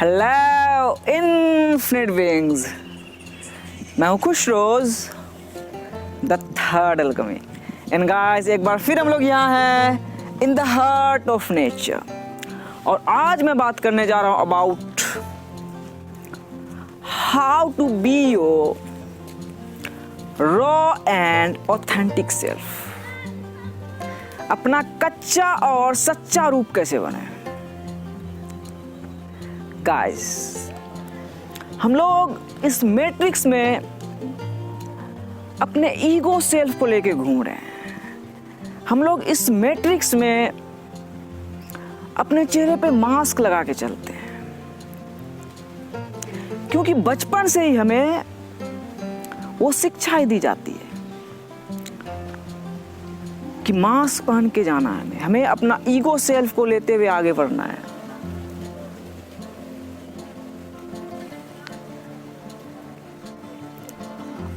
Hello infinite beings, मैं हूँ Khushroz the third alchemy. And guys, एक बार फिर हम लोग यहाँ हैं in the heart of nature, और आज मैं बात करने जा रहा हूँ about how to be your raw and authentic self. अपना कच्चा और सच्चा रूप कैसे बने। गाइस, हम लोग इस मैट्रिक्स में अपने ईगो सेल्फ को लेके घूम रहे हैं। हम लोग इस मैट्रिक्स में अपने चेहरे पे मास्क लगा के चलते हैं, क्योंकि बचपन से ही हमें वो शिक्षा ही दी जाती है कि मास्क पहन के जाना है, हमें अपना ईगो सेल्फ को लेते हुए आगे बढ़ना है।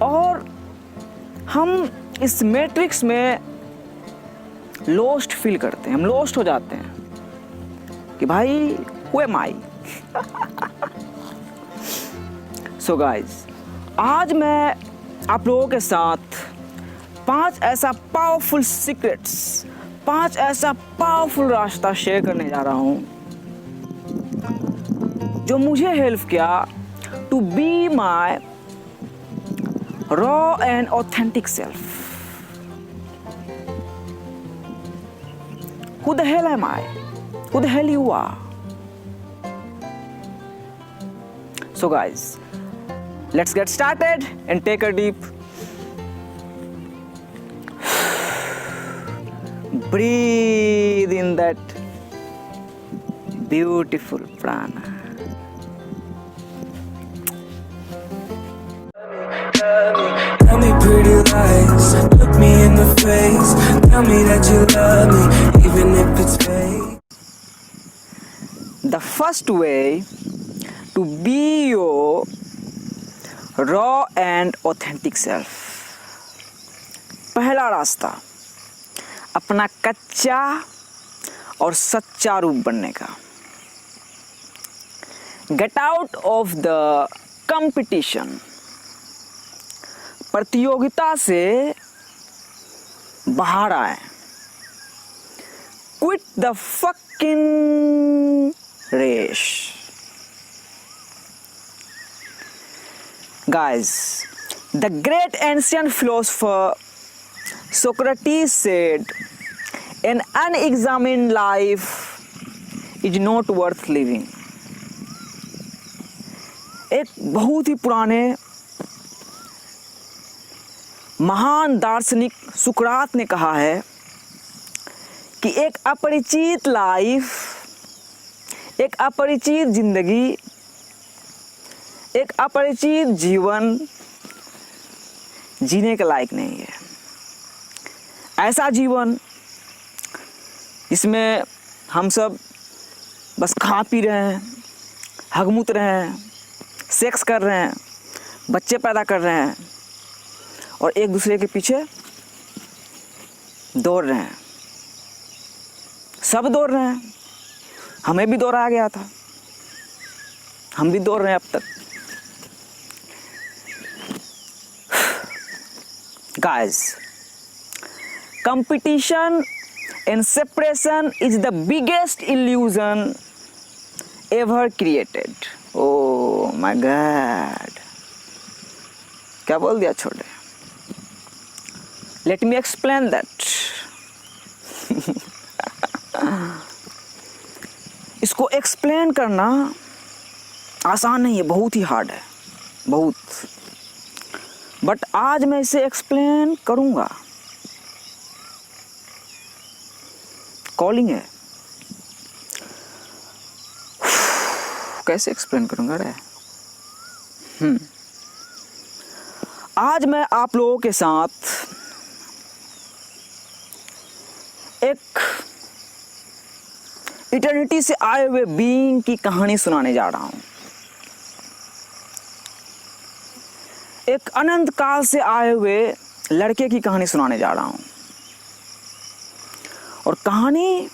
और हम इस मैट्रिक्स में लॉस्ट फील करते हैं, हम लॉस्ट हो जाते हैं कि भाई who am I. So guys, आज मैं आप लोगों के साथ 5 ऐसा पावरफुल सीक्रेट्स, 5 ऐसा पावरफुल रास्ता शेयर करने जा रहा हूं जो मुझे हेल्प किया to be my raw and authentic self. Who the hell am I? Who the hell you are? So guys, let's get started and take a deep breathe in that beautiful prana. Tell me pretty lies, look me in the face, tell me that you love me, even if it's fake. The first way to be your raw and authentic self. पहला रास्ता अपना कच्चा और सच्चा रूप बनने का। Get out of the competition. प्रतियोगिता से बाहर आए। Quit the fucking race. Guys, the great ancient philosopher Socrates said, an unexamined life is not worth living. एक बहुत ही पुराने महान दार्शनिक सुकरात ने कहा है कि एक अपरिचित लाइफ, एक अपरिचित जिंदगी, एक अपरिचित जीवन जीने के लायक नहीं है। ऐसा जीवन जिसमें हम सब बस खा पी रहे हैं, हगमुत रहे हैं, सेक्स कर रहे हैं, बच्चे पैदा कर रहे हैं और एक दूसरे के पीछे दौड़ रहे हैं। सब दौड़ रहे हैं, हमें भी दौड़ाया गया था, हम भी दौड़ रहे हैं अब तक। Guys, competition and separation is the biggest illusion ever created. Oh my God, क्या बोल दिया छोटे। Let me explain that. इसको एक्सप्लेन करना आसान नहीं है, बहुत ही हार्ड है, बहुत। बट आज मैं इसे एक्सप्लेन करूंगा। कॉलिंग है, कैसे एक्सप्लेन करूंगा रे। आज मैं आप लोगों के साथ एक इटर्निटी से आए हुए बीइंग की कहानी सुनाने जा रहा हूं। एक अनंत काल से आए हुए लड़के की कहानी सुनाने जा रहा हूं। और कहानी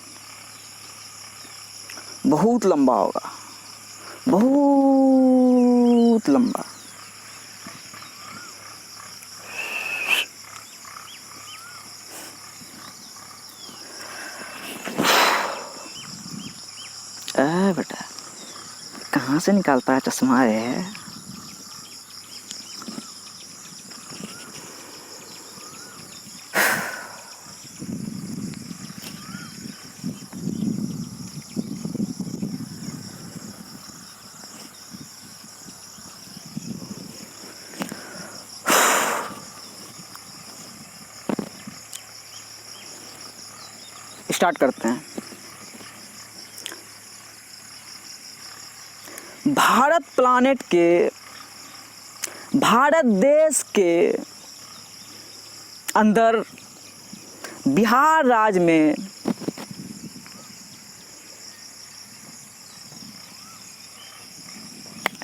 बहुत लंबा होगा, बहुत लंबा। बेटा कहाँ से निकालता है चश्मा है? स्टार्ट करते हैं। भारत प्लानेट के, भारत देश के अंदर बिहार राज्य में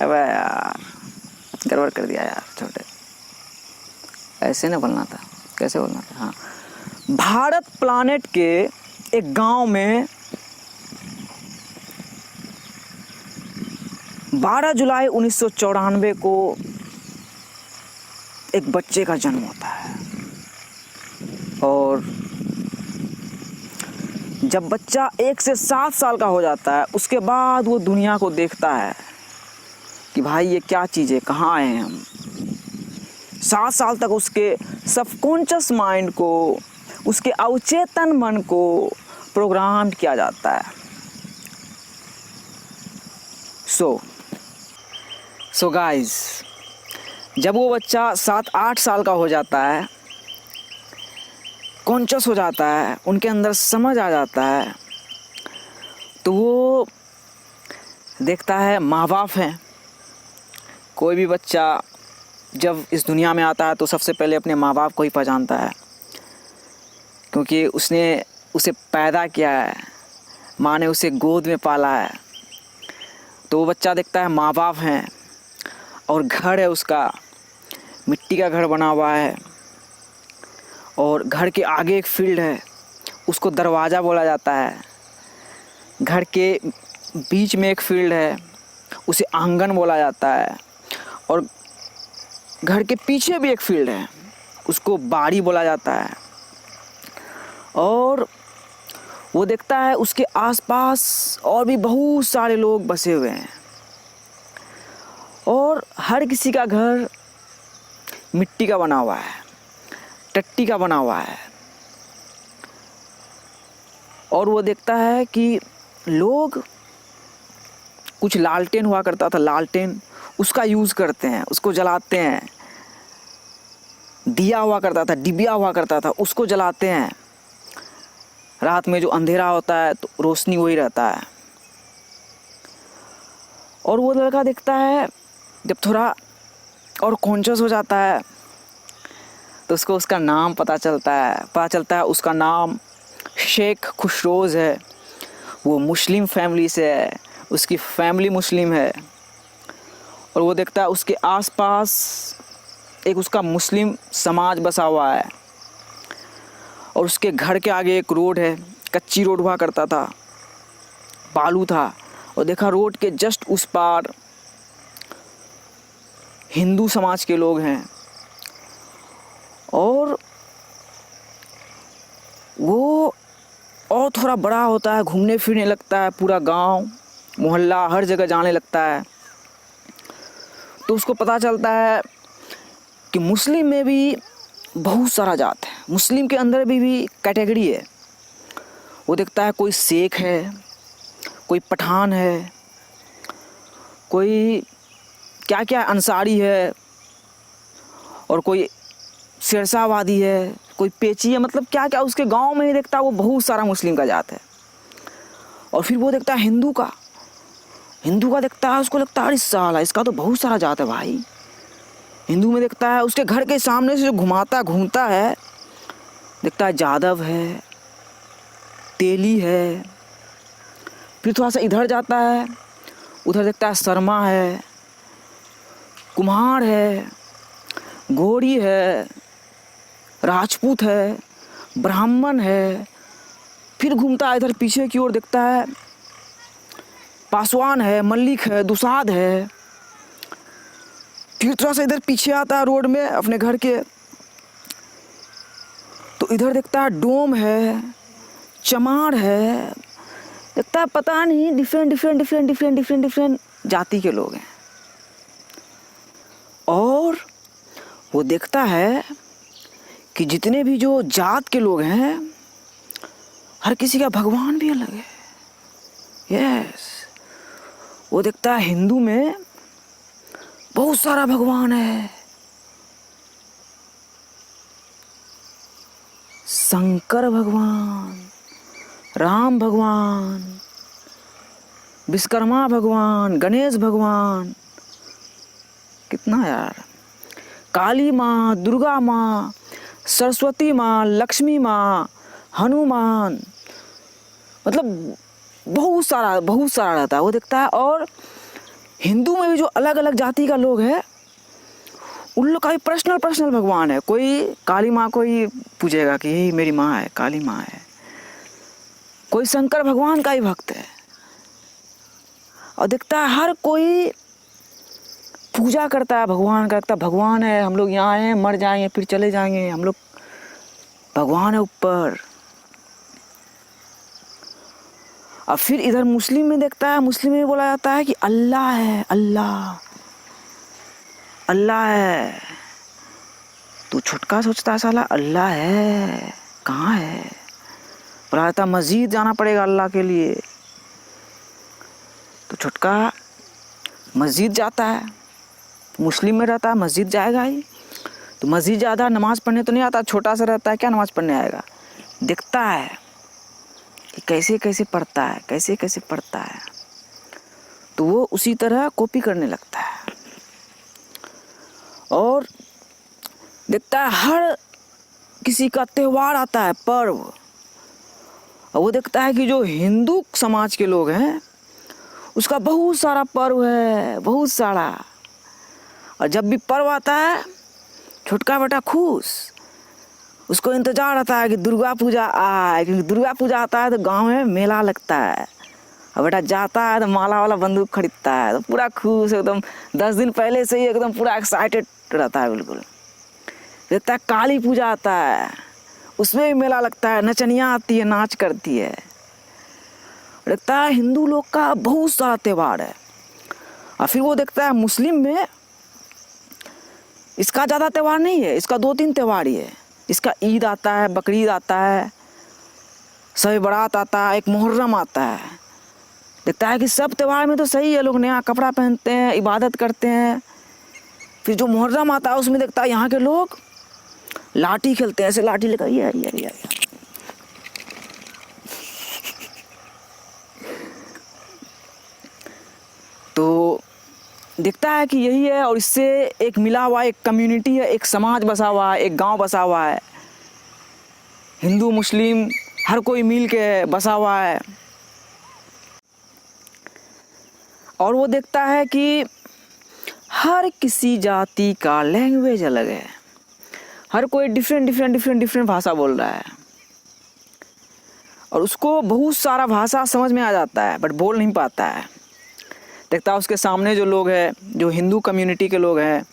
अबे यार गड़बड़ कर दिया यार छोटे, ऐसे ना बोलना था, कैसे बोलना था? हाँ, भारत प्लानेट के एक गांव में 12 जुलाई 1994 को एक बच्चे का जन्म होता है। और जब बच्चा 1 से 7 साल का हो जाता है, उसके बाद वो दुनिया को देखता है कि भाई ये क्या चीज़ है, कहाँ आए हैं हम। 7 साल तक उसके सबकॉन्शियस माइंड को, उसके अवचेतन मन को प्रोग्राम किया जाता है। सो गाइस, जब वो बच्चा 7-8 साल का हो जाता है, कॉन्शियस हो जाता है, उनके अंदर समझ आ जाता है, तो वो देखता है माँ बाप हैं। कोई भी बच्चा जब इस दुनिया में आता है तो सबसे पहले अपने माँ बाप को ही पहचानता है, क्योंकि उसने उसे पैदा किया है, माँ ने उसे गोद में पाला है। तो वो बच्चा देखता है माँ बाप हैं और घर है उसका, मिट्टी का घर बना हुआ है, और घर के आगे एक फील्ड है, उसको दरवाज़ा बोला जाता है। घर के बीच में एक फील्ड है, उसे आंगन बोला जाता है। और घर के पीछे भी एक फील्ड है, उसको बाड़ी बोला जाता है। और वो देखता है उसके आसपास और भी बहुत सारे लोग बसे हुए हैं, और हर किसी का घर मिट्टी का बना हुआ है, टट्टी का बना हुआ है। और वो देखता है कि लोग, कुछ लालटेन हुआ करता था, लालटेन उसका यूज़ करते हैं, उसको जलाते हैं। दिया हुआ करता था, डिबिया हुआ करता था, उसको जलाते हैं। रात में जो अंधेरा होता है तो रोशनी वही रहता है। और वो लड़का देखता है, जब थोड़ा और कॉन्शियस हो जाता है तो उसको उसका नाम पता चलता है। उसका नाम शेख खुशरोज़ है। वो मुस्लिम फैमिली से है, उसकी फैमिली मुस्लिम है। और वो देखता है उसके आसपास एक उसका मुस्लिम समाज बसा हुआ है, और उसके घर के आगे एक रोड है, कच्ची रोड हुआ करता था, बालू था। और देखा रोड के जस्ट उस पार हिंदू समाज के लोग हैं। और वो और थोड़ा बड़ा होता है, घूमने फिरने लगता है, पूरा गांव मोहल्ला हर जगह जाने लगता है। तो उसको पता चलता है कि मुस्लिम में भी बहुत सारा जात है, मुस्लिम के अंदर भी कैटेगरी है। वो देखता है कोई शेख है, कोई पठान है, कोई क्या क्या अंसारी है, और कोई सिरसावादी है, कोई पेची है, मतलब क्या क्या उसके गांव में ही देखता है वो बहुत सारा मुस्लिम का जात है। और फिर वो देखता है हिंदू का देखता है, उसको लगता है अरे साला इसका तो बहुत सारा जात है भाई। हिंदू में देखता है उसके घर के सामने से जो घूमता है, देखता है जादव है, तेली है। फिर थोड़ा सा इधर जाता है, उधर देखता है शर्मा है, कुम्हार है, गोरी है, राजपूत है, ब्राह्मण है। फिर घूमता है इधर पीछे की ओर, देखता है पासवान है, मल्लिक है, दुसाध है। फिर थोड़ा सा इधर पीछे आता है रोड में अपने घर के, तो इधर देखता है डोम है, चमार है, देखता है पता नहीं डिफरेंट जाति के लोग हैं। और वो देखता है कि जितने भी जो जात के लोग हैं, हर किसी का भगवान भी अलग है। यस, वो देखता है हिंदू में बहुत सारा भगवान है। शंकर भगवान, राम भगवान, विश्वकर्मा भगवान, गणेश भगवान, कितना यार, काली माँ, दुर्गा माँ, सरस्वती माँ, लक्ष्मी माँ, हनुमान, मतलब बहुत सारा रहता है वो देखता है। और हिंदू में भी जो अलग अलग जाति का लोग हैं, उन लोग का भी पर्सनल भगवान है। कोई काली माँ को ही पूजेगा कि यही मेरी माँ है, काली माँ है। कोई शंकर भगवान का ही भक्त है। और देखता है हर कोई पूजा करता है भगवान का, लगता है भगवान है, हम लोग यहाँ हैं, मर जाएंगे फिर चले जाएंगे, हम लोग भगवान है ऊपर। और फिर इधर मुस्लिम में देखता है, मुस्लिम में बोला जाता है कि अल्लाह है, अल्लाह है। तो छुटका सोचता है साला अल्लाह है कहाँ है, बोला जाता है मस्जिद जाना पड़ेगा अल्लाह के लिए। तो छुटका मस्जिद जाता है, मुस्लिम में रहता है, मस्जिद जाएगा ही। तो मस्जिद ज़्यादा नमाज़ पढ़ने तो नहीं आता, छोटा सा रहता है, क्या नमाज़ पढ़ने आएगा। देखता है कि कैसे कैसे पढ़ता है, तो वो उसी तरह कॉपी करने लगता है। और देखता है हर किसी का त्यौहार आता है, पर्व, और वो देखता है कि जो हिंदू समाज के लोग हैं उसका बहुत सारा पर्व है, बहुत सारा। और जब भी पर्व आता है छोटका बेटा खुश, उसको इंतजार रहता है कि दुर्गा पूजा आए, क्योंकि दुर्गा पूजा आता है तो गांव में मेला लगता है। और बेटा जाता है तो माला वाला बंदूक खरीदता है, तो पूरा खुश एकदम 10 दिन पहले से ही एकदम पूरा एक्साइटेड रहता है बिल्कुल। देखता है काली पूजा आता है, उसमें भी मेला लगता है, नचनियाँ आती है, नाच करती है। देखता है हिंदू लोग का बहुत सारा त्यौहार है। और फिर वो देखता है मुस्लिम में इसका ज़्यादा त्यौहार नहीं है, इसका 2-3 त्यौहार ही है। इसका ईद आता है, बकरीद आता है, शब बारात आता है, एक मुहर्रम आता है। देखता है कि सब त्यौहार में तो सही है, लोग नया कपड़ा पहनते हैं, इबादत करते हैं। फिर जो मुहर्रम आता है उसमें देखता है यहाँ के लोग लाठी खेलते हैं, ऐसे लाठी लेकर यार। तो दिखता है कि यही है, और इससे एक मिला हुआ एक कम्युनिटी है, एक समाज बसा हुआ है, एक गांव बसा हुआ है, हिंदू मुस्लिम हर कोई मिल के बसा हुआ है। और वो देखता है कि हर किसी जाति का लैंग्वेज अलग है, हर कोई डिफरेंट भाषा बोल रहा है, और उसको बहुत सारा भाषा समझ में आ जाता है बट बोल नहीं पाता है। देखता है उसके सामने जो लोग हैं, जो हिंदू कम्युनिटी के लोग हैं,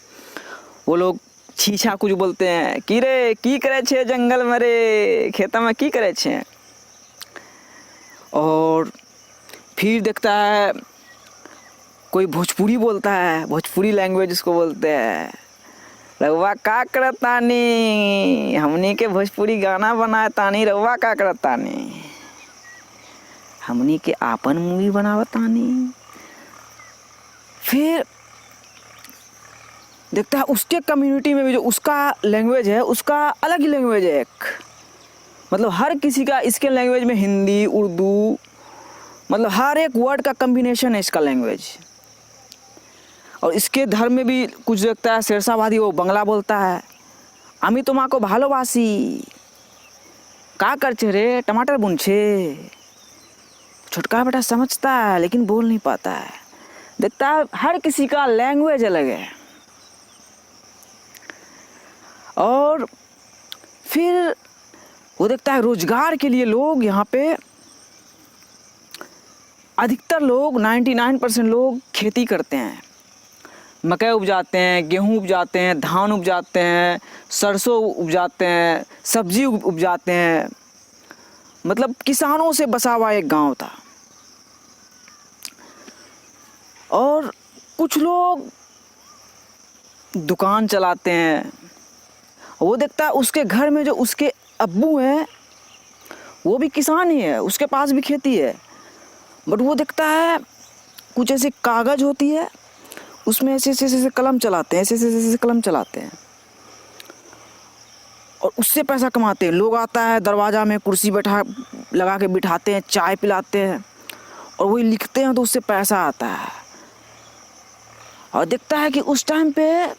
वो लोग छीछा कुछ बोलते हैं कि रे की करे छे जंगल में रे, खेता में की करे छे। और फिर देखता है कोई भोजपुरी बोलता है, भोजपुरी लैंग्वेज उसको बोलते हैं। रउआ का करतानी, हमनी के भोजपुरी गाना बनाए तानी, रउआ का करतानी, हमनी के आपन मूवी बनावतानी। फिर देखता है उसके कम्युनिटी में भी जो उसका लैंग्वेज है, उसका अलग ही लैंग्वेज है एक, मतलब हर किसी का इसके लैंग्वेज में हिंदी, उर्दू, मतलब हर एक वर्ड का कम्बिनेशन है इसका लैंग्वेज। और इसके धर्म में भी कुछ देखता है शेरशाहवादी, वो बंगला बोलता है, आमी तुम्हाको भालोबासी, का करछे रे टमाटर बुनछे। छोटका बेटा समझता है लेकिन बोल नहीं पाता है। देखता है हर किसी का लैंग्वेज अलग है। और फिर वो देखता है रोजगार के लिए लोग यहाँ पे अधिकतर लोग 99% लोग खेती करते हैं, मकई उपजाते हैं, गेहूँ उपजाते हैं, धान उपजाते हैं, सरसों उपजाते हैं, सब्जी उपजाते हैं। मतलब किसानों से बसा हुआ एक गांव था। और कुछ लोग दुकान चलाते हैं। वो देखता है उसके घर में जो उसके अब्बू हैं वो भी किसान ही है, उसके पास भी खेती है, बट वो देखता है कुछ ऐसी कागज़ होती है, उसमें ऐसे ऐसे ऐसे कलम चलाते हैं, ऐसे ऐसे ऐसे कलम चलाते हैं और उससे पैसा कमाते हैं। लोग आता है दरवाज़ा में कुर्सी बैठा लगा के बिठाते हैं, चाय पिलाते हैं और वही लिखते हैं तो उससे पैसा आता है। और देखता है कि उस टाइम पे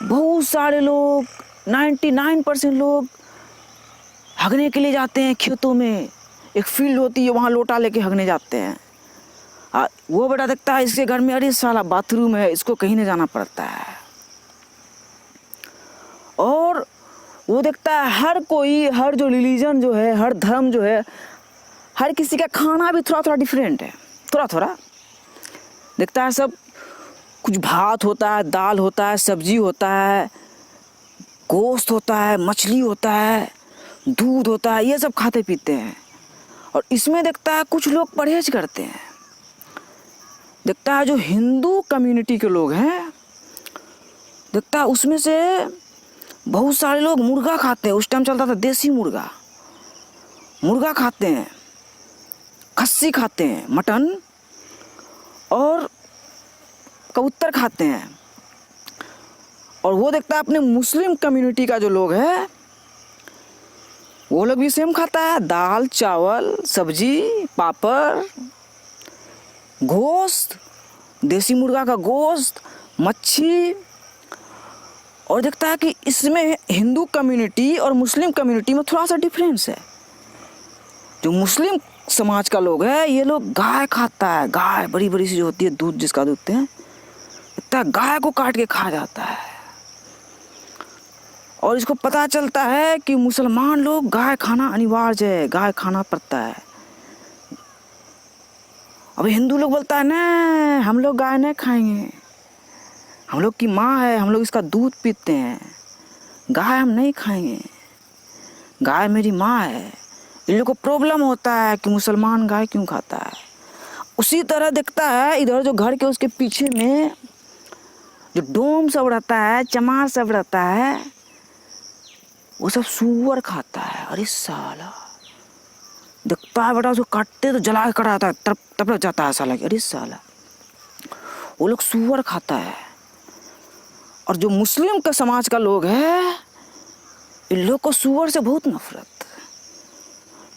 बहुत सारे लोग 99% लोग हगने के लिए जाते हैं खेतों में। एक फील्ड होती है वहाँ लोटा लेके हगने जाते हैं। वो बेटा देखता है इसके घर में अरे साला बाथरूम है, इसको कहीं नहीं जाना पड़ता है। और वो देखता है हर कोई, हर जो रिलीजन जो है, हर धर्म जो है, हर किसी का खाना भी थोड़ा थोड़ा डिफरेंट है, थोड़ा थोड़ा। देखता है सब कुछ भात होता है, दाल होता है, सब्जी होता है, गोश्त होता है, मछली होता है, दूध होता है, ये सब खाते पीते हैं। और इसमें देखता है कुछ लोग परहेज करते हैं। देखता है जो हिंदू कम्युनिटी के लोग हैं, देखता है उसमें से बहुत सारे लोग मुर्गा खाते हैं। उस टाइम चलता था देसी मुर्गा, मुर्गा खाते हैं, खस्सी खाते हैं, मटन और कबूतर खाते हैं। और वो देखता है अपने मुस्लिम कम्युनिटी का जो लोग है वो लोग भी सेम खाता है, दाल चावल सब्जी पापड़ गोश्त, देसी मुर्गा का गोश्त, मच्छी। और देखता है कि इसमें हिंदू कम्युनिटी और मुस्लिम कम्युनिटी में थोड़ा सा डिफरेंस है। जो मुस्लिम समाज का लोग है ये लोग गाय खाता है, गाय बड़ी बड़ी सी जो होती है, दूध जिसका दूधते हैं, इतना गाय को काट के खा जाता है। और इसको पता चलता है कि मुसलमान लोग गाय खाना अनिवार्य है, गाय खाना पड़ता है। अब हिंदू लोग बोलता है ना हम लोग गाय नहीं खाएंगे, हम लोग की माँ है, हम लोग इसका दूध पीते हैं, गाय हम नहीं खाएंगे, गाय मेरी माँ है। इन लोग को प्रॉब्लम होता है कि मुसलमान गाय क्यों खाता है। उसी तरह देखता है इधर जो घर के उसके पीछे में जो डोम सब रहता है, चमार सब रहता है, वो सब सूअर खाता है। अरे साला देखता है बेटा उसको काटते तो जला के कटाता है, तब जाता है साला। अरे साला वो लोग सूअर खाता है। और जो मुस्लिम का समाज का लोग है इन लोग को सूअर से बहुत नफरत।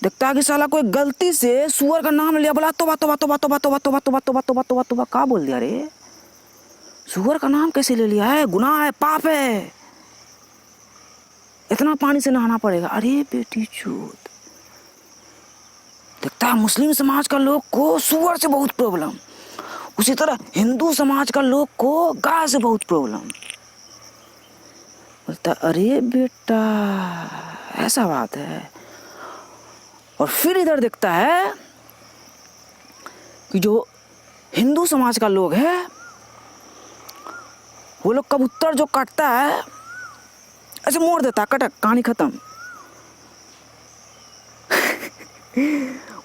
देखता है कि साला कोई गलती से सूअर का नाम लिया, बोला तोबा तोबा तोबा तोबा तोबा तोबा तोबा तोबा तोबा तोबा तोबा का बोल दिया रे, सूअर का नाम कैसे ले लिया है, गुनाह है, पाप है, इतना पानी से नहाना पड़ेगा। अरे बेटी चूत। देखता है मुस्लिम समाज का लोग को सूअर से बहुत प्रॉब्लम, उसी तरह हिंदू समाज का लोग को गाय से बहुत प्रॉब्लम। बोलता अरे बेटा ऐसा बात है। और फिर इधर देखता है कि जो हिंदू समाज का लोग है वो लोग कबूतर जो काटता है ऐसे मोड़ देता है, कटक, कहानी खत्म।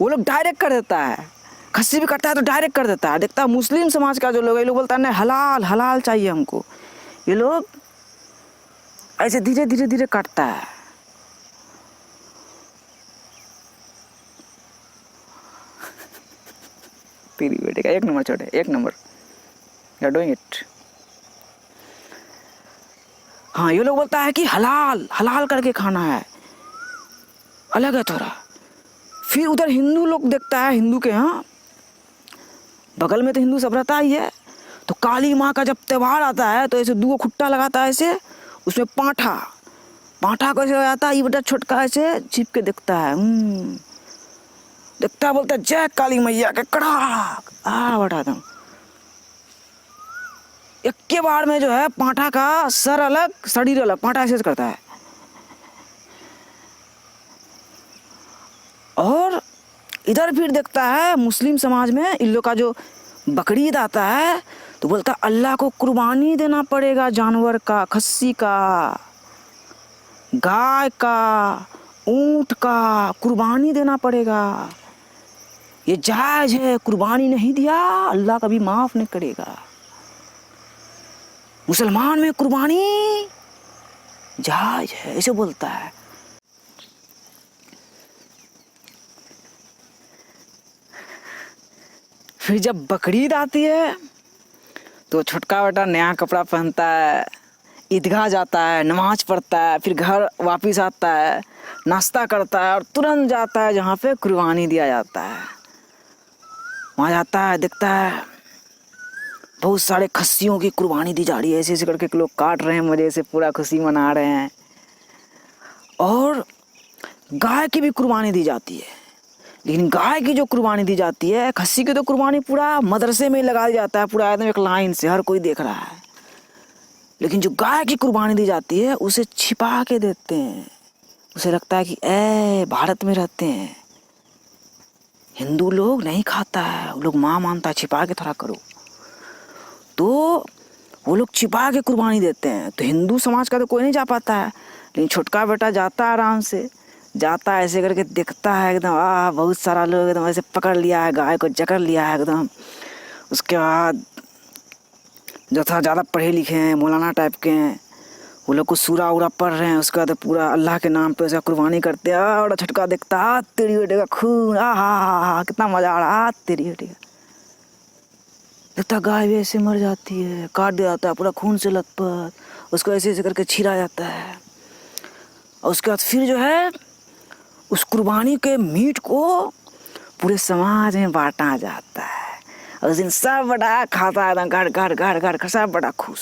वो लोग डायरेक्ट कर देता है। खस्सी भी काटता है तो डायरेक्ट कर देता है। देखता है मुस्लिम समाज का जो लोग है ये लोग बोलता है नहीं हलाल हलाल चाहिए हमको, ये लोग ऐसे धीरे धीरे धीरे काटता है। तेरी बेटे का एक नंबर छोटे, एक number, you are doing it. हाँ ये लोग बोलता है कि हलाल हलाल करके खाना है, अलग है थोड़ा। फिर उधर हिंदू लोग देखता है, हिंदू के यहाँ बगल में तो हिंदू सब रहता ही है, तो काली माँ का जब त्यौहार आता है तो ऐसे दो खुट्टा लगाता है ऐसे, उसमें पांठा पांठा कैसे हो जाता है, ये बेटा छोटका ऐसे छिप के देखता है, देखता है, बोलता है जय काली मैया के कड़ाक बटा दम। एक के बार में जो है पांठा का सर अलग शरीर अलग, पांठा ऐसे करता है। और इधर फिर देखता है मुस्लिम समाज में इन लोग का जो बकरी ईद आता है तो बोलता है अल्लाह को कुर्बानी देना पड़ेगा, जानवर का, खस्सी का, गाय का, ऊंट का कुर्बानी देना पड़ेगा, ये जायज़ है, कुर्बानी नहीं दिया अल्लाह कभी माफ़ नहीं करेगा। मुसलमान में कुर्बानी जायज़ है, ऐसे बोलता है। फिर जब बकरीद आती है तो छोटका बेटा नया कपड़ा पहनता है, ईदगाह जाता है, नमाज पढ़ता है, फिर घर वापस आता है, नाश्ता करता है और तुरंत जाता है जहाँ पे कुर्बानी दिया जाता है। वहाँ जाता है, देखता है बहुत सारे खस्सियों की कुर्बानी दी जा रही है, ऐसे ऐसे करके लोग काट रहे हैं, मज़े से पूरा खुशी मना रहे हैं। और गाय की भी कुर्बानी दी जाती है, लेकिन गाय की जो कुर्बानी दी जाती है, खस्सी की तो कुर्बानी पूरा मदरसे में लगा दिया जाता है, पूरा एकदम एक लाइन से हर कोई देख रहा है। लेकिन जो गाय की कुर्बानी दी जाती है उसे छिपा के देते हैं, उसे लगता है कि भारत में रहते हैं, हिंदू लोग नहीं खाता है, वो लोग माँ मानता है, छिपा के थोड़ा करो, तो वो लोग छिपा के कुर्बानी देते हैं। तो हिंदू समाज का तो कोई नहीं जा पाता है, लेकिन छोटका बेटा जाता है, आराम से जाता है, ऐसे करके देखता है एकदम बहुत सारा लोग एकदम ऐसे पकड़ लिया है, गाय को जकड़ लिया है एकदम। उसके बाद जो था ज़्यादा पढ़े लिखे हैं, मौलाना टाइप के हैं, वो लोग को सूरा उरा पढ़ रहे हैं, उसके बाद पूरा अल्लाह के नाम पे उसका कुर्बानी करते हैं। और छोटका देखता तेरी बेटे का खून, हा कितना मज़ा आ रहा, तेरी बेटे का। देखता गाय भी ऐसे मर जाती है, काट दिया जाता है, पूरा खून से लथपथ, उसको ऐसे ऐसे करके छीला जाता है। और उसके बाद फिर जो है उस कुर्बानी के मीट को पूरे समाज में बांटा जाता है, और उस दिन सब बड़ा खाता है, घर घर घर घर सब बड़ा खुश।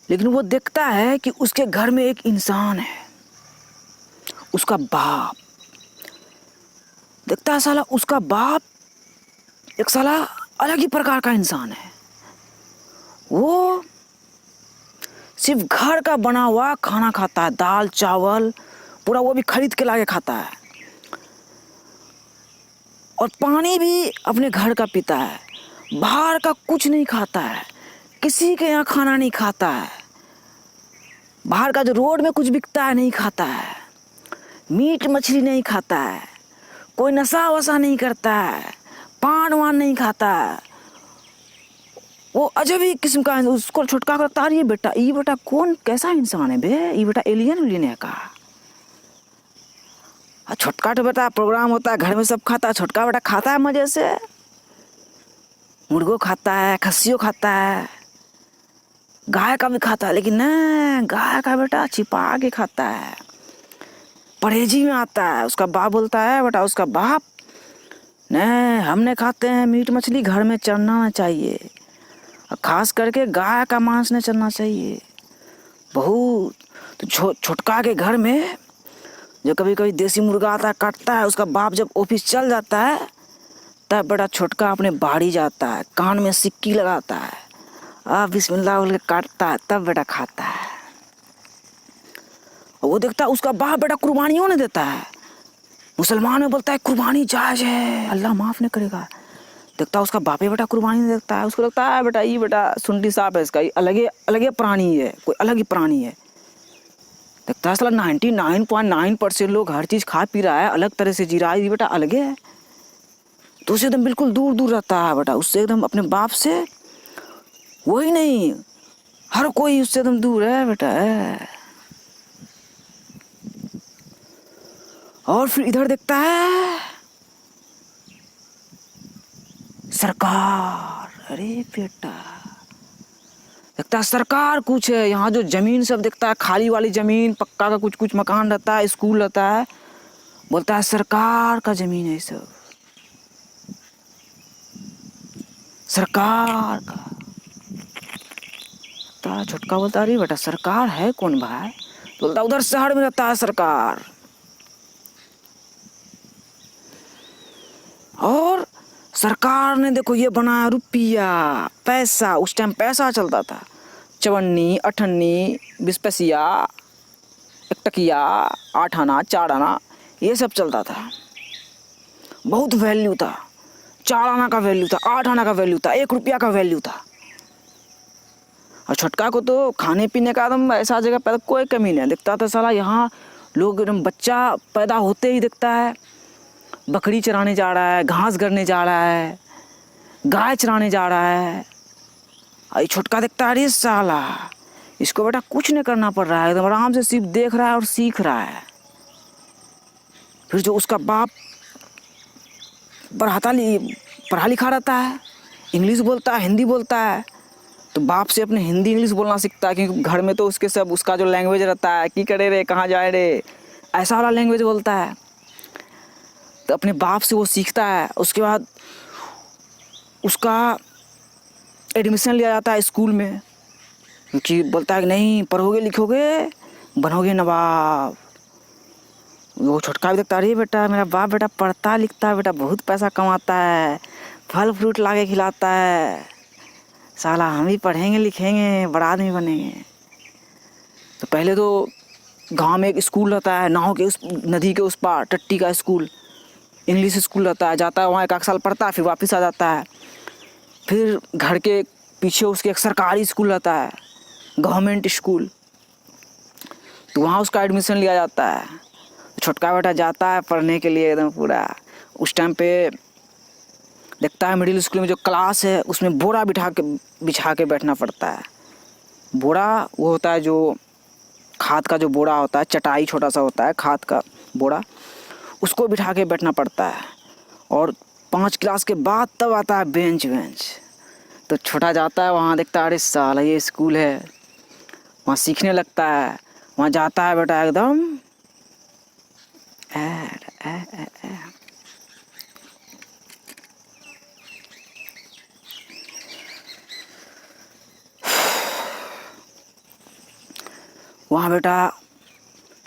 लेकिन वो देखता है कि उसके घर में एक इंसान है, उसका बाप। देखता है साला उसका बाप एक साला अलग ही प्रकार का इंसान है। वो सिर्फ घर का बना हुआ खाना खाता है, दाल चावल पूरा वो भी खरीद के लाके खाता है, और पानी भी अपने घर का पीता है, बाहर का कुछ नहीं खाता है, किसी के यहाँ खाना नहीं खाता है, बाहर का जो रोड में कुछ बिकता है नहीं खाता है, मीट मछली नहीं खाता है, कोई नशा वशा नहीं करता है, पान वान नहीं खाता है। वो अजब ही किस्म का है। उसको छोटका करता है, ये बेटा कौन कैसा इंसान है बे, ये बेटा एलियन है का। छोटका तो बेटा प्रोग्राम होता है, घर में सब खाता है, छोटका बेटा खाता है मजे से, मुर्गो खाता है, खस्सियों खाता है, गाय का भी खाता है, लेकिन न गाय का बेटा छिपा के खाता है, परहेजी में आता है। उसका बाप बोलता है बेटा, उसका बाप न हमने खाते हैं मीट मछली, घर में चढ़ना चाहिए, और खास करके गाय का मांस नहीं चढ़ना चाहिए बहुत। तो छोटका के घर में जो कभी कभी देसी मुर्गा आता है काटता है, उसका बाप जब ऑफिस चल जाता है तब बेटा छोटका अपने बाड़ी जाता है, कान में सिक्की लगाता है, बिस्मिल्लाह बोल के काटता है, तब बेटा खाता है। और वो देखता है उसका बाप बेटा कुर्बानियों नहीं देता है, मुसलमान में बोलता है कुर्बानी जायज़ है, अल्लाह माफ़ नहीं करेगा। देखता है उसका बापे बेटा कुर्बानी नहीं देता है, उसको लगता है बेटा ये बेटा सुंडी सांप है, इसका ये अलग प्राणी है, कोई अलग ही प्राणी है। देखता है साला 99.9% लोग हर चीज़ खा पी रहा है, अलग तरह से जी रहा है, ये बेटा अलग है। तो उससे एकदम बिल्कुल दूर दूर रहता है बेटा, उससे एकदम अपने बाप से वही नहीं, हर कोई उससे एकदम दूर है बेटा है। और फिर इधर देखता है सरकार, अरे बेटा देखता है सरकार कुछ है, यहाँ जो जमीन सब देखता है खाली वाली जमीन, पक्का का कुछ कुछ मकान रहता है, स्कूल रहता है, बोलता है सरकार का जमीन है सब, सरकार का। बोलता है, छोटका बोलता है अरे बेटा सरकार है कौन भाई? बोलता उधर शहर में रहता है सरकार। और सरकार ने देखो ये बनाया रुपया, पैसा, उस टाइम पैसा चलता था, 54, 58, 20 पैसिया, 1 टकिया, 8 आना, 4 आना, ये सब चलता था। बहुत वैल्यू था, 4 आना का वैल्यू था, 8 आना का वैल्यू था, 1 रुपया का वैल्यू था। और छोटका को तो खाने पीने का एकदम ऐसा जगह पैदा कोई कमी नहीं दिखता था। साला यहाँ लोग एकदम बच्चा पैदा होते ही दिखता है बकरी चराने जा रहा है, घास गरने जा रहा है, गाय चराने जा रहा है। और छोटका दिखता है अरे साला इसको बेटा कुछ नहीं करना पड़ रहा है, एकदम आराम से सिर्फ देख रहा है और सीख रहा है। फिर जो उसका बाप पढ़ा लिखा रहता है, इंग्लिश बोलता है, हिंदी बोलता है, तो बाप से अपने हिंदी इंग्लिश बोलना सीखता है, क्योंकि घर में तो उसके सब उसका जो लैंग्वेज रहता है की करे रे, कहाँ जाए रे, ऐसा वाला लैंग्वेज बोलता है। तो अपने बाप से वो सीखता है। उसके बाद उसका एडमिशन लिया जाता है स्कूल में, क्योंकि बोलता है कि नहीं पढ़ोगे लिखोगे बनोगे नवाब। वो छोटका भी देखता है अरे बेटा मेरा बाप बेटा पढ़ता लिखता है, बेटा बहुत पैसा कमाता है, फल फ्रूट ला के खिलाता है, साला हम भी पढ़ेंगे लिखेंगे बड़ा आदमी बनेंगे। तो पहले तो गांव में एक स्कूल रहता है, नाव के उस नदी के उस पार, टट्टी का स्कूल, इंग्लिश स्कूल रहता है, जाता है वहाँ 1 साल पढ़ता है, फिर वापस आ जाता है। फिर घर के पीछे उसके एक सरकारी स्कूल रहता है, गवर्नमेंट स्कूल, तो वहाँ उसका एडमिशन लिया जाता है। छोटका बेटा जाता है पढ़ने के लिए एकदम पूरा। उस टाइम पे देखता है मिडिल स्कूल में जो क्लास है उसमें बोरा बिछा के बैठना पड़ता है। बोरा वो होता है जो खाद का जो बोरा होता है, चटाई छोटा सा होता है खाद का बोरा, उसको बिठा के बैठना पड़ता है। और 5 क्लास के बाद तब आता है बेंच। तो छोटा जाता है वहाँ, देखता है अरे साला ये स्कूल है, वहाँ सीखने लगता है। वहाँ जाता है बेटा एकदम वहाँ बेटा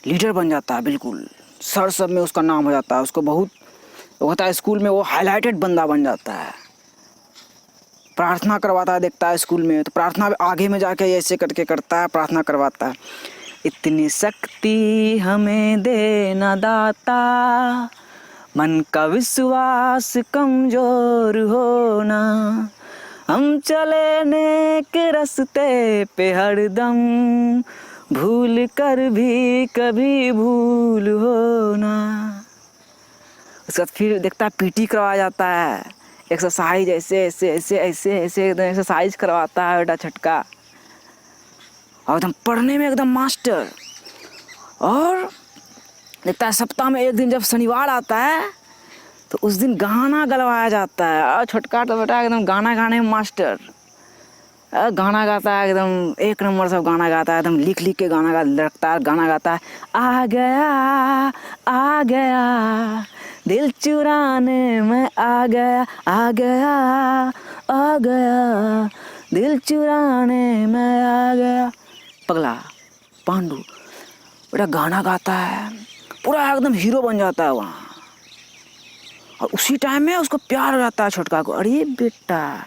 लीडर बन जाता है, बिल्कुल सर सब में उसका नाम हो जाता है। उसको बहुत होता है स्कूल में, वो हाईलाइटेड बंदा बन जाता है। प्रार्थना करवाता है, देखता है स्कूल में, तो प्रार्थना आगे में जाके ऐसे करके करता है, प्रार्थना करवाता है। इतनी शक्ति हमें देना दाता, मन का विश्वास कमजोर होना, हम चले नेक रास्ते पे हरदम, भूल कर भी कभी भूल होना। उसके बाद फिर देखता है पीटी करवाया जाता है, एक्सरसाइज ऐसे एकदम एक्सरसाइज करवाता है बेटा छोटका, और एकदम पढ़ने में एकदम मास्टर। और देखता है सप्ताह में एक दिन जब शनिवार आता है तो उस दिन गाना गलवाया जाता है। और छोटका तो बेटा एकदम गाना गाने में मास्टर, गाना गाता है एकदम 1 नंबर सब गाना गाता है, एकदम लिख के गाना रखता है, गाना गाता है। आ गया दिल चुराने में आ गया दिल चुराने में आ गया। पगला पांडू बेटा गाना गाता है, पूरा एकदम हीरो बन जाता है वहाँ। और उसी टाइम में उसको प्यार हो जाता है छोटका को। अरे बेटा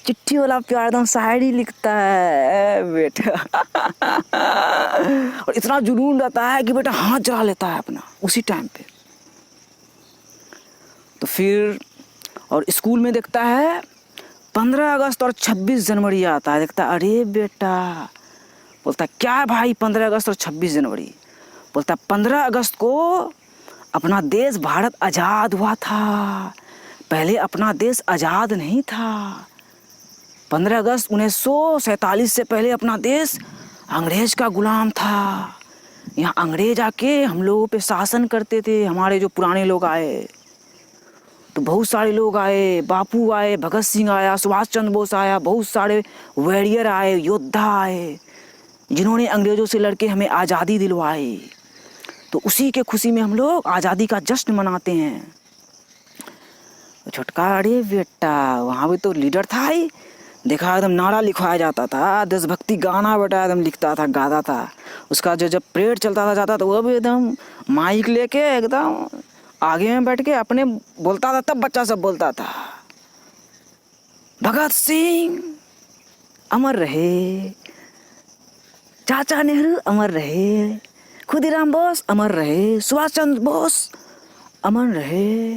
चिट्ठी वाला प्यार, एकदम शायरी लिखता है बेटा। और इतना जुनून रहता है कि बेटा हाथ जला लेता है अपना उसी टाइम पे। तो फिर और स्कूल में देखता है 15 अगस्त और 26 जनवरी आता है। देखता है अरे बेटा, बोलता क्या है भाई 15 अगस्त और 26 जनवरी? बोलता 15 अगस्त को अपना देश भारत आज़ाद हुआ था, पहले अपना देश आज़ाद नहीं था। 15 अगस्त 1947 से पहले अपना देश अंग्रेज का गुलाम था। यहाँ अंग्रेज आके हम लोगों पे शासन करते थे। हमारे जो पुराने लोग आए तो बहुत सारे लोग आए, बापू आए, भगत सिंह आया, सुभाष चंद्र बोस आया, बहुत सारे वॉरियर आए, योद्धा आए, जिन्होंने अंग्रेज़ों से लड़के हमें आज़ादी दिलवाई। तो उसी के खुशी में हम लोग आज़ादी का जश्न मनाते हैं। छोटका अरे बेटा वहाँ भी तो लीडर था ही, देखा एकदम नारा लिखवाया जाता था, देशभक्ति गाना बेटा एकदम लिखता था, गाता था। उसका जो जब परेड चलता था जाता तो वो भी एकदम माइक लेके एकदम आगे में बैठ के अपने बोलता था, तब बच्चा सब बोलता था भगत सिंह अमर रहे, चाचा नेहरू अमर रहे, खुदीराम बोस अमर रहे, सुभाष चंद्र बोस अमर रहे,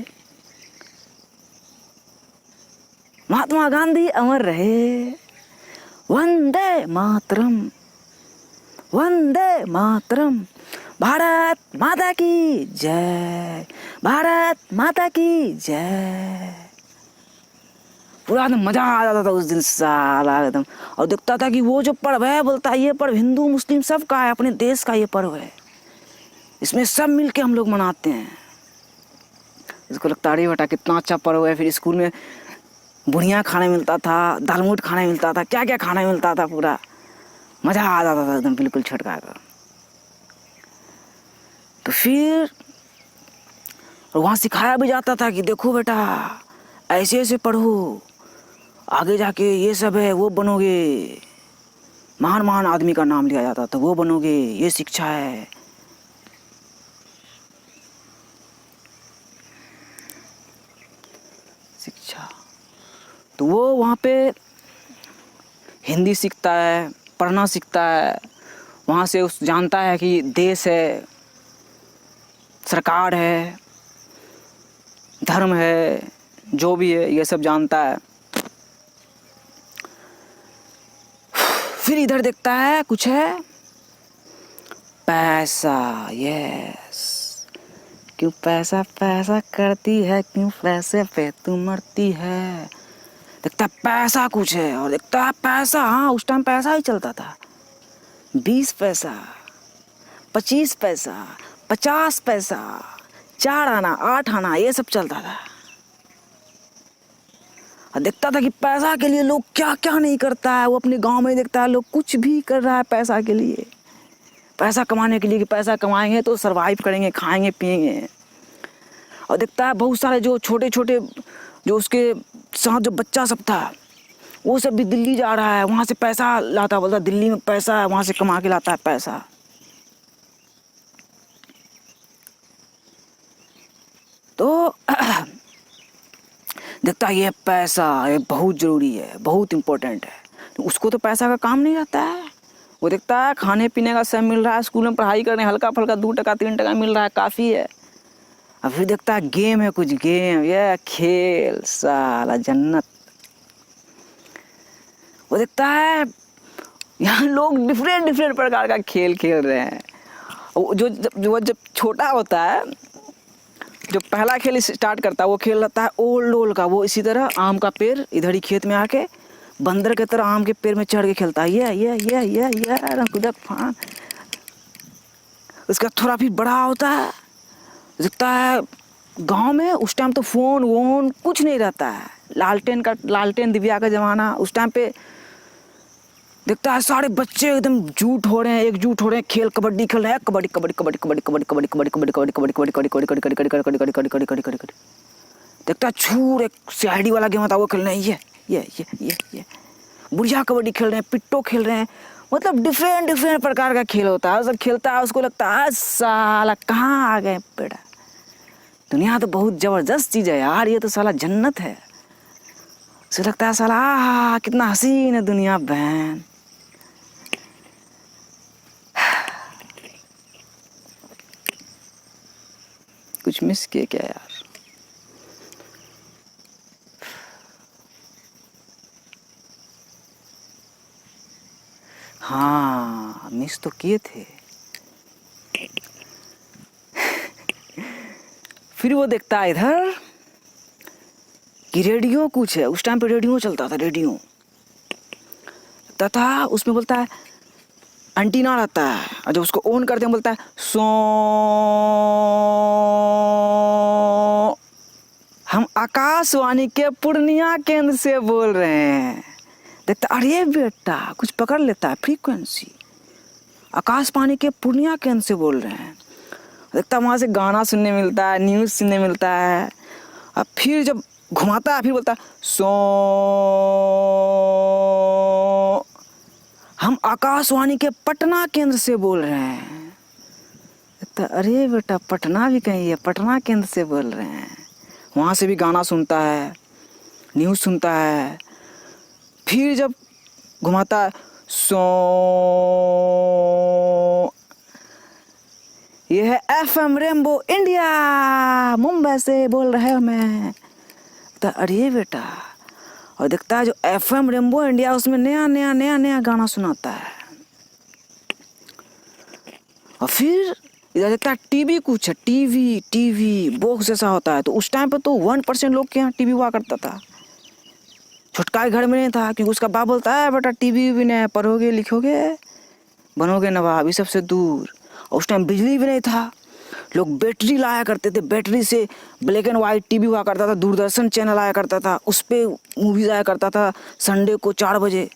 महात्मा गांधी अमर रहे, वंदे मातरम, वंदे मातरम, भारत माता की जय, भारत माता की जय। पूरा एकदम मजा आ जाता था उस दिन साला एकदम। और दिखता था कि वो जो पर्व है, बोलता है ये पर्व हिंदू मुस्लिम सब का है, अपने देश का ये पर्व है, इसमें सब मिलके हम लोग मनाते हैं। इसको लगता अरे बेटा कितना अच्छा पर्व है। फिर स्कूल में बुढ़िया खाने मिलता था, दालमोट खाने मिलता था, क्या क्या खाने मिलता था, पूरा मजा आ जाता था एकदम बिल्कुल छटका कर। तो फिर वहाँ सिखाया भी जाता था कि देखो बेटा ऐसे ऐसे पढ़ो, आगे जाके ये सब है वो बनोगे, महान महान आदमी का नाम लिया जाता था, वो बनोगे, ये शिक्षा है। शिक्षा तो वो वहाँ पे हिंदी सीखता है, पढ़ना सीखता है, वहाँ से उस जानता है कि देश है, सरकार है, धर्म है, जो भी है ये सब जानता है। फिर इधर देखता है कुछ है पैसा, यस, क्यों पैसा पैसा करती है, क्यों पैसे पे तू मरती है। देखता है पैसा कुछ है, और देखता है पैसा, हाँ उस टाइम पैसा ही चलता था, 20 पैसा, 25 पैसा, 50 पैसा, 4 आना 8 आना ये सब चलता था। और देखता था कि पैसा के लिए लोग क्या क्या नहीं करता है। वो अपने गांव में देखता है लोग कुछ भी कर रहा है पैसा के लिए, पैसा कमाने के लिए, कि पैसा कमाएंगे तो सरवाइव करेंगे, खाएंगे पिएंगे। और देखता है बहुत सारे जो छोटे छोटे जो उसके साथ जो बच्चा सब था वो सब भी दिल्ली जा रहा है, वहाँ से पैसा लाता, बोलता दिल्ली में पैसा है, वहाँ से कमा के लाता है पैसा। तो देखता है ये पैसा ये बहुत ज़रूरी है, बहुत इम्पोर्टेंट है। तो उसको तो पैसा का काम नहीं रहता है, वो देखता है खाने पीने का सब मिल रहा है, स्कूल में पढ़ाई करने हल्का फल्का 2 टका 3 टका मिल रहा है, काफ़ी है। अब फिर देखता है गेम है, कुछ गेम, ये खेल, साला जन्नत। वो देखता है यहाँ लोग डिफरेंट प्रकार का खेल खेल रहे हैं। जब छोटा होता है, जो पहला खेल स्टार्ट करता है वो खेल रहता है ओल का। वो इसी तरह आम का पेड़ इधर ही खेत में आके बंदर की तरह आम के पेड़ में चढ़ के खेलता है, ये कुदक फान। उसका थोड़ा फिर बड़ा होता है, दिखता है गांव में उस टाइम तो फ़ोन वोन कुछ नहीं रहता है, लालटेन दिव्या का ज़माना। उस टाइम पे देखता है सारे बच्चे एकदम एकजुट हो रहे हैं, खेल कबड्डी खेल रहे हैं, कबड्डी कबड्डी कबड्डी कबड्डी कबड्डी कबड्डी कबड्डी कबड्डी कबड्डी कबड्डी कबड्डी कबड्डी कबड्डी कबड्डी कबड्डी कबड्डी कबड्डी कबड्डी। देखता है छूर एक सीआईडी वाला गेम होता है वो खेल रहे हैं, ये बुढ़िया कबड्डी खेल रहे हैं, पिट्टो खेल रहे हैं। मतलब डिफरेंट प्रकार का खेल होता है, सब खेलता है। उसको लगता है साला कहाँ आ गए बेटा, दुनिया तो बहुत ज़बरदस्त चीज़ है यार, ये तो साला जन्नत है। उसे लगता है साला कितना हसीन है दुनिया बहन। कुछ मिस किए क्या यार? हाँ मिस तो किए थे। फिर वो देखता है इधर कि रेडियो कुछ है, उस टाइम पे रेडियो चलता था, रेडियो तथा उसमें बोलता है एंटीना रहता है, और जब उसको ऑन करते हैं बोलता है सो, हम आकाशवाणी के पूर्णिया केंद्र से बोल रहे हैं। देखता अरे बेटा कुछ पकड़ लेता है, फ्रीक्वेंसी आकाशवाणी के पूर्णिया केंद्र से बोल रहे हैं। देखता वहाँ से गाना सुनने मिलता है, न्यूज़ सुनने मिलता है। अब फिर जब घुमाता है, फिर बोलता है सो। हम आकाशवाणी के पटना केंद्र से बोल रहे हैं। तो अरे बेटा पटना भी कहीं है, पटना केंद्र से बोल रहे हैं। वहाँ से भी गाना सुनता है, न्यूज़ सुनता है। फिर जब घुमाता है सो, ये है FM रेनबो इंडिया, मुंबई से बोल रहे हो मैं। तो अरे बेटा, और देखता है जो FM रेनबो इंडिया, उसमें नया गाना सुनाता है। और फिर इधर देखता है टीवी, कुछ है टीवी बॉक्स जैसा होता है। तो उस टाइम पे तो 1% लोग के यहाँ टीवी हुआ करता था। छोटका के घर में नहीं था, क्योंकि उसका बाप बोलता है बेटा टीवी भी नहीं, पढ़ोगे लिखोगे बनोगे नवाब, ये सबसे दूर। और उस टाइम बिजली भी नहीं था, लोग बैटरी लाया करते थे, बैटरी से ब्लैक एंड वाइट टीवी हुआ करता था। दूरदर्शन चैनल आया करता था, उस पर मूवीज आया करता था संडे को 4 बजे,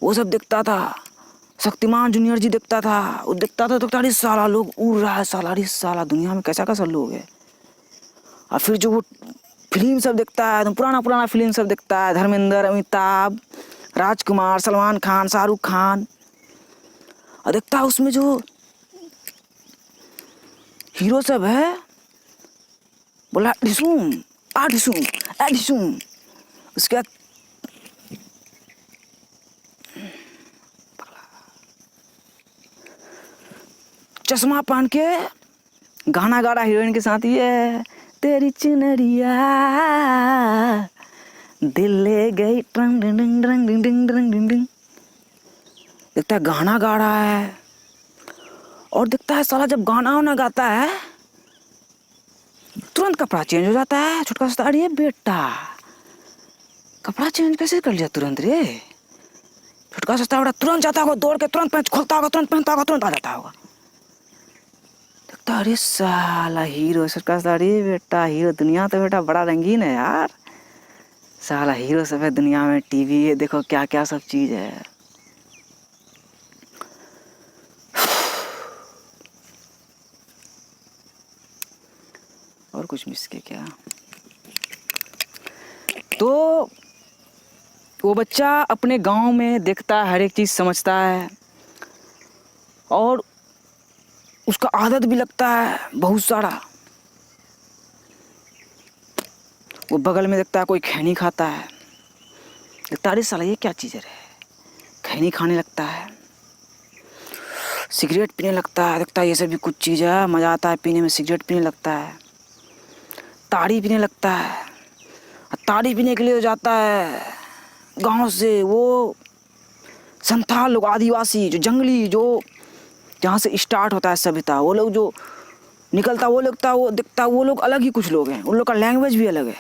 वो सब देखता था। शक्तिमान जूनियर जी देखता था, वो देखता था। तो अरे साला लोग उड़ रहा है, साला अरे साला दुनिया में कैसा कैसा लोग है। और फिर जो वो फिल्म सब देखता है, तो पुराना फिल्म सब देखता है, धर्मेंद्र, अमिताभ, राजकुमार, सलमान खान, शाहरुख खान। और देखता है उसमें जो हीरो सब है, बोला डिसूम एडिसूम। उसके बाद चश्मा पहन के गाना गा रहा हीरोइन के साथ, ये तेरी चुनरिया दिल ले गई ट्रंग डिंग डिंग डिंग डिंग डिंग डिंग डिंग। देखता है गाना गा रहा है। और देखता है साला जब गाना वाना गाता है तुरंत कपड़ा चेंज हो जाता है। छोटका सा, अरे बेटा कपड़ा चेंज कैसे कर लिया तुरंत रे। छोटका सा बेटा तुरंत जाता होगा, दौड़ के तुरंत पैंट खोलता होगा, तुरंत पहनता होगा, तुरंत आ जाता होगा। देखता अरे साला हीरो। छोटका सा, अरे बेटा हीरो, दुनिया तो बेटा बड़ा रंगीन है यार। साला हीरो सब है दुनिया में, टीवी है, देखो क्या क्या सब चीज है। और कुछ मिस के क्या। तो वो बच्चा अपने गांव में देखता है, हर एक चीज़ समझता है, और उसका आदत भी लगता है बहुत सारा। वो बगल में देखता है कोई खैनी खाता है, देखता अरे साला ये क्या चीज़ है रे, खैनी खाने लगता है। सिगरेट पीने लगता है, देखता है ये सब भी कुछ चीज़ है, मज़ा आता है पीने में। सिगरेट पीने लगता है, ताड़ी पीने लगता है। ताड़ी पीने के लिए जाता है गांव से वो संथाल लोग, आदिवासी, जो जंगली, जो जहाँ से स्टार्ट होता है सभ्यता, वो लोग जो निकलता, वो लगता, वो दिखता, वो लोग अलग ही कुछ लोग हैं। उन लोग का लैंग्वेज भी अलग है।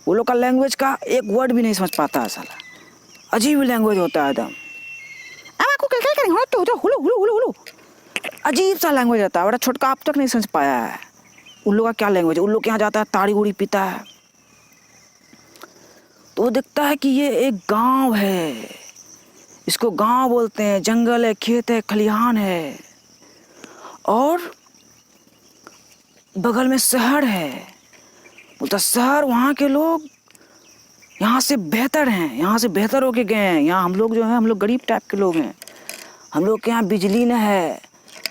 वो लोग का लैंग्वेज का एक वर्ड भी नहीं समझ पाता है साला, अजीब लैंग्वेज होता है एकदम। अजीब सा लैंग्वेज रहता है, बड़ा छोटका अब तक नहीं समझ पाया है उन लोग का क्या लैंग्वेज है। उन लोग के यहाँ जाता है, ताड़ी उड़ी पीता है। तो वो दिखता है कि ये एक गांव है, इसको गांव बोलते हैं, जंगल है, खेत है, खलिहान है, और बगल में शहर है। बोलता शहर, वहाँ के लोग यहाँ से बेहतर हैं, यहाँ से बेहतर होके गए हैं। यहाँ हम लोग जो हैं, हम लोग गरीब टाइप के लोग हैं। हम लोग के यहाँ बिजली न है,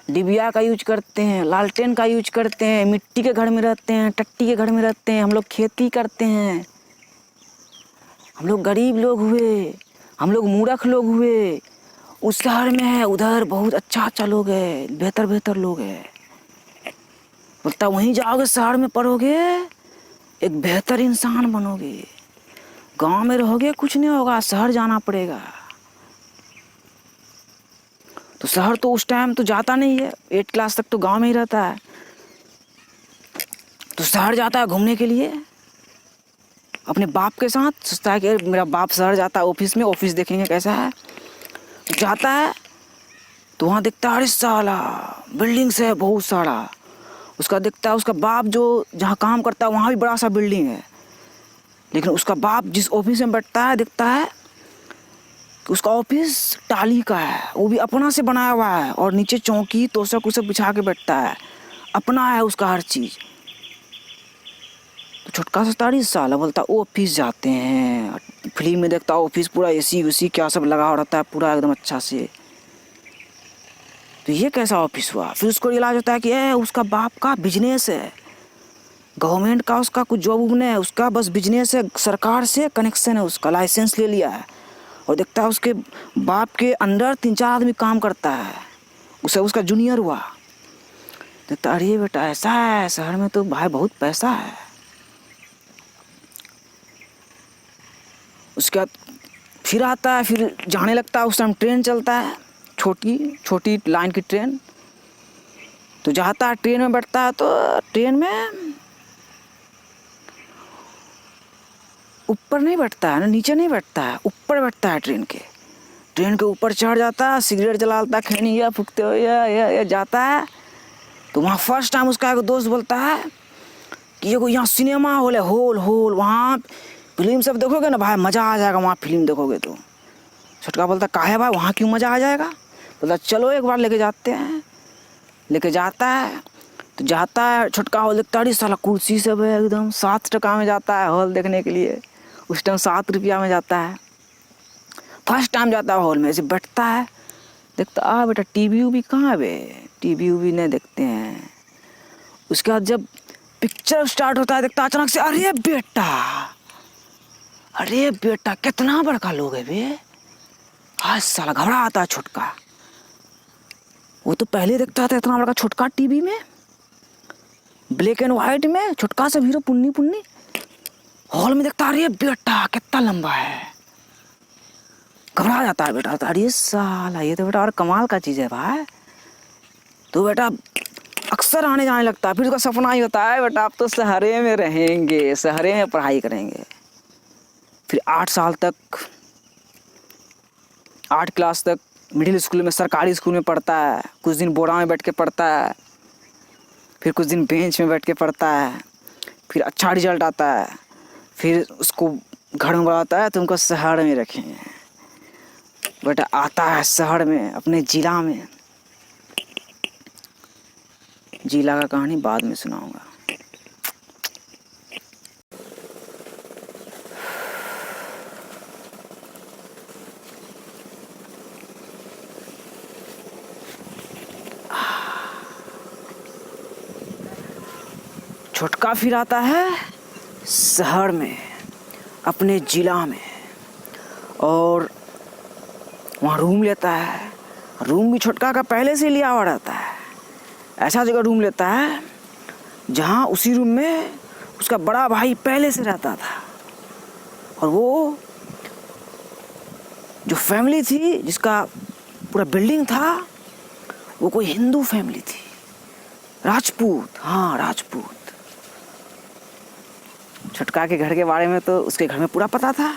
डिबिया का यूज करते हैं, लालटेन का यूज करते हैं, मिट्टी के घर में रहते हैं, टट्टी के घर में रहते हैं। हम लोग खेती करते हैं। हम लोग गरीब लोग हुए, हम लोग मूर्ख लोग हुए। उस शहर में है, उधर बहुत अच्छा लोग है, बेहतर लोग है। बोलता वहीं जाओगे, शहर में पढ़ोगे, एक बेहतर इंसान बनोगे। गांव में रहोगे कुछ नहीं होगा, शहर जाना पड़ेगा। तो शहर तो उस टाइम तो जाता नहीं है, 8 क्लास तक तो गांव में ही रहता है। तो शहर जाता है घूमने के लिए अपने बाप के साथ। सोचता है कि मेरा बाप शहर जाता है ऑफिस में, ऑफिस देखेंगे कैसा है। जाता है तो वहाँ दिखता है अरे साला बिल्डिंग्स है बहुत सारा। उसका दिखता है उसका बाप जो जहाँ काम करता है वहाँ भी बड़ा सा बिल्डिंग है, लेकिन उसका बाप जिस ऑफिस में बैठता है दिखता है कि उसका ऑफिस टाली का है, वो भी अपना से बनाया हुआ है, और नीचे चौकी तोशक उसे बिछा के बैठता है, अपना है उसका हर चीज़। तो छुटका सोचता अरे साला, बोलता ऑफिस जाते हैं, फिल्म में देखता ऑफिस पूरा एसी उसी क्या सब लगा रहता है पूरा एकदम अच्छा से, तो ये कैसा ऑफिस हुआ। फिर उसको रियलाइज होता है कि उसका बाप का बिजनेस है, गवर्नमेंट का उसका कुछ जॉब उब नहीं है, उसका बस बिजनेस है, सरकार से कनेक्शन है, उसका लाइसेंस ले लिया है। और देखता है उसके बाप के अंडर 3-4 आदमी काम करता है, उसे उसका जूनियर हुआ। देखता अरे बेटा ऐसा है, शहर में तो भाई बहुत पैसा है। उसके बाद फिर आता है, फिर जाने लगता है। उस टाइम ट्रेन चलता है, छोटी छोटी लाइन की ट्रेन, तो जाता है ट्रेन में बैठता है, तो ट्रेन में ऊपर नहीं बैठता है ना, नीचे नहीं बैठता है, ऊपर बैठता है ट्रेन के ऊपर चढ़ जाता है, सिगरेट जलाता है, खैनी या फूकते हुए या जाता है। तो वहाँ फर्स्ट टाइम उसका एक दोस्त बोलता है कि ये यहाँ सिनेमा हॉल है, हॉल वहाँ फिल्म सब देखोगे ना भाई, मज़ा आ जाएगा वहाँ फिल्म देखोगे तो। छुटका बोलता काहे भाई, वहाँ क्यों मज़ा आ जाएगा। बोलता चलो एक बार लेके जाते हैं। लेके जाता है, तो जाता है छुटका हॉल देखता है, साला कुर्सी सब है एकदम। 7 टका में जाता है हॉल देखने के लिए, उस टाइम 7 रुपया में जाता है। फर्स्ट टाइम जाता है हॉल में, ऐसे बैठता है, देखता बेटा टीवी उवी कहाँ है बे, टीवी उवी नहीं देखते हैं। उसके बाद जब पिक्चर स्टार्ट होता है, देखता अचानक से अरे बेटा कितना बड़का लोग है बे। आज साला घबरा आता है छुटका। वो तो पहले देखता था इतना बड़का छुटका टीवी में, ब्लैक एंड व्हाइट में, छुटका सब हीरो पुन्नी। हॉल में देखता अरे बेटा कितना लंबा है, घबरा जाता है बेटा। अरे साला ये तो बेटा और कमाल का चीज़ है भाई। तो बेटा अक्सर आने जाने लगता है। फिर उसका सपना ही होता है बेटा अब तो शहरे में रहेंगे, शहरे में पढ़ाई करेंगे। फिर 8 साल तक, 8 क्लास तक मिडिल स्कूल में, सरकारी स्कूल में पढ़ता है। कुछ दिन बोरा में बैठ के पढ़ता है, फिर कुछ दिन बेंच में बैठ के पढ़ता है। फिर अच्छा रिजल्ट आता है, फिर उसको घर में बुलाता है, तुमको शहर में रखेंगे। बेटा आता है शहर में, अपने ज़िला में। ज़िला का कहानी बाद में सुनाऊंगा। छुटका फिर आता है शहर में, अपने ज़िला में, और वहाँ रूम लेता है। रूम भी छुटका का पहले से लिया हुआ रहता है। ऐसा जगह रूम लेता है जहाँ उसी रूम में उसका बड़ा भाई पहले से रहता था। और वो जो फैमिली थी जिसका पूरा बिल्डिंग था, वो कोई हिंदू फैमिली थी, राजपूत। हाँ राजपूत। छुटका के घर के बारे में तो उसके घर में पूरा पता था,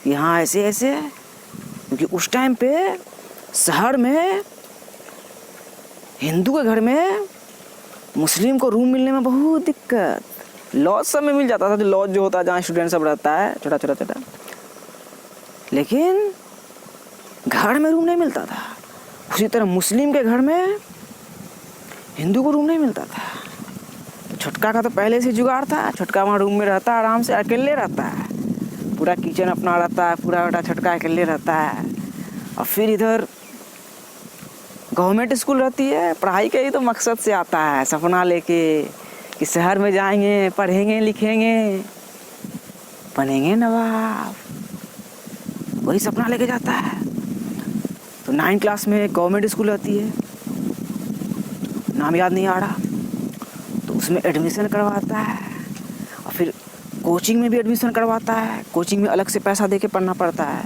यहाँ ऐसे ऐसे। क्योंकि उस टाइम पे शहर में हिंदू के घर में मुस्लिम को रूम मिलने में बहुत दिक्कत। लॉज सब में मिल जाता था, जो लॉज जो होता है जहाँ स्टूडेंट सब रहता है, छोटा, लेकिन घर में रूम नहीं मिलता था। उसी तरह मुस्लिम के घर में हिंदू को रूम नहीं मिलता था। छुटका का तो पहले से जुगाड़ था। छुटका वहाँ रूम में रहता है, आराम से अकेले रहता है, पूरा किचन अपना रहता है, पूरा बेटा छुटका अकेले रहता है। और फिर इधर गवर्नमेंट स्कूल रहती है, पढ़ाई के ही तो मकसद से आता है, सपना लेके कि शहर में जाएंगे, पढ़ेंगे, लिखेंगे, बनेंगे नवाब, वही सपना लेके जाता है। तो 9 क्लास में गवर्नमेंट स्कूल रहती है, नाम याद नहीं आ रहा, तो उसमें एडमिशन करवाता है। और फिर कोचिंग में भी एडमिशन करवाता है। कोचिंग में अलग से पैसा दे के पढ़ना पड़ता है।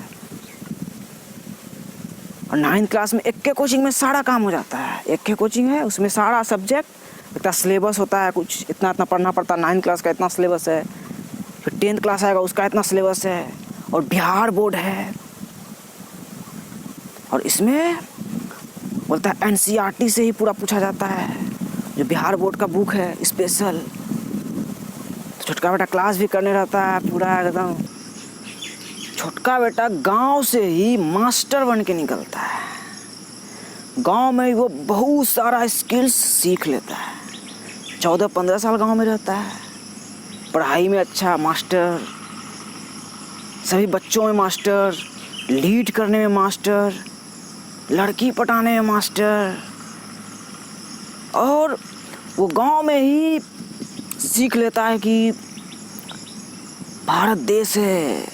और 9th क्लास में एक के कोचिंग में सारा काम हो जाता है। एक के कोचिंग है, उसमें सारा सब्जेक्ट, इतना सिलेबस होता है, कुछ इतना पढ़ना पड़ता है। 9th क्लास का इतना सिलेबस है। फिर 10th क्लास आएगा, उसका इतना सिलेबस है। और बिहार बोर्ड है, और इसमें बोलता है NCERT से ही पूरा पूछा जाता है, जो बिहार बोर्ड का बुक है स्पेशल। तो छुटका बेटा क्लास भी करने रहता है पूरा एकदम। छुटका बेटा गांव से ही मास्टर बन के निकलता है। गांव में वो बहुत सारा स्किल्स सीख लेता है। 14-15 साल गांव में रहता है। पढ़ाई में अच्छा मास्टर, सभी बच्चों में मास्टर, लीड करने में मास्टर, लड़की पटाने में मास्टर, और वो गांव में ही सीख लेता है कि भारत देश है,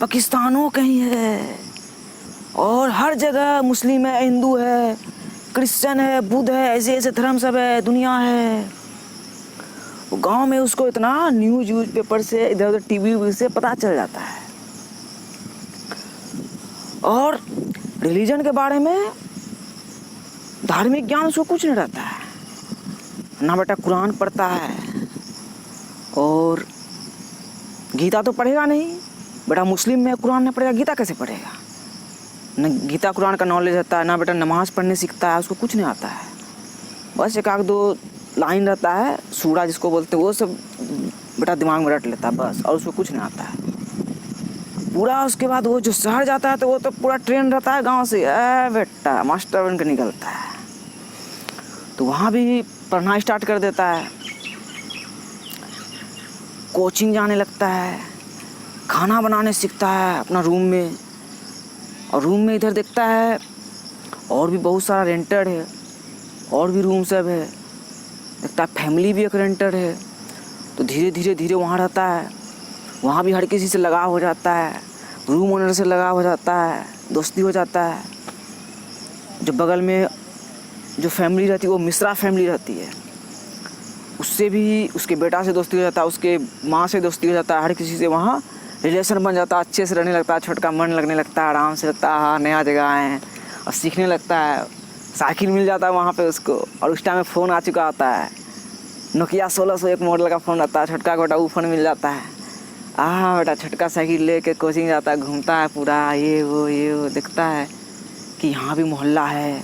पाकिस्तानों कहीं है, और हर जगह मुस्लिम है, हिंदू है, क्रिश्चियन है, बुद्ध है, ऐसे ऐसे धर्म सब है, दुनिया है। वो गांव में उसको इतना न्यूज़ पेपर से, इधर उधर टीवी से पता चल जाता है। और रिलीजन के बारे में, धार्मिक ज्ञान उसको कुछ नहीं रहता है ना। बेटा कुरान पढ़ता है, और गीता तो पढ़ेगा नहीं। बेटा मुस्लिम में कुरान नहीं पढ़ेगा, गीता कैसे पढ़ेगा? न गीता कुरान का नॉलेज रहता है, ना बेटा नमाज़ पढ़ने सीखता है, उसको कुछ नहीं आता है। बस एक आध दो लाइन रहता है, सूरा जिसको बोलते हैं, वो सब बेटा दिमाग में रट लेता है बस, और उसको कुछ नहीं आता है पूरा। उसके बाद वो जो शहर जाता है तो वो तो पूरा ट्रेन रहता है गांव से, बेटा मास्टर बन के निकलता है। तो वहाँ भी पढ़ना स्टार्ट कर देता है, कोचिंग जाने लगता है, खाना बनाने सीखता है अपना रूम में। और रूम में इधर देखता है और भी बहुत सारा रेंटेड है, और भी रूम सब है, देखता है फैमिली भी एक रेंटेड है। तो धीरे धीरे वहाँ रहता है, वहाँ भी हर किसी से लगाव हो जाता है, रूम ओनर से लगाव हो जाता है, दोस्ती हो जाता है। जो बगल में जो फैमिली रहती है वो मिश्रा फैमिली रहती है, उससे भी, उसके बेटा से दोस्ती हो जाता है, उसके माँ से दोस्ती हो जाता है, हर किसी से वहाँ रिलेशन बन जाता है, अच्छे से रहने लगता है, छोटा मन लगने लगता है, आराम से लगता है, हाँ नया जगह आए हैं, और सीखने लगता है। साइकिल मिल जाता है वहाँ पे उसको, और उस टाइम में फ़ोन आ चुका होता है, नोकिया 1601 मॉडल का फ़ोन आता है, छोटका छोटा वो फ़ोन मिल जाता है। बेटा छोटका साइकिल लेके कोचिंग जाता है, घूमता है पूरा, ये वो देखता है कि यहाँ भी मोहल्ला है,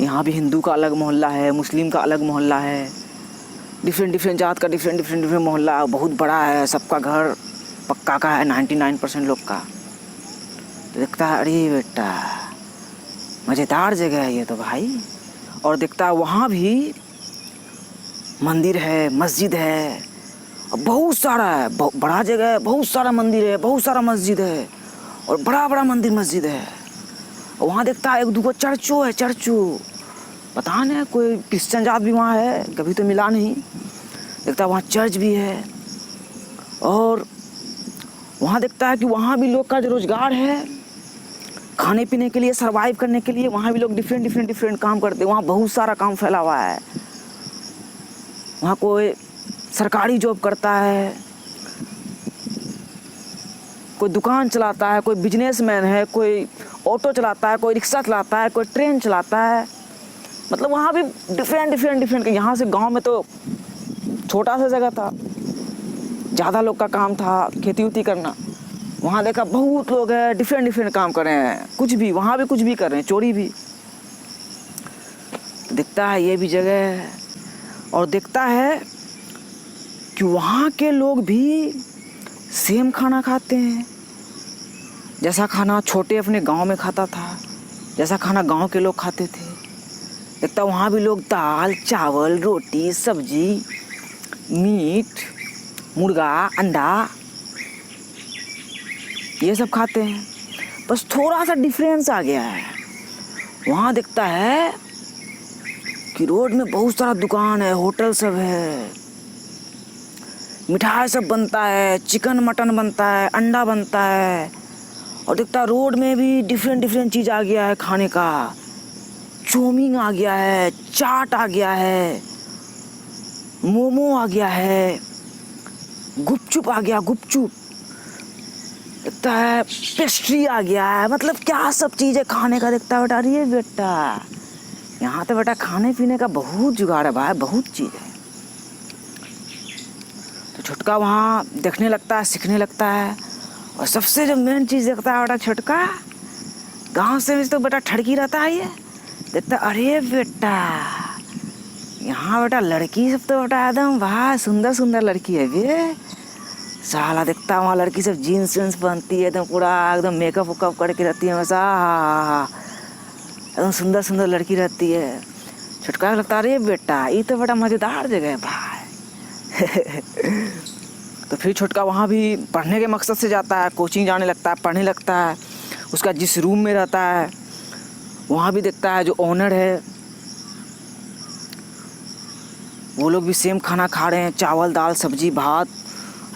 यहाँ भी हिंदू का अलग मोहल्ला है, मुस्लिम का अलग मोहल्ला है, डिफरेंट जात का डिफरेंट मोहल्ला, बहुत बड़ा है, सबका घर पक्का का है 99% लोग का। तो देखता है अरे बेटा मज़ेदार जगह है ये तो भाई। और देखता है वहाँ भी मंदिर है, मस्जिद है, और बहुत सारा है, बड़ा जगह है, बहुत सारा मंदिर है, बहुत सारा मस्जिद है, और बड़ा मंदिर मस्जिद है। और वहाँ देखता है एक दूगो चर्चो है, पता नहीं कोई क्रिश्चियन जात भी वहाँ है, कभी तो मिला नहीं। देखता है वहाँ चर्च भी है, और वहाँ देखता है कि वहाँ भी लोग का जो रोज़गार है, खाने पीने के लिए, सरवाइव करने के लिए, वहाँ भी लोग डिफरेंट काम करते हैं। वहाँ बहुत सारा काम फैला हुआ है। वहाँ कोई सरकारी जॉब करता है, कोई दुकान चलाता है, कोई बिजनेसमैन है, कोई ऑटो चलाता है, कोई रिक्शा चलाता है, कोई ट्रेन चलाता है। मतलब वहाँ भी डिफरेंट। यहाँ से गांव में तो छोटा सा जगह था, ज़्यादा लोग का काम था खेती उती करना। वहाँ देखा बहुत लोग हैं, डिफरेंट काम कर रहे हैं, कुछ भी वहाँ भी कुछ भी कर रहे हैं, चोरी भी। दिखता है ये भी जगह है, और देखता है कि वहाँ के लोग भी सेम खाना खाते हैं, जैसा खाना छोटे अपने गांव में खाता था, जैसा खाना गांव के लोग खाते थे। देखता वहाँ भी लोग दाल चावल रोटी सब्जी मीट मुर्गा अंडा ये सब खाते हैं, बस थोड़ा सा डिफरेंस आ गया है। वहाँ दिखता है कि रोड में बहुत सारा दुकान है, होटल सब है, मिठाई सब बनता है, चिकन मटन बनता है, अंडा बनता है। और दिखता है रोड में भी डिफरेंट चीज़ आ गया है खाने का, चाउमीन आ गया है, चाट आ गया है, मोमो आ गया है, गुपचुप आ गया, गुपचुप दिखता है, पेस्ट्री आ गया है। मतलब क्या सब चीज़ें खाने का दिखता है बेटा। अरे बेटा यहाँ तो बेटा खाने पीने का बहुत जुगाड़ है भाई, बहुत चीज़ है। तो छोटका वहाँ देखने लगता है, सीखने लगता है। और सबसे जो मेन चीज़ देखता है बेटा छोटका, गांव से भी तो बेटा ठड़की रहता है, ये देखता अरे बेटा यहाँ बेटा लड़की सब तो बेटा एकदम भाई सुंदर लड़की है बे। साला देखता वहाँ लड़की सब जीन्स वीन्स पहनती है, एकदम पूरा एकदम मेकअप वेकअप करके रहती है, वैसा एकदम सुंदर लड़की रहती है। छुटकारा लगता अरे बेटा ये तो बड़ा मज़ेदार जगह है भाई। तो फिर छोटका वहाँ भी पढ़ने के मकसद से जाता है, कोचिंग जाने लगता है, पढ़ने लगता है। उसका जिस रूम में रहता है वहाँ भी देखता है जो ओनर है वो लोग भी सेम खाना खा रहे हैं, चावल दाल सब्जी भात।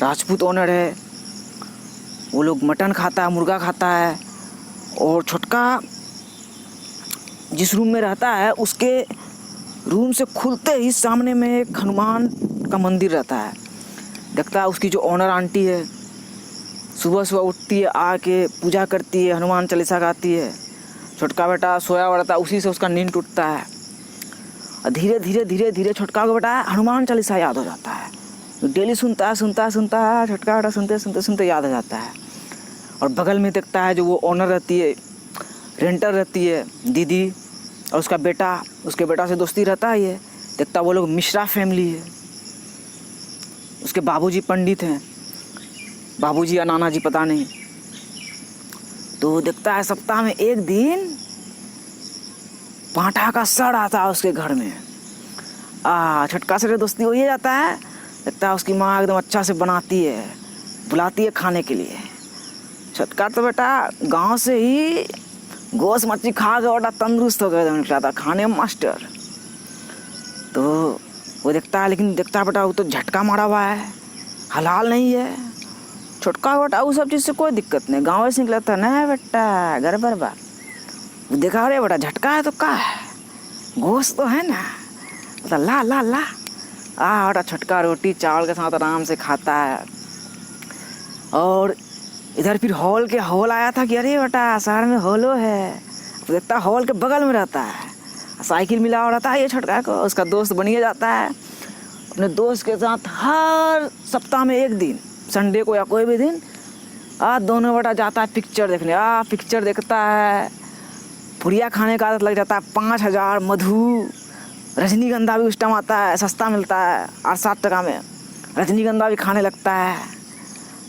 राजपूत ओनर है, वो लोग मटन खाता है, मुर्गा खाता है। और छोटका जिस रूम में रहता है उसके रूम से खुलते ही सामने में एक हनुमान का मंदिर रहता है। देखता है उसकी जो ओनर आंटी है सुबह सुबह उठती है, आके पूजा करती है, हनुमान चालीसा गाती है। छोटका बेटा सोया हुआ रहता है, उसी से उसका नींद टूटता है और धीरे धीरे धीरे धीरे छोटका को बेटा हनुमान चालीसा याद हो जाता है। डेली सुनता है छोटका बेटा सुनते सुनते सुनते याद हो जाता है। और बगल में देखता है जो वो ओनर रहती है, रेंटर रहती है दीदी, और उसका बेटा, उसके बेटा से दोस्ती रहता है। ये देखता वो लोग मिश्रा फैमिली है, उसके बाबूजी पंडित हैं, बाबूजी या नाना जी पता नहीं। तो देखता है सप्ताह में एक दिन पांठा का सड़ आता है उसके घर में। छोटका से दोस्ती हो ही जाता है। देखता है उसकी माँ एकदम अच्छा से बनाती है, बुलाती है खाने के लिए। छोटका तो बेटा गांव से ही गोश्त मच्छी खा के बेटा तंदुरुस्त हो गया था, खाने में मास्टर। तो वो देखता है, लेकिन देखता है बेटा वो तो झटका मारा हुआ है, हलाल नहीं है। छोटका बेटा वो सब चीज़ से कोई दिक्कत नहीं, गाँव से निकला था ना बेटा घर बर्बाद। वो देखा रहे बेटा झटका है तो क्या है, गोश्त तो है ना, तो ला ला ला। बेटा छोटका रोटी चावल के साथ आराम से खाता है। और इधर फिर हॉल आया था कि अरे बेटा शहर में हॉलो है। तो देखता हॉल के बगल में रहता है, साइकिल मिला हुआ रहता है ये छोटका को। उसका दोस्त बनिए जाता है अपने दोस्त के साथ। हर सप्ताह में एक दिन संडे को या कोई भी दिन दोनों बेटा जाता है पिक्चर देखने। पिक्चर देखता है, पुड़िया खाने का आदत लग जाता है। 5,000 मधु, रजनीगंधा भी उस टाइम आता है, सस्ता मिलता है 8-7 टका में। रजनीगंधा भी खाने लगता है,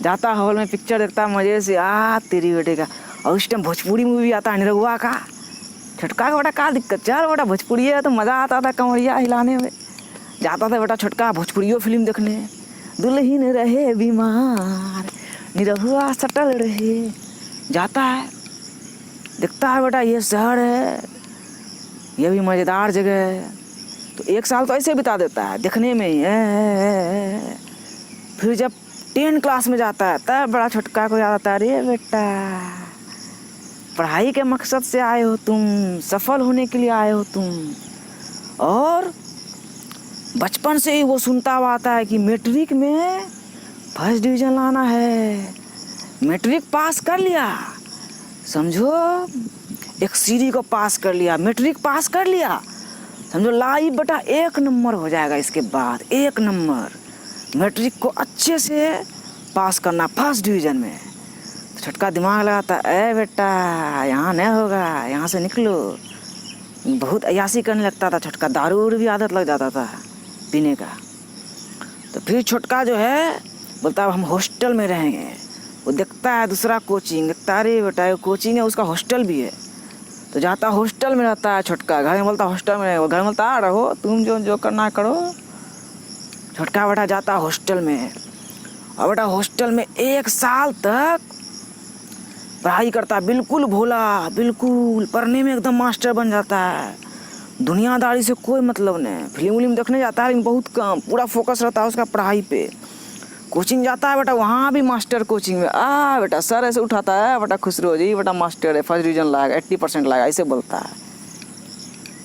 जाता हॉल में पिक्चर देखता है मज़े से। तेरी बेटे का। और उस टाइम भोजपुरी मूवी भी आता है निरहुआ का। छोटका का बेटा क्या दिक्कत, चल बेटा भोजपुरी है तो मज़ा आता था कमरिया हिलाने में। जाता था बेटा छोटका भोजपुरियो फिल्म देखने। दुल्हन रहे बीमार, निरहुआ सटल रहे। जाता है, देखता है बेटा ये शहर है, ये भी मज़ेदार जगह है। तो 1 साल तो ऐसे बिता देता है देखने में ही। फिर जब 10 क्लास में जाता है तब बड़ा छोटका को याद आता है, अरे बेटा पढ़ाई के मकसद से आए हो तुम, सफल होने के लिए आए हो तुम। और बचपन से ही वो सुनता हुआ आता है कि मैट्रिक में फर्स्ट डिवीज़न लाना है। मैट्रिक पास कर लिया, समझो एक सीढ़ी को पास कर लिया, मैट्रिक पास कर लिया, समझो लाइफ बेटा 1 नंबर हो जाएगा। इसके बाद 1 नंबर, मैट्रिक को अच्छे से पास करना फर्स्ट डिवीज़न में। तो छोटका दिमाग लगाता है, बेटा यहाँ नहीं होगा, यहाँ से निकलो। बहुत अयासी करने लगता था छोटका, दारू भी आदत लग जाता था पीने का। तो फिर छोटका जो है बोलता है हम हॉस्टल में रहेंगे। वो देखता है दूसरा कोचिंग, देखता है अरे बेटा ये कोचिंग है उसका हॉस्टल भी है। तो जाता हॉस्टल में रहता है छोटका। घर में बोलता हॉस्टल में रहेगा, घर में बोलता रहो तुम जो करना करो। छोटका बेटा जाता हॉस्टल में, और बेटा हॉस्टल में 1 साल तक पढ़ाई करता है। बिल्कुल भोला, बिल्कुल पढ़ने में एकदम मास्टर बन जाता है। दुनियादारी से कोई मतलब नहीं, फिल्म विल्म देखने जाता है लेकिन बहुत कम, पूरा फोकस रहता है उसका पढ़ाई पे। कोचिंग जाता है बेटा, वहाँ भी मास्टर कोचिंग में। बेटा सर ऐसे उठाता है, बेटा खुसरो जी बेटा मास्टर है, फर्स्ट डिवीज़न लाएगा, 80% लाएगा, ऐसे बोलता है।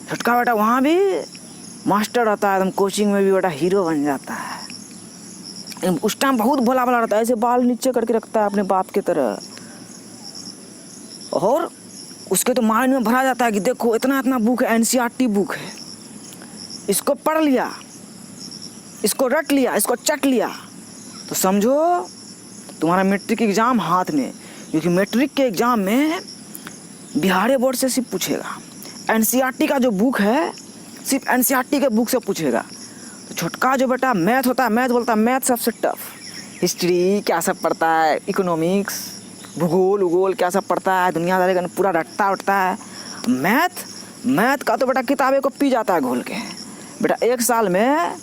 छोटका बेटा वहाँ भी मास्टर रहता है, एकदम कोचिंग में भी बेटा हीरो बन जाता है। उस टाइम बहुत भोला भाला रहता है, ऐसे बाल नीचे करके रखता है अपने बाप की तरह। और उसके तो माइंड में भरा जाता है कि देखो इतना इतना बुक है, NCERT बुक है, इसको पढ़ लिया, इसको रट लिया, इसको चट लिया तो समझो तुम्हारा मैट्रिक एग्ज़ाम हाथ में। क्योंकि मैट्रिक के एग्ज़ाम में बिहार बोर्ड से सिर्फ पूछेगा, NCERT का जो बुक है सिर्फ NCERT के बुक से पूछेगा। तो छोटका जो बेटा मैथ होता है, मैथ बोलता है मैथ सबसे टफ। हिस्ट्री क्या सब पढ़ता है, इकोनॉमिक्स, भूगोल उगोल क्या सब पढ़ता है, दुनियादारी का पूरा रटता उठता है। मैथ का तो बेटा किताबें को पी जाता है घोल के। बेटा 1 साल में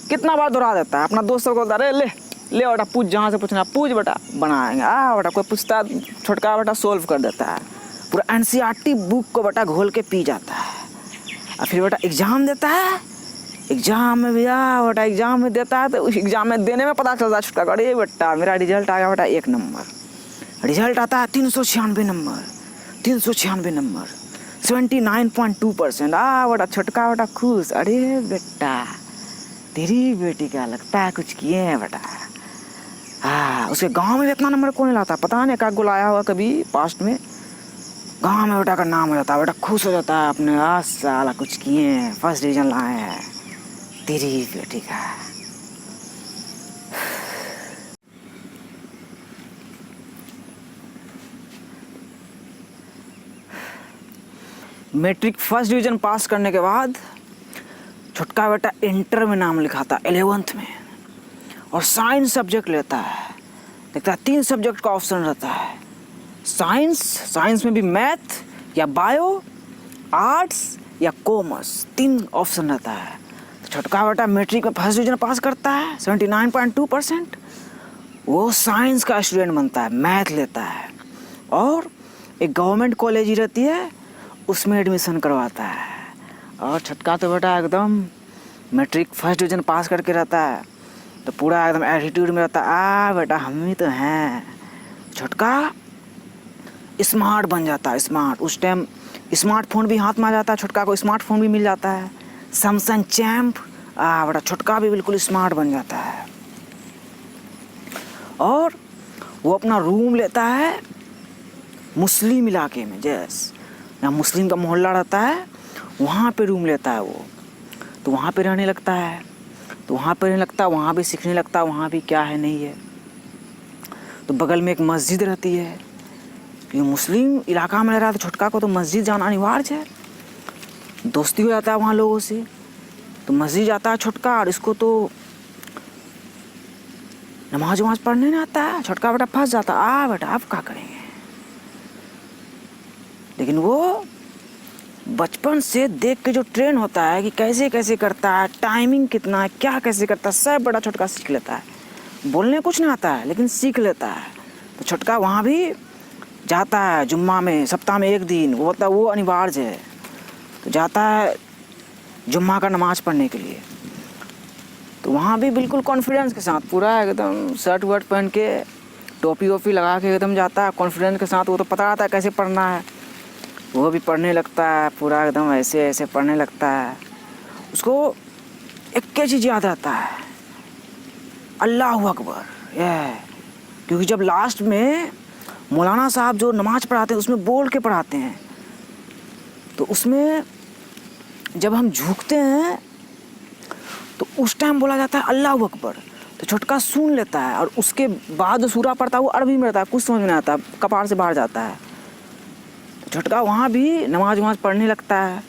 कितना बार दोहरा देता है। अपना दोस्तों को बोलता है, अरे ले ले बेटा पूछ, जहाँ से पूछना पूछ बेटा, बनाएंगे। बेटा कोई पूछता छोटका बेटा सोल्व कर देता है, पूरा NCERT बुक को बेटा घोल के पी जाता है। और फिर बेटा एग्ज़ाम देता है, एग्ज़ाम में भैया बेटा एग्ज़ाम में देता है तो उस एग्ज़ाम में देने में पता चलता है छोटका, अरे बेटा मेरा रिजल्ट आ गया बेटा 1 नंबर। रिजल्ट आता है 396 नंबर, 396 नंबर, 79.2%। बेटा छोटका बेटा खुश, अरे बेटा तेरी बेटी क्या लगता है कुछ किए हैं बेटा। उसके गांव में इतना नंबर कौन लाता, पता नहीं, एक लाया होगा कभी पास्ट में, गांव में बेटा का नाम हो जाता है, बेटा खुश हो जाता है अपने, आज साला कुछ किए हैं, फर्स्ट डिवीज़न लाए हैं तेरी बेटी का। मैट्रिक फर्स्ट डिवीज़न पास करने के बाद छोटका बेटा इंटर में नाम लिखाता 11th में, और साइंस सब्जेक्ट लेता है। देखता है 3 सब्जेक्ट का ऑप्शन रहता है, साइंस में भी मैथ या बायो, आर्ट्स या कॉमर्स, 3 ऑप्शन रहता है। तो छोटका बेटा मैट्रिक में फर्स्ट डिवीज़न पास करता है 79.2%, वो साइंस का स्टूडेंट बनता है, मैथ लेता है, और एक गवर्नमेंट कॉलेज ही रहती है उसमें एडमिशन करवाता है। और छोटका तो बेटा एकदम मैट्रिक फर्स्ट डिवीज़न पास करके रहता है तो पूरा एकदम एटीट्यूड में रहता है, बेटा हम ही तो हैं। छोटका स्मार्ट बन जाता है, स्मार्ट। उस टाइम स्मार्टफोन भी हाथ में आ जाता है, छोटका को स्मार्टफोन भी मिल जाता है, सैमसंग चैम्प। बेटा छोटका भी बिल्कुल स्मार्ट बन जाता है, और वो अपना रूम लेता है मुस्लिम इलाके में, जहाँ मुस्लिम का मोहल्ला रहता है वहाँ पे रूम लेता है वो। तो वहाँ पे रहने लगता है, तो वहाँ पे रहने लगता है, वहाँ भी सीखने लगता है, वहाँ भी क्या है नहीं है। तो बगल में एक मस्जिद रहती है, ये मुस्लिम इलाका में रह रहा था छोटका को, तो मस्जिद जाना अनिवार्य है, दोस्ती हो जाता है वहाँ लोगों से। तो मस्जिद जाता है छोटका, और इसको तो नमाज वमाज पढ़ने नहीं आता है। छोटका बेटा फंस जाता है, बेटा अब क्या करेंगे। लेकिन वो बचपन से देख के जो ट्रेन होता है कि कैसे कैसे करता है, टाइमिंग कितना है, क्या कैसे करता है, सब बड़ा छोटका सीख लेता है। बोलने कुछ नहीं आता है लेकिन सीख लेता है। तो छोटका वहाँ भी जाता है जुम्मा में, सप्ताह में 1 दिन, वो होता है, वो अनिवार्य है। तो जाता है जुम्मा का नमाज पढ़ने के लिए। तो वहाँ भी बिल्कुल कॉन्फिडेंस के साथ, पूरा एकदम शर्ट वर्ट पहन के, टोपी वोपी लगा के एकदम जाता है कॉन्फिडेंस के साथ। वो तो पता रहता है कैसे पढ़ना है, वो भी पढ़ने लगता है, पूरा एकदम ऐसे ऐसे पढ़ने लगता है। उसको एक चीज़ याद रहता है, अल्लाह अकबर। क्योंकि जब लास्ट में मौलाना साहब जो नमाज़ पढ़ाते हैं उसमें बोल के पढ़ाते हैं, तो उसमें जब हम झुकते हैं तो उस टाइम बोला जाता है अल्लाह अकबर। तो छोटका सुन लेता है, और उसके बाद जो सूरा पढ़ता है वो अरबी में रहता है, कुछ समझ में नहीं आता, कपार से बाहर जाता है। तो छोटका वहाँ भी नमाज वमाज पढ़ने लगता है,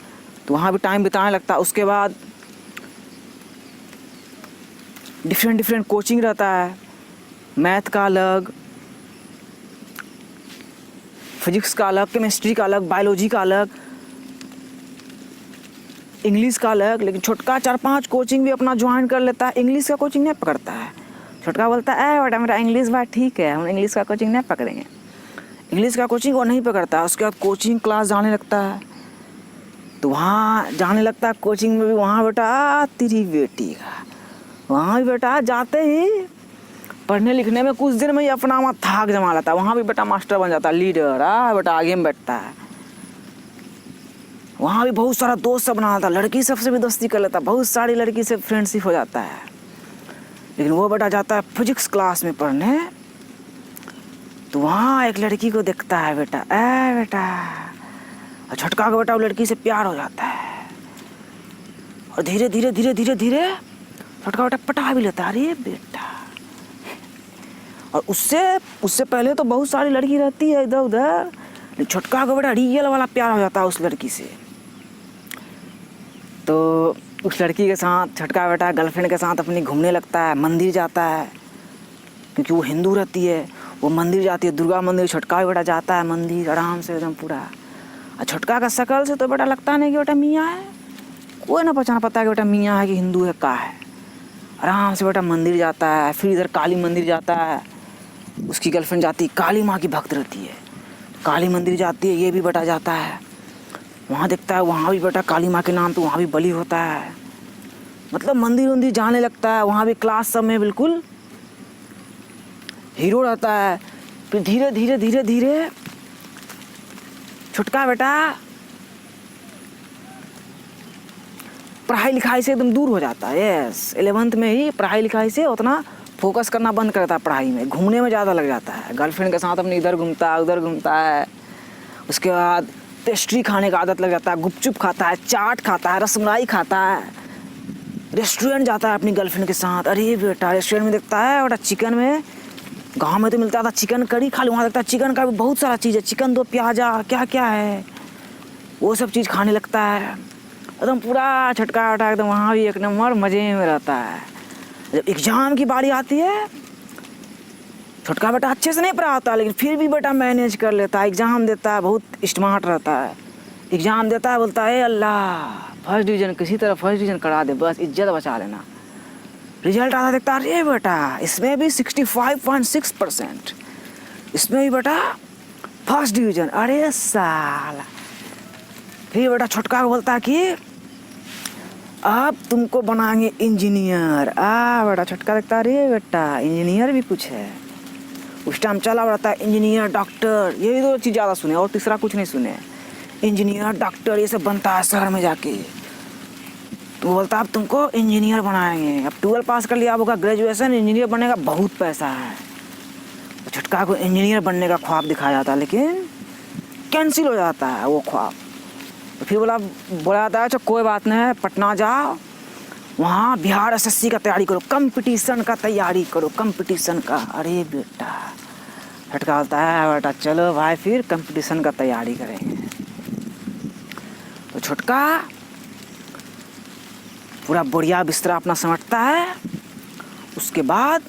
तो वहाँ भी टाइम बिताने लगता है। उसके बाद डिफरेंट कोचिंग रहता है, मैथ का अलग, फिजिक्स का अलग, केमिस्ट्री का अलग, बायोलॉजी का अलग, इंग्लिश का अलग। लेकिन छोटका 4-5 कोचिंग भी अपना ज्वाइन कर लेता है। इंग्लिश का कोचिंग नहीं पकड़ता है। छोटका बोलता है बेटा मेरा इंग्लिश बात ठीक है, हम इंग्लिश का कोचिंग नहीं पकड़ेंगे। इंग्लिश का कोचिंग वो नहीं पकड़ता है। उसके बाद कोचिंग क्लास जाने लगता है, तो वहाँ जाने लगता है कोचिंग में भी। वहाँ बेटा तेरी बेटी का, वहाँ भी बेटा जाते ही पढ़ने लिखने में कुछ दिन में ही अपना वहाँ थाक जमा लेता है। वहाँ भी बेटा मास्टर बन जाता है, लीडर। बेटा आगे में बैठता है। वहाँ भी बहुत सारा दोस्त सब बना लेता है, लड़की सबसे भी दोस्ती कर लेता है, बहुत सारी लड़की से फ्रेंडशिप हो जाता है। लेकिन वो बेटा जाता है फिजिक्स क्लास में पढ़ने, तो वहाँ एक लड़की को देखता है बेटा, बेटा, और छोटका का बेटा वो लड़की से प्यार हो जाता है, और धीरे धीरे धीरे धीरे धीरे छोटका बेटा पटा भी लेता है। अरे बेटा, और उससे पहले तो बहुत सारी लड़की रहती है इधर उधर, लेकिन छोटका का बेटा रियल वाला प्यार हो जाता है उस लड़की से। तो उस लड़की के साथ छोटका बेटा गर्लफ्रेंड के साथ अपनी घूमने लगता है, मंदिर जाता है, क्योंकि वो हिंदू रहती है। वो मंदिर जाती है, दुर्गा मंदिर। छोटका बेटा जाता है मंदिर आराम से एकदम पूरा। और छोटका का शक्ल से तो बेटा लगता नहीं कि बेटा मियाँ है, कोई ना पहचान पाता है कि बेटा मियाँ है कि हिंदू है, का है। आराम से बेटा मंदिर जाता है, फिर इधर काली मंदिर जाता है, उसकी गर्लफ्रेंड जाती है, काली माँ की भक्त रहती है, काली मंदिर जाती है, ये भी बेटा जाता है, वहाँ देखता है वहाँ भी बेटा काली माँ के नाम पे वहाँ भी बलि होता है, मतलब मंदिर वंदिर जाने लगता है, वहाँ भी क्लास सब में बिल्कुल हीरो रहता है। फिर धीरे धीरे धीरे धीरे छुटका बेटा पढ़ाई लिखाई से एकदम दूर हो जाता है। यस, 11th में ही पढ़ाई लिखाई से उतना फोकस करना बंद करता है, पढ़ाई में घूमने में ज़्यादा लग जाता है, गर्लफ्रेंड के साथ अपने इधर घूमता है उधर घूमता है। उसके बाद पेस्ट्री खाने का आदत लग जाता है, गुपचुप खाता है, चाट खाता है, रसमलाई खाता है, रेस्टोरेंट जाता है अपनी गर्लफ्रेंड के साथ। अरे बेटा रेस्टोरेंट में देखता है बेटा चिकन में, गांव में तो मिलता था चिकन करी, खाली वहाँ देखता है चिकन का भी बहुत सारा चीज़ है, चिकन दो प्याजा क्या क्या है, वो सब चीज़ खाने लगता है। एकदम पूरा छटका वटा एकदम वहाँ भी एक नंबर मज़े में रहता है। जब एग्ज़ाम की बारी आती है, छोटका बेटा अच्छे से नहीं पढ़ा होता लेकिन फिर भी बेटा मैनेज कर लेता है, एग्ज़ाम देता है, बहुत स्मार्ट रहता है, एग्ज़ाम देता है, बोलता है अल्लाह फर्स्ट डिवीज़न किसी तरह फर्स्ट डिवीज़न करा दे, बस इज्जत बचा लेना। रिजल्ट आता देखता है, अरे बेटा इसमें भी 65.6%, इसमें भी बेटा फर्स्ट डिवीज़न, अरे साला। फिर बेटा छोटका को बोलता है कि अब तुमको बनाएंगे इंजीनियर। बेटा छोटका देखता है, अरे बेटा इंजीनियर भी कुछ है। उस टाइम चला रहता है इंजीनियर डॉक्टर, यही दो चीज़ ज़्यादा सुने और तीसरा कुछ नहीं सुने। इंजीनियर डॉक्टर ये सब बनता है शहर में जाके, तो बोलता है अब तुमको इंजीनियर बनाएंगे। अब 12 पास कर लिया, अब होगा ग्रेजुएशन, इंजीनियर बनने का बहुत पैसा है। तो छोटका को इंजीनियर बनने का ख्वाब दिखाया जाता है लेकिन कैंसिल हो जाता है वो ख्वाब। तो फिर बोला जाता है अच्छा कोई बात नहीं है, पटना जाओ, वहाँ बिहार एसएससी का तैयारी करो, कंपटीशन का तैयारी करो, कंपटीशन का। अरे बेटा छटका होता है, बेटा चलो भाई फिर कंपटीशन का तैयारी करेंगे। तो छुटका पूरा बढ़िया बिस्तरा अपना समेटता है, उसके बाद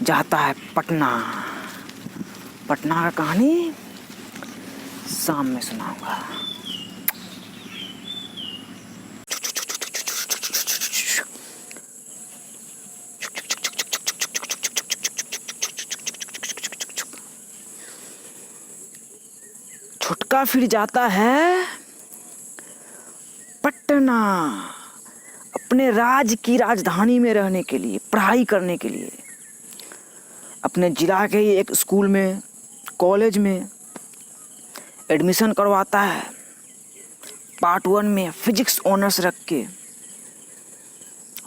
जाता है पटना। पटना का कहानी शाम में सुनाऊंगा। छुटका फिर जाता है पटना, अपने राज्य की राजधानी में रहने के लिए, पढ़ाई करने के लिए। अपने जिला के ही एक स्कूल में, कॉलेज में एडमिशन करवाता है, पार्ट 1 में फिजिक्स ऑनर्स रख के,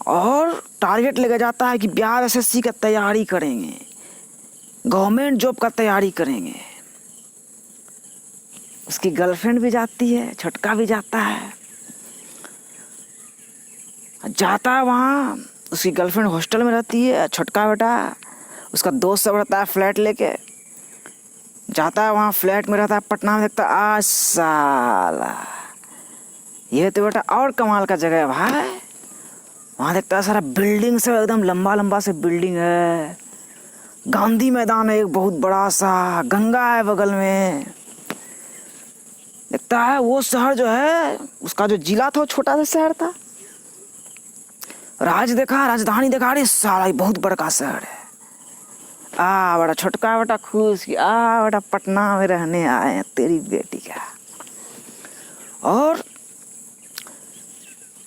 और टारगेट लेके जाता है कि बिहार एसएससी का तैयारी करेंगे, गवर्नमेंट जॉब का तैयारी करेंगे। उसकी गर्लफ्रेंड भी जाती है, छुटका भी जाता है वहाँ। उसकी गर्लफ्रेंड हॉस्टल में रहती है, छुटका बेटा उसका दोस्त सब रहता है फ्लैट लेके, जाता है वहाँ फ्लैट में रहता है पटना में। देखता है साला ये तो बेटा और कमाल का जगह है भाई। वहाँ देखता है सारा बिल्डिंग से एकदम लंबा लंबा से बिल्डिंग है, गांधी मैदान है एक बहुत बड़ा सा, गंगा है बगल में। देखता है वो शहर जो है, उसका जो जिला था वो छोटा सा शहर था, राजधानी देखा, अरे साला ये बहुत बड़ा शहर है। बड़ा छोटका बेटा खुश कि बेटा पटना में रहने आए हैं तेरी बेटी का। और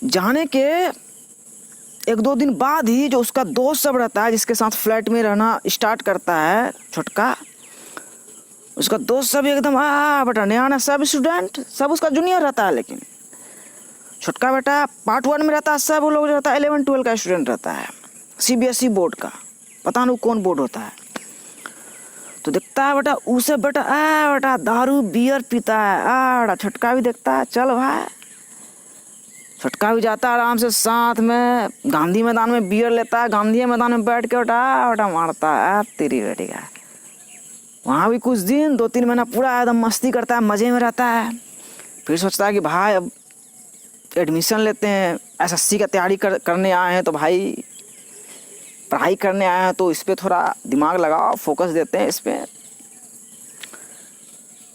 जाने के 1-2 दिन बाद ही जो उसका दोस्त सब रहता है, जिसके साथ फ्लैट में रहना स्टार्ट करता है छुटका, उसका दोस्त सब एकदम बेटा नया सब स्टूडेंट, सब उसका जूनियर रहता है, लेकिन छुटका बेटा पार्ट 1 में रहता है, सब वो लोग रहता है 11-12 का स्टूडेंट रहता है, CBSE बोर्ड का, पता नहीं कौन बोर्ड होता है। तो देखता है बेटा उसे बेटा दारू बियर पीता है। बेटा छुटका भी देखता है, चल भाई। छुटका भी जाता है आराम से, साथ में गांधी मैदान में बियर लेता है, गांधी मैदान में बैठ के बेटा मारता है तेरी बेटी का। वहाँ भी कुछ दिन 2-3 महीना पूरा एकदम मस्ती करता है, मज़े में रहता है। फिर सोचता है कि भाई अब एडमिशन लेते हैं, SSC का तैयारी करने आए हैं, तो भाई पढ़ाई करने आए हैं तो इस पर थोड़ा दिमाग लगाओ, फोकस देते हैं इस पर।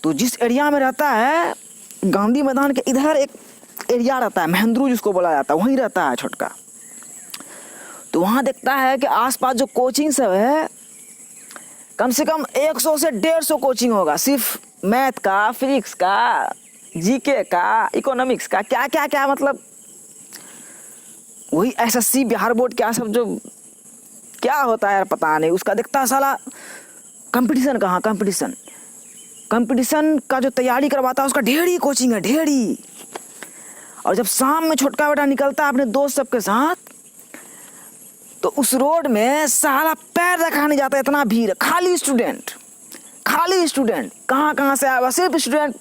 तो जिस एरिया में रहता है, गांधी मैदान के इधर एक एरिया रहता है, महेंद्रू जिसको बोला जाता है, वहीं रहता है छुटका। तो वहाँ देखता है कि आसपास जो कोचिंग सब है कम से कम 100 से 150 कोचिंग होगा, सिर्फ मैथ का, फिजिक्स का, जीके का, इकोनॉमिक्स का, क्या क्या क्या, मतलब वही एसएससी बिहार बोर्ड क्या सब जो क्या होता है यार पता नहीं। उसका देखता है साला कंपटीशन कहाँ, कंपटीशन का जो तैयारी करवाता है उसका ढेर ही कोचिंग है, ढेर ही। और जब शाम में छोटका बेटा निकलता है अपने दोस्त सबके साथ, तो उस रोड में साला पैर रखा नहीं जाता, इतना भीड़, खाली स्टूडेंट, कहाँ से आया हुआ, सिर्फ स्टूडेंट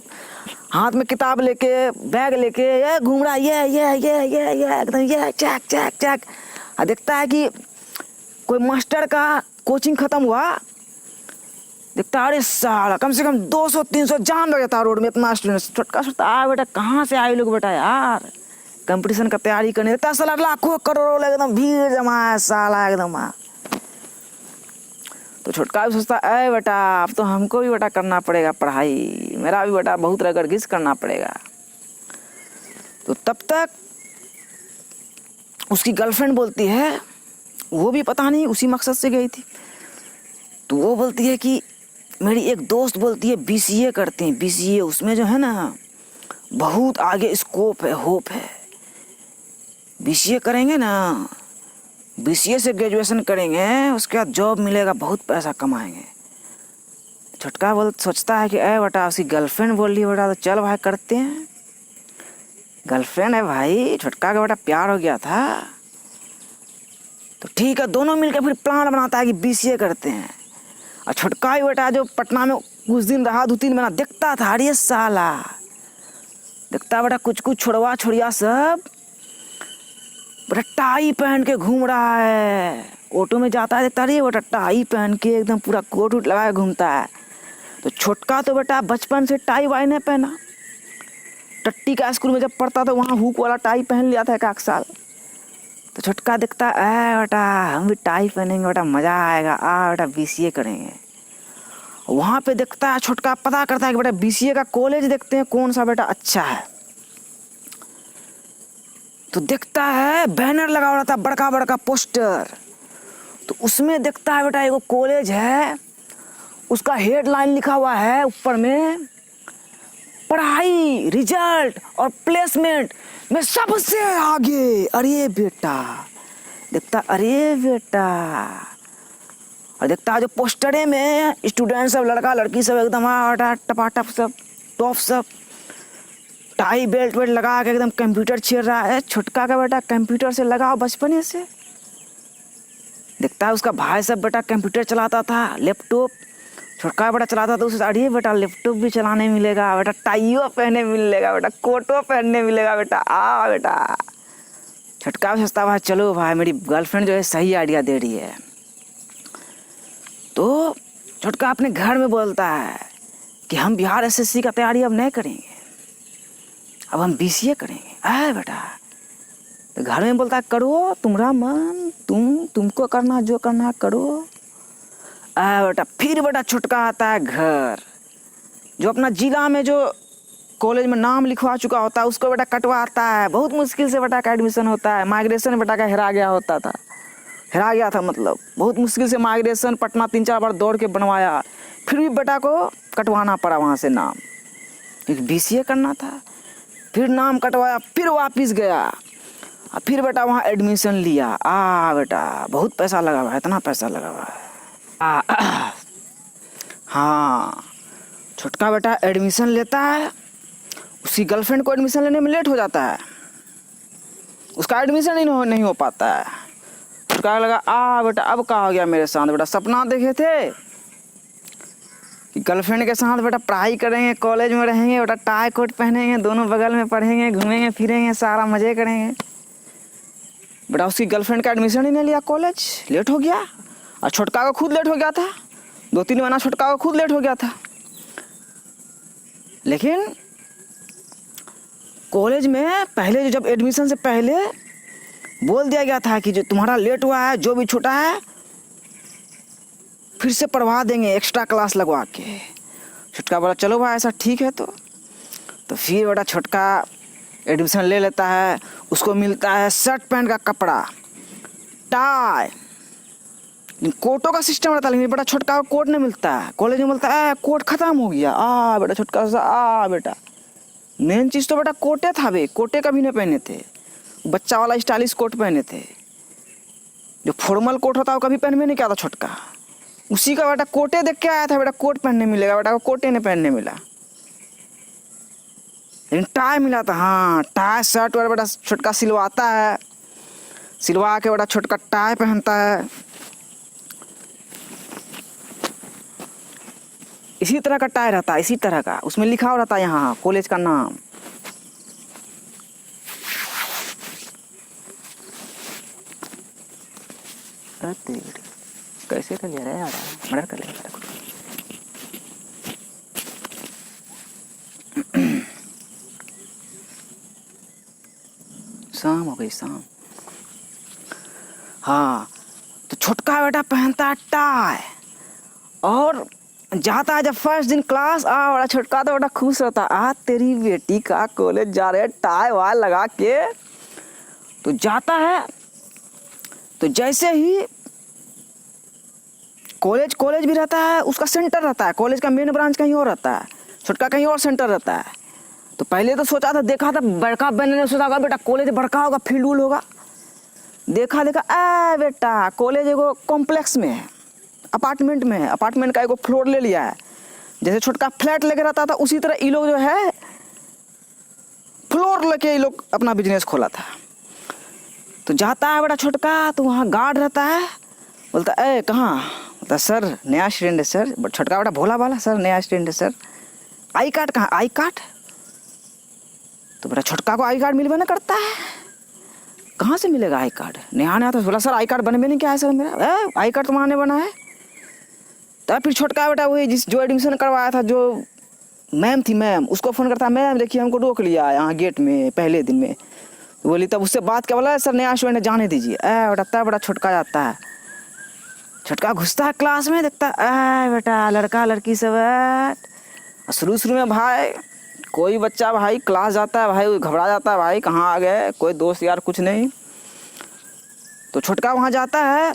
हाथ में किताब लेके, बैग लेके ये घूम रहा है, ये एकदम ये चैक। देखता है कि कोई मास्टर का कोचिंग खत्म हुआ, देखता है अरे साला कम से कम 200-300 जाम लग जाता है रोड में, इतना स्टूडेंट। छोटका सोचता आ बेटा कहाँ से आए लोग बेटा यार, कंपटीशन का तैयारी करने देता, साला लाखों करोड़ों एकदम भीड़ जमा है साला एकदम। तो छोटका भी सोचता है बेटा अब तो हमको भी बेटा करना पड़ेगा पढ़ाई, मेरा भी बेटा बहुत रगड़ घिस करना पड़ेगा। तो तब तक उसकी गर्लफ्रेंड बोलती है, वो भी पता नहीं उसी मकसद से गई थी, तो वो बोलती है कि मेरी एक दोस्त बोलती है बीसीए करते हैं, बीसीए उसमें जो है ना बहुत आगे स्कोप है, होप है, बीसीए करेंगे ना, बीसीए से ग्रेजुएशन करेंगे, उसके बाद जॉब मिलेगा, बहुत पैसा कमाएंगे। छोटका सोचता है कि अरे बेटा उसकी गर्लफ्रेंड बोल रही है बेटा, तो चल भाई करते हैं, गर्लफ्रेंड है भाई। छोटका का बेटा प्यार हो गया था, तो ठीक है दोनों मिलकर फिर प्लान बनाता है कि बीसीए करते हैं। और छोटका ही बेटा जो पटना में कुछ दिन रहा, 2-3 महीना, देखता था अरे साला, देखता बेटा कुछ छोड़वा छोड़िया सब बेटा टाई पहन के घूम रहा है, ऑटो में जाता है, देखता अरे बेटा टाई पहन के एकदम पूरा कोट वोट लगा के घूमता है। तो छोटका तो बेटा बचपन से टाई वाई नहीं पहना, टट्टी का स्कूल में जब पढ़ता था वहाँ हुक वाला टाई पहन लिया था 1 साल। तो छोटका दिखता है बेटा हम भी टाई पहनेंगे बेटा, मज़ा आएगा, आ बेटा बीसीए करेंगे। वहाँ पे देखता है छोटका, पता करता है कि बेटा बीसीए का कॉलेज देखते हैं कौन सा बेटा अच्छा है। तो देखता है बैनर लगा हुआ था, बड़का बड़का पोस्टर, तो उसमें देखता है बेटा एगो कॉलेज है, उसका हेडलाइन लिखा हुआ है ऊपर में, पढ़ाई, रिजल्ट और प्लेसमेंट में सबसे आगे। अरे बेटा देखता, अरे बेटा, और देखता है जो पोस्टरे में स्टूडेंट सब, लड़का लड़की सब एकदम टपाटप सब, टॉप सब, टाई बेल्ट वेल्ट लगा के एकदम कंप्यूटर छेड़ रहा है। छोटका का बेटा कंप्यूटर से लगाओ बचपने से, देखता है उसका भाई सब बेटा कंप्यूटर चलाता था, लैपटॉप, छोटका बेटा चलाता था, उसे अरे बेटा लैपटॉप भी चलाने मिलेगा बेटा, टाइयो पहनने मिलेगा बेटा, कोटो पहनने मिलेगा बेटा, आ बेटा। छोटका भी सोचता भाई चलो भाई मेरी गर्लफ्रेंड जो है सही आइडिया दे रही है। तो छोटका अपने घर में बोलता है कि हम बिहार एसएससी का तैयारी अब नहीं करेंगे, अब हम बीसीए करेंगे। आए बेटा, तो घर में बोलता है करो तुम्हारा मन, तुमको करना जो करना करो। बेटा फिर बेटा छोटका आता है घर, जो अपना जिला में जो कॉलेज में नाम लिखवा चुका होता है उसको बेटा कटवाता है, बहुत मुश्किल से बेटा का एडमिशन होता है, माइग्रेशन बेटा का हेरा गया था, मतलब बहुत मुश्किल से माइग्रेशन पटना 3-4 बार दौड़ के बनवाया, फिर भी बेटा को कटवाना पड़ा वहाँ से नाम, क्योंकि बीसीए करना था। फिर नाम कटवाया, फिर वापस गया, और फिर बेटा वहाँ एडमिशन लिया। बेटा बहुत पैसा लगा हुआ है, इतना पैसा लगा हुआ है। हाँ, छोटका बेटा एडमिशन लेता है, उसकी गर्लफ्रेंड को एडमिशन लेने में लेट हो जाता है, उसका एडमिशन नहीं हो पाता है। छोटका लगा बेटा अब क्या हो गया मेरे साथ, बेटा सपना देखे थे कि गर्लफ्रेंड के साथ बेटा पढ़ाई करेंगे, कॉलेज में रहेंगे बेटा, टाई कोट पहनेंगे, दोनों बगल में पढ़ेंगे, घूमेंगे फिरेंगे, सारा मज़े करेंगे। बेटा उसकी गर्लफ्रेंड का एडमिशन ही नहीं लिया, कॉलेज लेट हो गया, और छोटका को खुद लेट हो गया था, 2-3 महीना छोटका को खुद लेट हो गया था। लेकिन कॉलेज में पहले जब एडमिशन से पहले बोल दिया गया था कि जो तुम्हारा लेट हुआ है, जो भी छूटा है फिर से पढ़वा देंगे एक्स्ट्रा क्लास लगवा के। छोटका बोला चलो भाई ऐसा ठीक है। तो फिर बेटा छोटका एडमिशन ले लेता है, उसको मिलता है शर्ट पैंट का कपड़ा, टाई। कोटों का सिस्टम रहता है, लेकिन बेटा छोटका को कोट नहीं मिलता है। कॉलेज में बोलता है कोट खत्म हो गया, आ बेटा छोटका सा आ बेटा। मेन चीज़ तो बेटा कोटे था बे, कोटे कभी नहीं पहने थे। बच्चा वाला स्टाइलिश कोट पहने थे, जो फॉर्मल कोट होता है वो कभी पहन में नहीं क्या था छोटका। उसी का बेटा कोटे देख के आया था, बेटा कोट पहनने मिलेगा, बेटा को कोटे नहीं पहनने मिला, लेकिन टाई मिला था। हाँ टाई शर्ट वाला बेटा छोटका सिलवाता है, सिलवा के बेटा छोटका टाई पहनता है। इसी तरह का टाई रहता है, इसी तरह का, उसमें लिखा हुआ रहता है यहाँ कॉलेज का नाम। कैसे कर लिया रे यार, मर्डर कर लिया। शाम हो गई शाम। हाँ तो छोटका बेटा पहनता है टाई और जाता है जब फर्स्ट दिन क्लास। बड़ा छोटका तो बेटा खुश रहता, तेरी बेटी का कॉलेज जा रहे टाई वाई लगा के। तो जाता है, तो जैसे ही कॉलेज भी रहता है, उसका सेंटर रहता है, कॉलेज का मेन ब्रांच कहीं और रहता है, छोटका कहीं और सेंटर रहता है। तो पहले तो सोचा था, देखा था बड़का बनने ने, सोचा होगा बेटा कॉलेज बड़का होगा, फील्ड वूल होगा। देखा बेटा कॉलेज एगो कॉम्प्लेक्स में है, अपार्टमेंट में है, अपार्टमेंट का एगो फ्लोर ले लिया है। जैसे छोटका फ्लैट लेके रहता था, उसी तरह ये लोग जो है फ्लोर लेके ये लोग अपना बिजनेस खोला था। तो जाता है बेटा छोटका, तो वहाँ गार्ड रहता है, बोलता है कहाँ, बोलता सर नया स्टूडेंट है सर। बट छोटका बेटा भोला भाला, सर नया स्टूडेंट है सर। आई कार्ड कहाँ, आई कार्ड। तो बेटा छोटका को आई कार्ड मिलवे ना करता है, कहाँ से मिलेगा आई कार्ड, नया नया। तो बोला सर आई कार्ड बनवे नहीं क्या है सर मेरा, आई कार्ड तुम्हारा नहीं बना है। तब फिर छोटका बेटा वही जो एडमिशन करवाया था, जो मैम थी, मैम उसको फ़ोन करता है, मैम देखिए हमको रोक लिया यहाँ गेट में पहले दिन में। तो बोली, तब उससे बात क्या, बोला सर नया स्टूडेंट जाने दीजिए। बेटा तब बड़ा छोटका जाता है, छोटका घुसता है क्लास में, देखता है बेटा लड़का लड़की सब है। शुरू में भाई कोई बच्चा भाई क्लास जाता है भाई घबरा जाता है, भाई कहाँ आ गए, कोई दोस्त यार कुछ नहीं। तो छोटका वहाँ जाता है,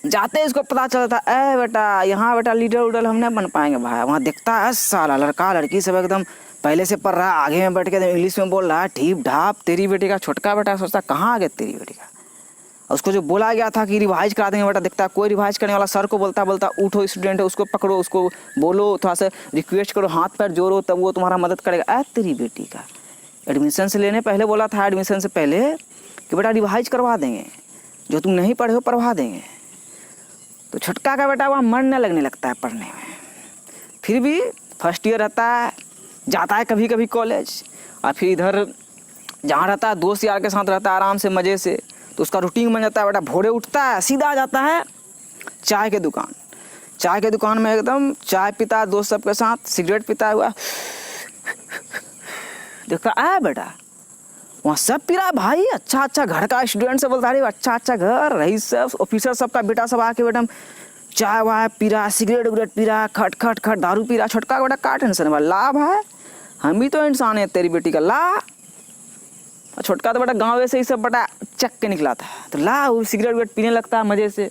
जाते ही इसको पता चलता है बेटा यहाँ बेटा लीडर उडर हम नहीं बन पाएंगे भाई। वहाँ देखता है साला लड़का लड़की सब एकदम पहले से पढ़ रहा है, आगे में बैठ के इंग्लिश में बोल रहा है ठीप ढाप तेरी बेटी का। छोटका बेटा सोचता कहाँ आ गया तेरी बेटी का। उसको जो बोला गया था कि रिवाइज करा देंगे बेटा, देखता है कोई रिवाइज करने वाला, सर को बोलता उठो स्टूडेंट है उसको पकड़ो, उसको बोलो थोड़ा सा रिक्वेस्ट करो, हाथ पैर जोड़ो, तब वो तुम्हारा मदद करेगा। तेरी बेटी का एडमिशन से लेने पहले बोला था, एडमिशन से पहले कि बेटा रिवाइज करवा देंगे, जो तुम नहीं पढ़े हो पढ़वा देंगे। तो छोटका का बेटा वहाँ मन न लगने लगता है पढ़ने में। फिर भी फर्स्ट ईयर रहता है, जाता है कभी कभी कॉलेज, और फिर इधर जहाँ रहता है दोस्त यार के साथ रहता है आराम से मज़े से। तो उसका रूटीन बन जाता है बेटा, भोरे उठता है सीधा आ जाता है चाय के दुकान, चाय के दुकान में एकदम चाय पीता है दोस्त सबके साथ, सिगरेट पीता हुआ देखता है बेटा वहाँ सब पी रहा है भाई, अच्छा अच्छा घर का स्टूडेंट से बोलता है अच्छा अच्छा घर रही सब ऑफिसर सबका बेटा सब आके बेटा चाय वाय पी रहा, सिगरेट उगरेट पी रहा, खट खट खट दारू पी रहा। छोटका बेटा का टेंशन है, ला भाई हम भी तो इंसान है तेरी बेटी का, ला। छोटका तो बेटा गाँव से ही सब बेटा चक के निकला था, तो ला वो सिगरेट उगरेट पीने लगता है मज़े से।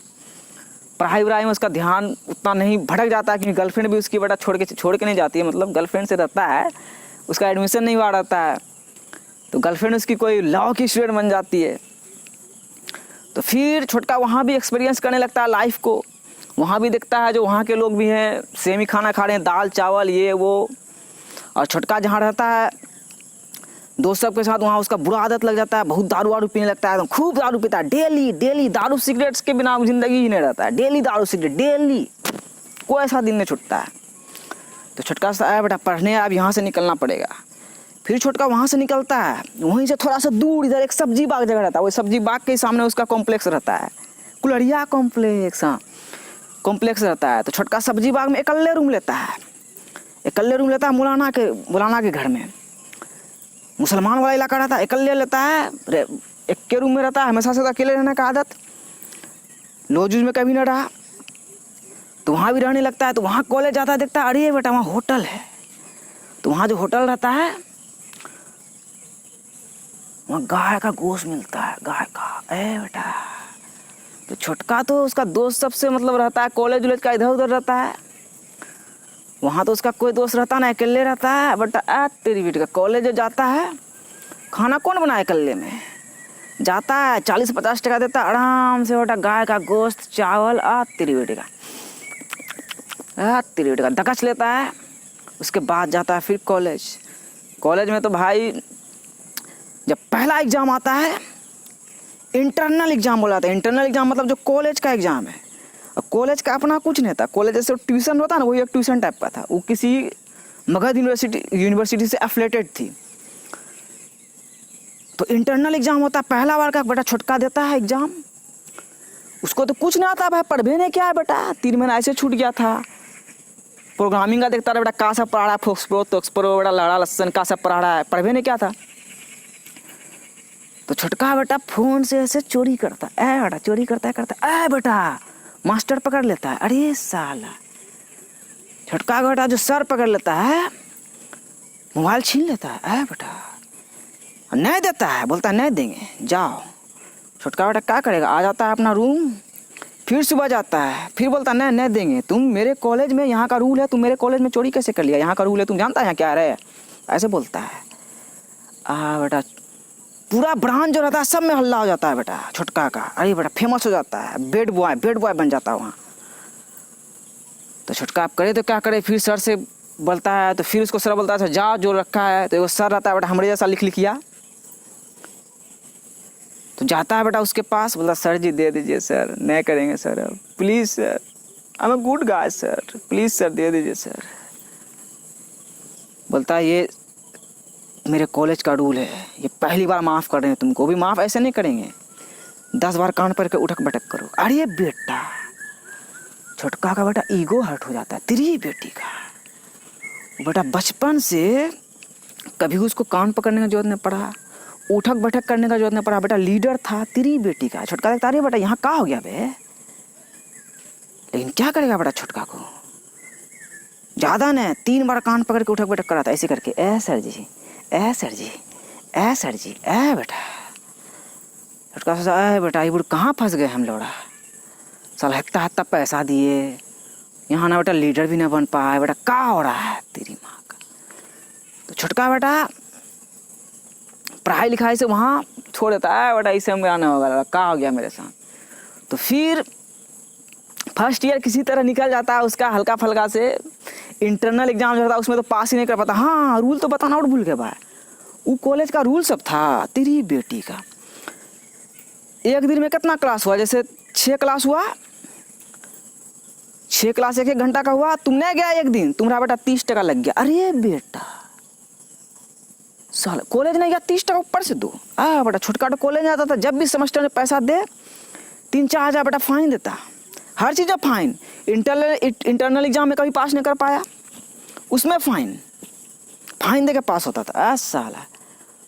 पढ़ाई वढ़ाई में उसका ध्यान उतना नहीं, भटक जाता है, क्योंकि गर्लफ्रेंड भी उसकी बेटा छोड़ के नहीं जाती है, मतलब गर्लफ्रेंड से रहता है, उसका एडमिशन नहीं हुआ रहता है, तो गर्लफ्रेंड उसकी कोई लॉ की स्टूडेंट बन जाती है। तो फिर छोटका वहाँ भी एक्सपीरियंस करने लगता है लाइफ को, वहाँ भी देखता है जो वहाँ के लोग भी हैं सेम ही खाना खा रहे हैं, दाल चावल ये वो। और छोटका जहाँ रहता है दोस्त सब के साथ, वहाँ उसका बुरा आदत लग जाता है, बहुत दारू वारू पीने लगता है, एकदम खूब दारू पीता है, डेली दारू सिगरेट्स के बिना ज़िंदगी ही नहीं रहता है, डेली दारू सिगरेट डेली, कोई ऐसा दिन नहीं छूटता है। तो छोटका सा आया बेटा पढ़ने, अब यहाँ से निकलना पड़ेगा। फिर छोटका वहाँ से निकलता है, वहीं से थोड़ा सा दूर इधर एक सब्जी बाग जगह रहता है, वो सब्जी बाग के सामने उसका कॉम्प्लेक्स रहता है, कुलरिया कॉम्प्लेक्स, हाँ कॉम्प्लेक्स रहता है। तो छोटका सब्जी बाग में अकेले रूम लेता है, मौलाना के घर में, मुसलमान वाला इलाका रहता है, अकेले लेता है, एक के रूम में रहता है, हमेशा से तो अकेले रहने का आदत, लॉज में कभी नहीं रहा, तो वहाँ भी रहने लगता है। तो वहाँ कॉलेज जाता है, देखता है अरे बेटा वहाँ होटल है, तो वहाँ जो होटल रहता है वहाँ गाय का गोश्त मिलता है, गाय का, बेटा तो छोटका तो उसका दोस्त सबसे मतलब रहता है, कॉलेज वॉलेज का इधर उधर रहता है, वहाँ तो उसका कोई दोस्त रहता ना, अकेले रहता है। बट तेरी बेटी का कॉलेज जाता है, खाना कौन बनाए अकेले में, जाता है 40-50 टका देता है आराम से बेटा, गाय का गोश्त चावल तेरी बेटी का दकच लेता है। उसके बाद जाता है फिर कॉलेज में तो भाई जब पहला एग्ज़ाम आता है, इंटरनल एग्ज़ाम बोला जाता है। इंटरनल एग्ज़ाम मतलब जो कॉलेज का एग्ज़ाम है। और कॉलेज का अपना कुछ नहीं था, कॉलेज जैसे ट्यूशन होता ना, वही एक ट्यूशन टाइप का था। वो किसी मगध यूनिवर्सिटी से एफिलेटेड थी। तो इंटरनल एग्ज़ाम होता है, पहला बार का बेटा छोटका देता है एग्ज़ाम। उसको तो कुछ नहीं आता भाई, पढ़वे ने क्या है बेटा, 3 महीना ऐसे छूट गया था। प्रोग्रामिंग का देखता रहा बेटा, का सब पढ़ा रहा है, फोक्सप्रो तोक्सप्रो बेटा, लड़ा लसन का सब पढ़ा रहा है, पढ़वे ने क्या था। तो छोटका बेटा फ़ोन से ऐसे चोरी करता है, बेटा चोरी करता है बेटा, मास्टर पकड़ लेता है। अरे साला, छोटका बेटा जो सर पकड़ लेता है, मोबाइल छीन लेता है बेटा, नहीं देता है, बोलता है नहीं देंगे, जाओ। छोटका बेटा क्या करेगा, आ जाता है अपना रूम, फिर सुबह जाता है, फिर बोलता है नहीं देंगे, तुम मेरे कॉलेज में, यहाँ का रूल है, तुम मेरे कॉलेज में चोरी कैसे कर लिया, यहाँ का रूल है, तुम जानता है यहाँ क्या रहे, ऐसे बोलता है। बेटा पूरा ब्रांच जो रहता है सब में हल्ला हो जाता है बेटा छोटका का। अरे बेटा फेमस हो जाता है, बेड बॉय बन जाता है वहाँ। तो छोटका आप करे तो क्या करे, फिर सर से बोलता है, तो फिर उसको सर बोलता है जा जो रखा है। तो वो सर रहता है बेटा हमारे जैसा लिख लिखिया। तो जाता है बेटा उसके पास, बोलता सर जी दे दीजिए सर, नहीं करेंगे sir, please sir, I am a good guy sir, please sir दे दीजिए सर। बोलता है ये मेरे कॉलेज का रूल है, ये पहली बार माफ़ कर रहे हैं तुमको, भी माफ़ ऐसे नहीं करेंगे, 10 बार कान पर के उठक बैठक करो। अरे बेटा छोटका का बेटा ईगो हर्ट हो जाता है, तेरी बेटी का बेटा बचपन से कभी उसको कान पकड़ने का जरूरत नहीं पड़ा, उठक बैठक करने का जरूरत नहीं पड़ा, बेटा लीडर था तेरी बेटी का। छोटका देखता अरे बेटा यहाँ क्या हो गया बे, लेकिन क्या करेगा बेटा छोटका को, ज़्यादा नहीं 3 बार कान पकड़ के उठक बैठक करा था ऐसे करके, ए सर जी, ए सर जी, ए सर जी, ए बेटा। छोटका सोचा ए बेटा ये बुढ़ कहाँ फंस गए हम लोड़ा, साला हत्ता पैसा दिए, यहाँ ना बेटा लीडर भी ना बन पाए, बेटा क्या हो रहा है तेरी माँ का। तो छोटका बेटा पढ़ाई लिखाई से वहाँ छोड़ देता है, बेटा इसे हम आना होगा, क्या हो गया मेरे साथ। तो फिर फर्स्ट ईयर किसी तरह निकल जाता है उसका, हल्का फल्का से। इंटरनल एग्जाम जो था उसमें तो पास ही नहीं कर पाता। हाँ रूल तो बताना और भूल गया भाई, वो कॉलेज का रूल सब था तेरी बेटी का। एक दिन में कितना क्लास हुआ, जैसे 6 क्लास हुआ, 6 क्लास 1-1 घंटा का हुआ, तुमने गया एक दिन, तुम्हारा बेटा 30 टका लग गया। अरे बेटा साल कॉलेज नहीं गया, 30 टका ऊपर से दो। बेटा छोटका तो कॉलेज जाता था, जब भी सेमेस्टर में पैसा दे 3-4 हज़ार बेटा फाइन देता, हर चीज़ में फाइन। इंटरनल एग्जाम में कभी पास नहीं कर पाया, उसमें फाइन दे के पास होता था साला।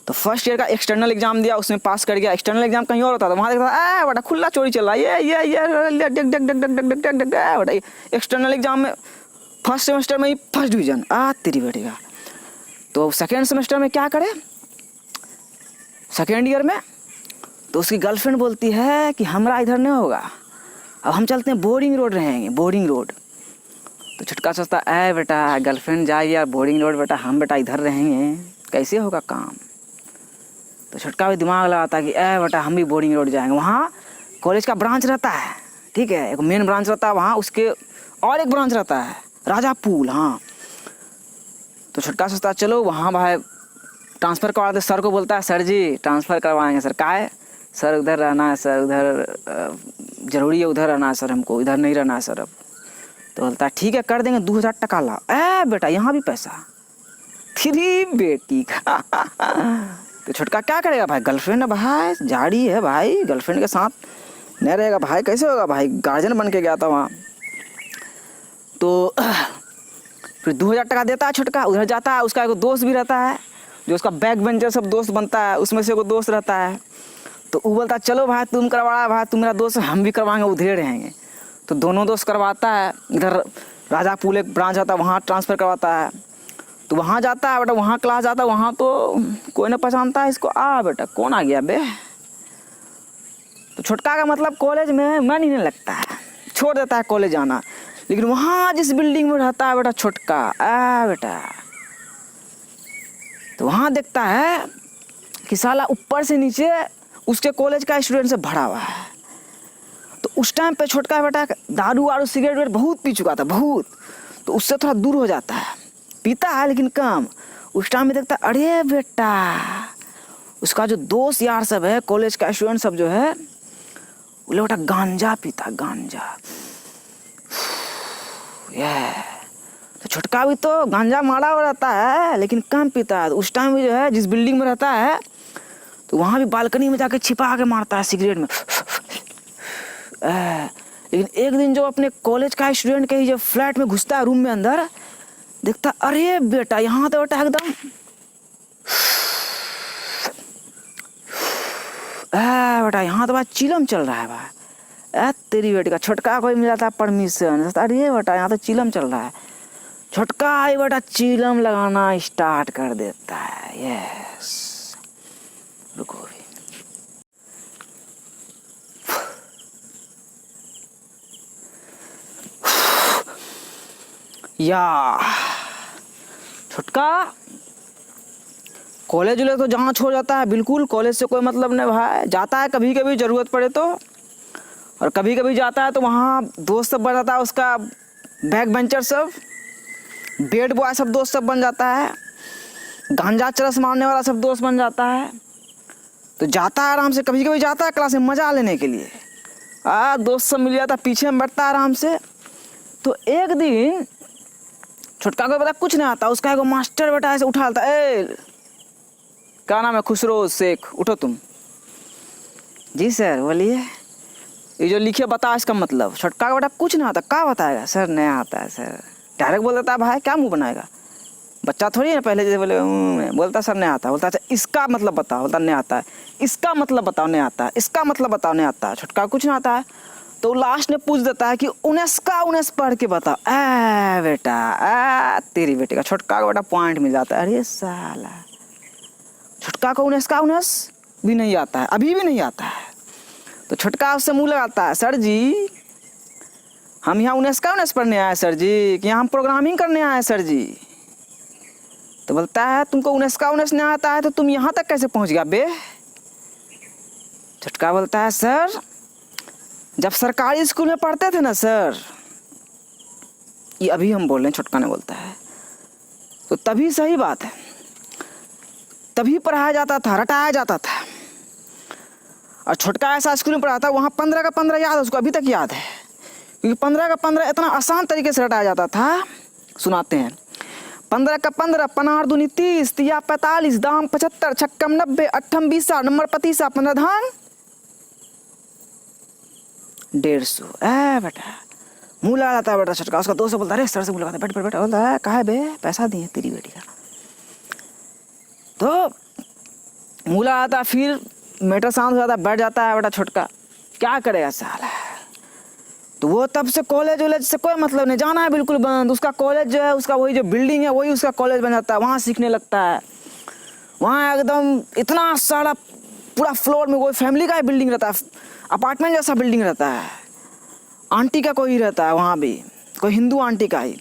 तो फर्स्ट ईयर का एक्सटर्नल एग्जाम दिया, उसमें पास कर गया। एक्सटर्नल एग्जाम कहीं और होता था, वहाँ देखता बेटा खुला चोरी चल रहा है, ये बेटा एक्सटर्नल एग्जाम में फर्स्ट सेमेस्टर में ही फर्स्ट डिवीजन तेरी बेटी का। तो सेकेंड सेमेस्टर में क्या करे, सेकेंड ईयर में तो उसकी गर्लफ्रेंड बोलती है कि हमारा इधर नहीं होगा, अब हम चलते हैं बोरिंग रोड रहेंगे, बोरिंग रोड। तो छोटका सोचता है बेटा गर्लफ्रेंड जाएगी यार बोरिंग रोड, बेटा हम बेटा इधर रहेंगे, कैसे होगा काम। तो छोटका भी दिमाग लगाता कि बेटा हम भी बोरिंग रोड जाएंगे। वहाँ कॉलेज का ब्रांच रहता है, ठीक है, एक मेन ब्रांच रहता है वहाँ, उसके और एक ब्रांच रहता है राजा पुल। हाँ तो छोटका सोचता चलो वहाँ भाई ट्रांसफ़र करवा दे। सर को बोलता है सर जी ट्रांसफ़र करवाएंगे। सर का है, सर उधर रहना है सर, उधर ज़रूरी है, उधर रहना है सर, हमको इधर नहीं रहना है सर अब। तो बोलता है ठीक है कर देंगे, 2000 टका ला। बेटा यहाँ भी पैसा, तेरी बेटी का। तो छोटका क्या करेगा भाई, गर्लफ्रेंड है भाई, झाड़ी है भाई, गर्लफ्रेंड के साथ नहीं रहेगा भाई, कैसे होगा भाई, गार्जियन बन के गया था वहाँ। तो फिर 2000 टका देता है छोटका, उधर जाता है। उसका एक दोस्त भी रहता है जो उसका बैक बेंचर सब दोस्त बनता है, उसमें से एगो दोस्त रहता है। तो वो बोलता है चलो भाई तुम करवा भाई, तुम मेरा दोस्त हम भी करवाएंगे, उधर रहेंगे। तो दोनों दोस्त करवाता है, इधर राजा पुल एक ब्रांच आता है वहाँ ट्रांसफ़र करवाता है। तो वहाँ जाता है बेटा, वहाँ क्लास जाता है, वहाँ तो कोई ना पहचानता है इसको। बेटा कौन आ गया बे, तो छोटका का मतलब कॉलेज में मन ही नहीं लगता है, छोड़ देता है कॉलेज आना। लेकिन वहाँ जिस बिल्डिंग में रहता है बेटा छोटका, बेटा, तो वहाँ देखता है कि साला ऊपर से नीचे उसके कॉलेज का स्टूडेंट से भरा हुआ है। तो उस टाइम पे छोटका बेटा दारू वारू सिगरेट वेट बहुत पी चुका था, बहुत, तो उससे थोड़ा दूर हो जाता है, पीता है लेकिन कम। उस टाइम में देखता है अरे बेटा उसका जो दोस्त यार सब है, कॉलेज का स्टूडेंट सब जो है, वो लोग बेटा गांजा पीता, गांजा। तो छोटका भी तो गांजा मारा हुआ रहता है लेकिन कम पीता है। उस टाइम भी जो है जिस बिल्डिंग में रहता है तो वहाँ भी बालकनी में जाके छिपा के मारता है सिगरेट में। लेकिन एक दिन जो अपने कॉलेज का स्टूडेंट के ही जब फ्लैट में घुसता है, रूम में अंदर, देखता अरे बेटा यहाँ तो बेटा एकदम बेटा यहाँ तो बात चिलम चल रहा है भाई। तेरी बेटी का छोटका कोई मिला था परमिशन, अरे बेटा यहाँ तो चिलम चल रहा है। छोटका ही बेटा चिलम लगाना स्टार्ट कर देता है। यस, रुको भी, या छोटका कॉलेज ले तो जहाँ छोड़ जाता है, बिल्कुल कॉलेज से कोई मतलब नहीं भाई। जाता है कभी कभी ज़रूरत पड़े तो, और कभी कभी जाता है तो वहाँ दोस्त सब बन जाता है उसका, बैक बेंचर सब, बेड बॉय सब दोस्त सब बन जाता है, गांजा चरस मारने वाला सब दोस्त बन जाता है। तो जाता है आराम से, कभी कभी जाता है क्लास में मज़ा लेने के लिए, दोस्त सब मिल जाता है, पीछे में बैठता है आराम से। तो एक दिन छोटका को पता कुछ नहीं आता, उसका एगो मास्टर बेटा ऐसे उठा लेता, क्या नाम है? खुशरो शेख, उठो तुम। जी सर बोलिए, ये जो लिखे बता इसका मतलब। छोटका का बेटा कुछ नहीं आता, क्या बताएगा? सर नहीं आता है सर, डायरेक्ट बोल देता है भाई, क्या मुंह बनाएगा, बच्चा थोड़ी है पहले जैसे बोले बोलता सर नहीं आता, बोलता अच्छा इसका मतलब बताओ, बोलता नहीं आता है, इसका मतलब बताओ, नहीं आता है, इसका मतलब बताओ, नहीं आता है। छोटका कुछ नहीं आता है तो लास्ट में पूछ देता है कि 19 का 19 पढ़ के बताओ। बेटा तेरी बेटी का, छोटका का बेटा पॉइंट मिल जाता है। अरे साला छोटका को 19 का 19 भी नहीं आता है, अभी भी नहीं आता है। तो छोटका उससे मुंह लगाता है, सर जी हम यहाँ 19 का 19 पढ़ने आए सर जी, कि यहाँ हम प्रोग्रामिंग करने आए सर जी। तो बोलता है तुमको 19 का 19 नहीं आता है तो तुम यहाँ तक कैसे पहुँच गया बे? छोटका बोलता है सर जब सरकारी स्कूल में पढ़ते थे ना सर, ये अभी हम बोल रहे हैं, छोटका ने बोलता है, तो तभी सही बात है, तभी पढ़ाया जाता था, रटाया जाता था। और छोटका ऐसा स्कूल में पढ़ा था, वहाँ 15 का 15 याद है उसको, अभी तक याद है, क्योंकि 15 का 15 इतना आसान तरीके से रटाया जाता था। सुनाते हैं, 15 का 15 15 दूनी 30 तिया 45 दाम 75 छक्कम 90 अट्ठम 20 नंबर 25 15 धान 150। बेटा मुँह लगा जाता है बेटा छोटका। उसका दोस्त बोलता है अरे सर से मुँह लगाता है, बैठ बैठ बैठ, बोलता है कहा है बे, पैसा दिए तेरी बेटी का। तो मुँह लगाता है, फिर मैटर शांत हो जाता है, बैठ जाता है बेटा छोटका। क्या करेगा साला, तो वो तब से कॉलेज वॉलेज से कोई मतलब नहीं, जाना है बिल्कुल बंद। उसका कॉलेज जो है, उसका वही जो बिल्डिंग है वही उसका कॉलेज बन जाता है, वहाँ सीखने लगता है। वहाँ एकदम इतना सारा पूरा फ्लोर में कोई फैमिली का ही बिल्डिंग रहता है, अपार्टमेंट जैसा बिल्डिंग रहता है। आंटी का कोई रहता है वहाँ भी, कोई हिंदू आंटी का ही।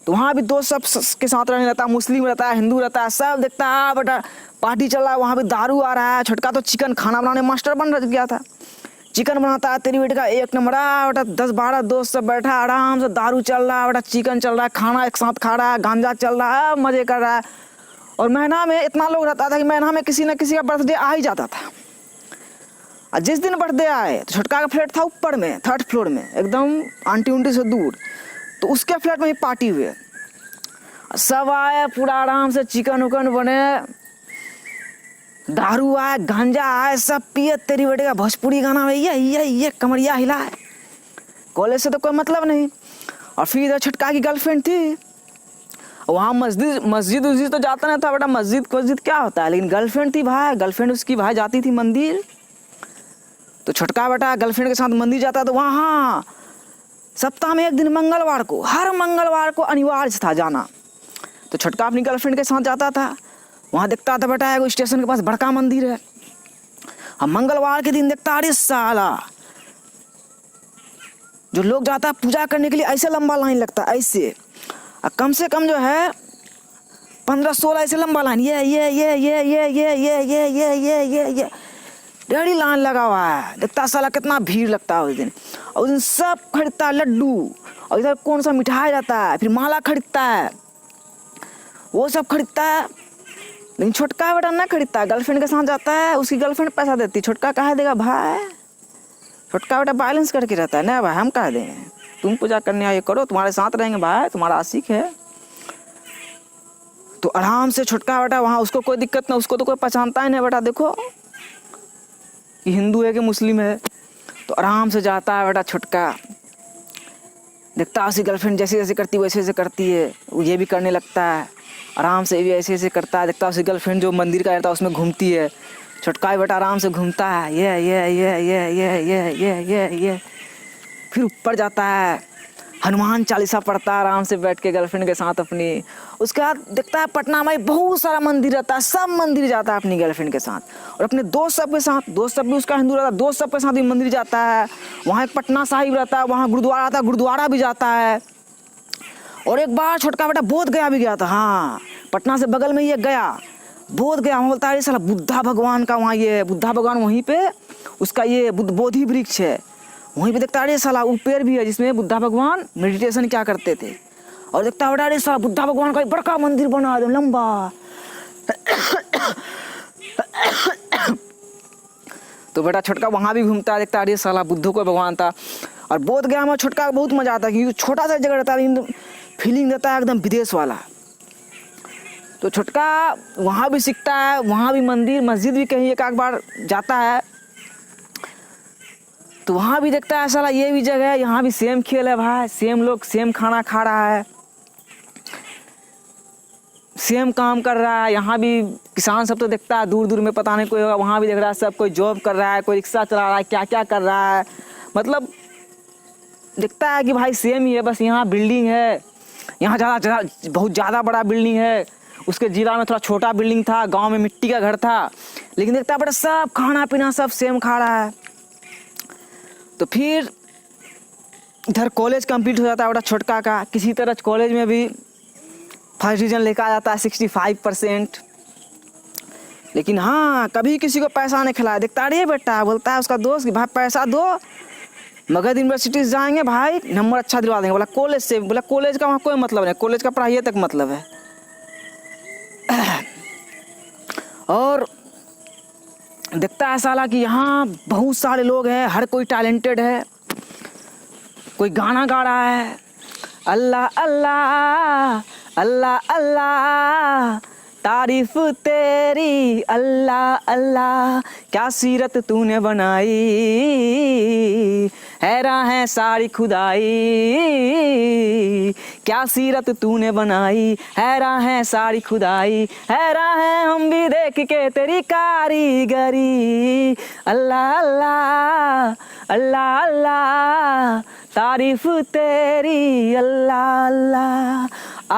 तो वहाँ भी दोस्त सब के साथ रहने रहता है, मुस्लिम रहता है, हिंदू रहता है, सब देखता है बेटा पार्टी चल रहा है, वहाँ भी दारू आ रहा है। छोटका तो चिकन खाना बनाने मास्टर बन गया था, चिकन बनाता है तेरी बेटी का एक नंबर। बेटा 10-12 दोस्त सब बैठा आराम से, दारू चल रहा है बेटा, चिकन चल रहा है, खाना एक साथ खा रहा है, गांजा चल रहा है, मजे कर रहा है। और महीना में इतना लोग रहता था कि महीना में किसी न किसी का बर्थडे आ ही जाता था। और जिस दिन बर्थडे आए तो छोटका का फ्लैट था ऊपर में 3rd फ्लोर में, एकदम आंटी उंटी से दूर। तो उसके फ्लैट में ही पार्टी हुए, सब आए पूरा आराम से, चिकन उकन बने, दारू आए, गांजा आए, सब पिए तेरी बेटे का। भोजपुरी गाना में ये कमरिया हिला है। कॉलेज से तो कोई मतलब नहीं। और फिर इधर छोटका की गर्लफ्रेंड थी, वहाँ मस्जिद तो जाता नहीं था बेटा, मस्जिद क्या होता है, लेकिन गर्लफ्रेंड थी भाई। गर्लफ्रेंड उसकी भाई जाती थी मंदिर, तो छोटका बेटा गर्लफ्रेंड के साथ मंदिर जाता। तो वहाँ सप्ताह में एक दिन मंगलवार को, हर मंगलवार को अनिवार्य था जाना। तो छोटका अपनी गर्लफ्रेंड के साथ जाता था। वहाँ देखता था बेटा एगो स्टेशन के पास बड़का मंदिर है, हम मंगलवार के दिन देखता अरे साला जो लोग जाता है पूजा करने के लिए ऐसे लंबा लाइन लगता है ऐसे, और कम से कम जो है 15-16 ऐसे लंबा लाइन ये डेढ़ी लाइन लगा हुआ है। देखता साला कितना भीड़ लगता है उस दिन। और उस दिन सब खरीदता है लड्डू, और इधर कौन सा मिठाई रहता है, फिर माला खरीदता है, वो सब खरीदता है। लेकिन छोटका बेटा ना खरीदता है, गर्लफ्रेंड के साथ जाता है, उसकी गर्लफ्रेंड पैसा देती। छोटका कहा देगा भाई, छोटका बेटा बैलेंस करके रहता है ना भाई, हम कह देंगे तुम पूजा करने आए करो, तुम्हारे साथ रहेंगे भाई, तुम्हारा आशिक है। तो आराम से छोटका बेटा वहाँ, उसको कोई दिक्कत ना, उसको तो कोई पहचानता ही नहीं बेटा, देखो कि हिंदू है कि मुस्लिम है। तो आराम से जाता है बेटा छोटका, देखता है उसकी गर्लफ्रेंड जैसे जैसे करती है वैसे वैसे करती है, वो ये भी करने लगता है, आराम से भी ऐसे ऐसे करता है। देखता है उसकी गर्लफ्रेंड जो मंदिर का रहता है उसमें घूमती है, छोटका बेटा आराम से घूमता है ये फिर ऊपर जाता है, हनुमान चालीसा पढ़ता है आराम से बैठ के गर्लफ्रेंड के साथ अपनी। उसके बाद देखता है पटना में बहुत सारा मंदिर रहता है, सब मंदिर जाता है अपनी गर्लफ्रेंड के साथ, और अपने दोस्त सब के साथ, दोस्त सब भी उसका हिंदू रहता है, दोस्त सब के साथ भी मंदिर जाता है। वहाँ एक पटना साहिब रहता है, वहाँ गुरुद्वारा आता है, गुरुद्वारा भी जाता है। और एक बार छोटका बेटा बोध गया भी गया था, हाँ पटना से बगल में ये गया बोध गया। वहाँ बोलता है साला बुद्धा भगवान का, वहाँ ये बुद्धा भगवान वहीं पे उसका ये बोधि वृक्ष है, वहीं पे देखता है अरे साला वो पेड़ भी है जिसमें बुद्धा भगवान मेडिटेशन क्या करते थे। और देखता है अरे साला बुद्धा भगवान का एक बड़का मंदिर बना दो लंबा। तो बेटा छोटका वहाँ भी घूमता है, देखता है अरे साला बुद्धू को भगवान था। और बोध गया में छोटका का बहुत मजा आता है, क्योंकि छोटा सा जगह रहता है, फीलिंग देता है एकदम विदेश वाला। तो छोटका वहाँ भी सीखता है, वहाँ भी मंदिर मस्जिद भी कहीं एक आध बार जाता है। तो वहाँ भी देखता है साला ये भी जगह है, यहाँ भी सेम खेल है भाई, सेम लोग सेम खाना खा रहा है, सेम काम कर रहा है। यहाँ भी किसान सब तो देखता है, दूर दूर में पता नहीं कोई होगा, वहाँ भी देख रहा है सब कोई जॉब कर रहा है, कोई रिक्शा चला रहा है, क्या क्या कर रहा है, मतलब दिखता है कि भाई सेम ही है। बस यहाँ बिल्डिंग है, यहाँ बहुत ज़्यादा बड़ा बिल्डिंग है, उसके जिला में थोड़ा छोटा बिल्डिंग था, गांव में मिट्टी का घर था, लेकिन देखता है बड़ा सब खाना पीना सब सेम खा रहा है। तो फिर इधर कॉलेज कंप्लीट हो जाता है बड़ा छोटका का, किसी तरह कॉलेज में भी फर्स्ट डिवीजन लेकर आ जाता है 65%। लेकिन हाँ कभी किसी को पैसा नहीं खिलाया। देखता अरे बेटा, बोलता है उसका दोस्त कि भाई पैसा दो, मगध यूनिवर्सिटी जाएंगे भाई, नंबर अच्छा दिलवा देंगे। बोला कॉलेज से, बोला कॉलेज का वहाँ कोई मतलब नहीं, कॉलेज का पढ़ाई तक मतलब है। और देखता है साला कि यहाँ बहुत सारे लोग हैं, हर कोई टैलेंटेड है, कोई गाना गा रहा है, अल्लाह अल्लाह अल्लाह अल्लाह तारीफ तेरी अल्लाह अल्लाह, क्या सीरत तूने बनाई, हैरान है सारी खुदाई, क्या सीरत तूने बनाई, हैरान है सारी खुदाई, हैरान है हम भी देख के तेरी कारीगरी, अल्लाह अल्लाह अल्लाह अल्लाह तारीफ तेरी अल्लाह अल्लाह। आ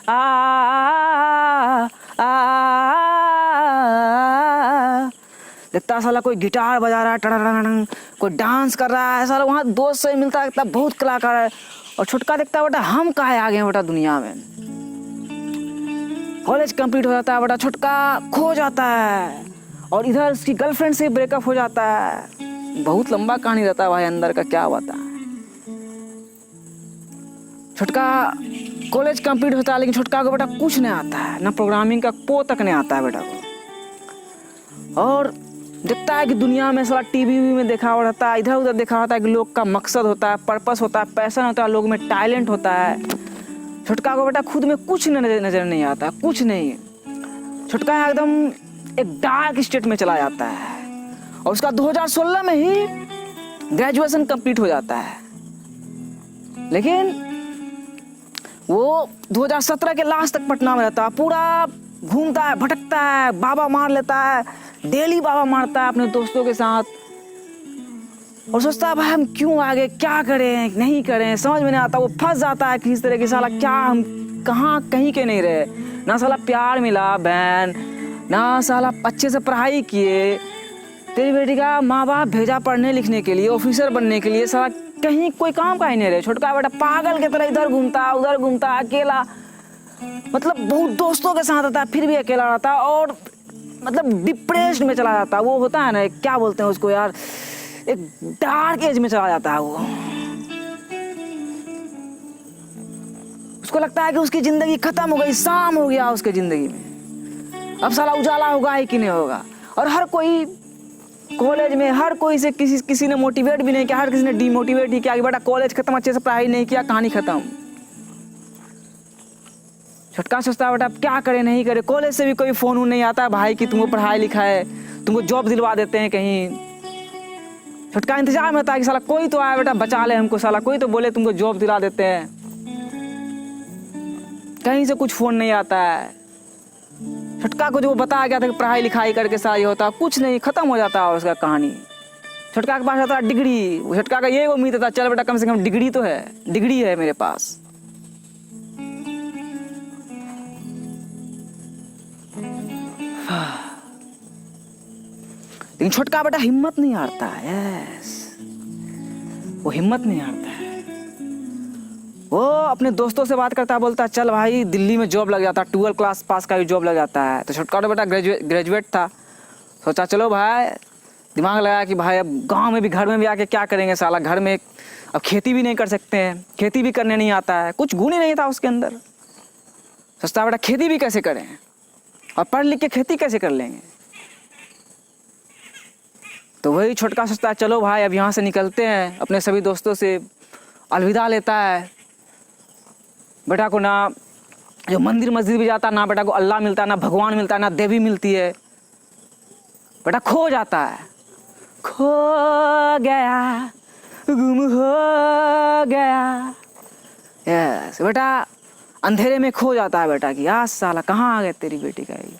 आ आ देखता साला कोई गिटार बजा रहा है, टड़ाड़ाड़ाड़ाड़, कोई डांस कर रहा है, साला वहाँ दोस्त से मिलता है, देखता बहुत कलाकार है। और छोटका देखता बेटा हम काहे आ गए बेटा दुनिया में। कॉलेज कंप्लीट हो जाता है बेटा, छोटका खो जाता है, और इधर उसकी गर्लफ्रेंड से ब्रेकअप हो जाता है। बहुत लंबा कहानी रहता है भाई अंदर का, क्या होता है। छोटका कॉलेज कंप्लीट होता है, लेकिन छोटका को बेटा कुछ नहीं आता है, ना प्रोग्रामिंग का पो तक नहीं आता है बेटा को। और देखता है कि दुनिया में सारा टीवी में देखा हुआ रहता है, इधर उधर देखा होता है कि लोग का मकसद होता है, पर्पस होता है, पैशन होता है, लोग में टैलेंट होता है। छोटका को बेटा खुद में कुछ नजर नहीं आता, कुछ नहीं। छोटका एकदम एक डार्क स्टेट में चला जाता है। और उसका 2016 में ही ग्रेजुएशन कंप्लीट हो जाता है, लेकिन वो 2017 के लास्ट तक पटना में रहता है, पूरा घूमता है, भटकता है, बाबा मार लेता है, डेली बाबा मारता है अपने दोस्तों के साथ। और सोचता है भाई हम क्यों आगे, क्या करें नहीं करें, समझ में नहीं आता। वो फंस जाता है किसी तरह की, साला क्या हम कहाँ कहीं के नहीं रहे, ना साला प्यार मिला बहन, ना साला अच्छे से पढ़ाई किए, तेरी बेटी का माँ बाप भेजा पढ़ने लिखने के लिए, ऑफिसर बनने के लिए, साला कहीं कोई काम का ही नहीं रहे। छोटका बेटा पागल की तरह इधर घूमता उधर घूमता, अकेला, मतलब बहुत दोस्तों के साथ रहता फिर भी अकेला रहता, और मतलब डिप्रेस्ड में चला जाता। वो होता है ना, क्या बोलते हैं उसको यार, एक डार्क एज में चला जाता है वो। उसको लगता है कि उसकी जिंदगी खत्म हो गई, शाम हो गया उसकी जिंदगी में, अब साला उजाला होगा ही कि नहीं होगा। और हर कोई कॉलेज में, हर कोई से किसी ने मोटिवेट भी नहीं किया, हर किसी ने डीमोटिवेट ही किया कि बेटा कॉलेज खत्म, अच्छे से पढ़ाई नहीं किया, कहानी खत्म। छोटका सोचता है बेटा अब क्या करे नहीं करे, कॉलेज से भी कोई फोन नहीं आता है भाई कि तुमको पढ़ाई लिखा है, तुमको जॉब दिलवा देते हैं कहीं। छोटका इंतजार में होता है कि साला कोई तो आया बेटा बचा ले हमको, साला कोई तो बोले तुमको जॉब दिला देते हैं। कहीं से कुछ फोन नहीं आता है। छोटका को जो बताया गया था कि पढ़ाई लिखाई करके सारा ये होता, कुछ नहीं, खत्म हो जाता है उसका कहानी। छोटका के पास आता है डिग्री, छोटका का ये उम्मीद था चल बेटा कम से कम डिग्री तो है, डिग्री है मेरे पास। लेकिन छोटका बेटा हिम्मत नहीं हारता है, यस, वो हिम्मत नहीं हारता है। वो अपने दोस्तों से बात करता है, बोलता है चल भाई दिल्ली में जॉब लग जाता है, 12 क्लास पास का भी जॉब लग जाता है। तो छोटका बेटा ग्रेजुएट था, सोचा चलो भाई, दिमाग लगाया कि भाई अब गांव में भी घर में भी आके क्या करेंगे, साला घर में अब खेती भी नहीं कर सकते हैं, खेती भी करने नहीं आता है, कुछ गुण ही नहीं था उसके अंदर। सोचता बेटा खेती भी कैसे करें, और पढ़ लिख के खेती कैसे कर लेंगे। तो वही छोटका सोचता है चलो भाई अब यहाँ से निकलते हैं, अपने सभी दोस्तों से अलविदा लेता है। बेटा को ना जो मंदिर मस्जिद भी जाता, ना बेटा को अल्लाह मिलता, ना भगवान मिलता, ना देवी मिलती है। बेटा खो जाता है, खो गया, गुम हो गया, यस बेटा अंधेरे में खो जाता है बेटा कि यार साला कहाँ आ गए तेरी बेटी का, ये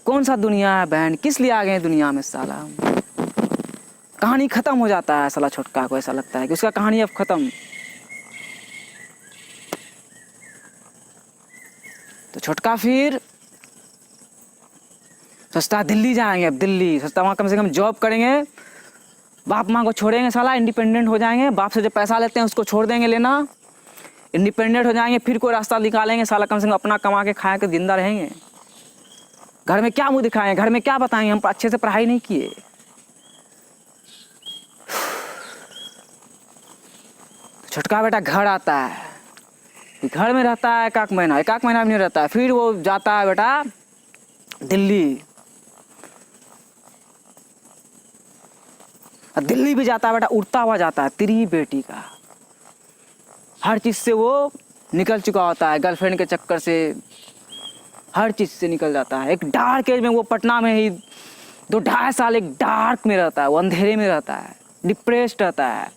कौन सा दुनिया है बहन, किस लिए आ गए दुनिया में साला। कहानी खत्म हो जाता है साला। छोटका को ऐसा लगता है कि उसका कहानी अब खत्म। तो छोटका फिर सोचता दिल्ली जाएंगे, अब दिल्ली सोचता वहाँ कम से कम जॉब करेंगे, बाप माँ को छोड़ेंगे, साला इंडिपेंडेंट हो जाएंगे, बाप से जो पैसा लेते हैं उसको छोड़ देंगे लेना, इंडिपेंडेंट हो जाएंगे, फिर कोई रास्ता निकालेंगे, साला कम से कम अपना कमा के खा के जिंदा रहेंगे। घर में क्या मुंह दिखाएं, घर में क्या बताएंगे, हम अच्छे से पढ़ाई नहीं किए। छोटका बेटा घर आता है, घर में रहता है एक महीना भी नहीं रहता है, फिर वो जाता है बेटा दिल्ली। दिल्ली भी जाता है बेटा, उड़ता हुआ जाता है तेरी बेटी का। हर चीज से वो निकल चुका होता है, गर्लफ्रेंड के चक्कर से हर चीज से निकल जाता है। एक डार्क एज में वो पटना में ही 2-2.5 साल एक डार्क में रहता है, वो अंधेरे में रहता है, डिप्रेस्ड रहता है।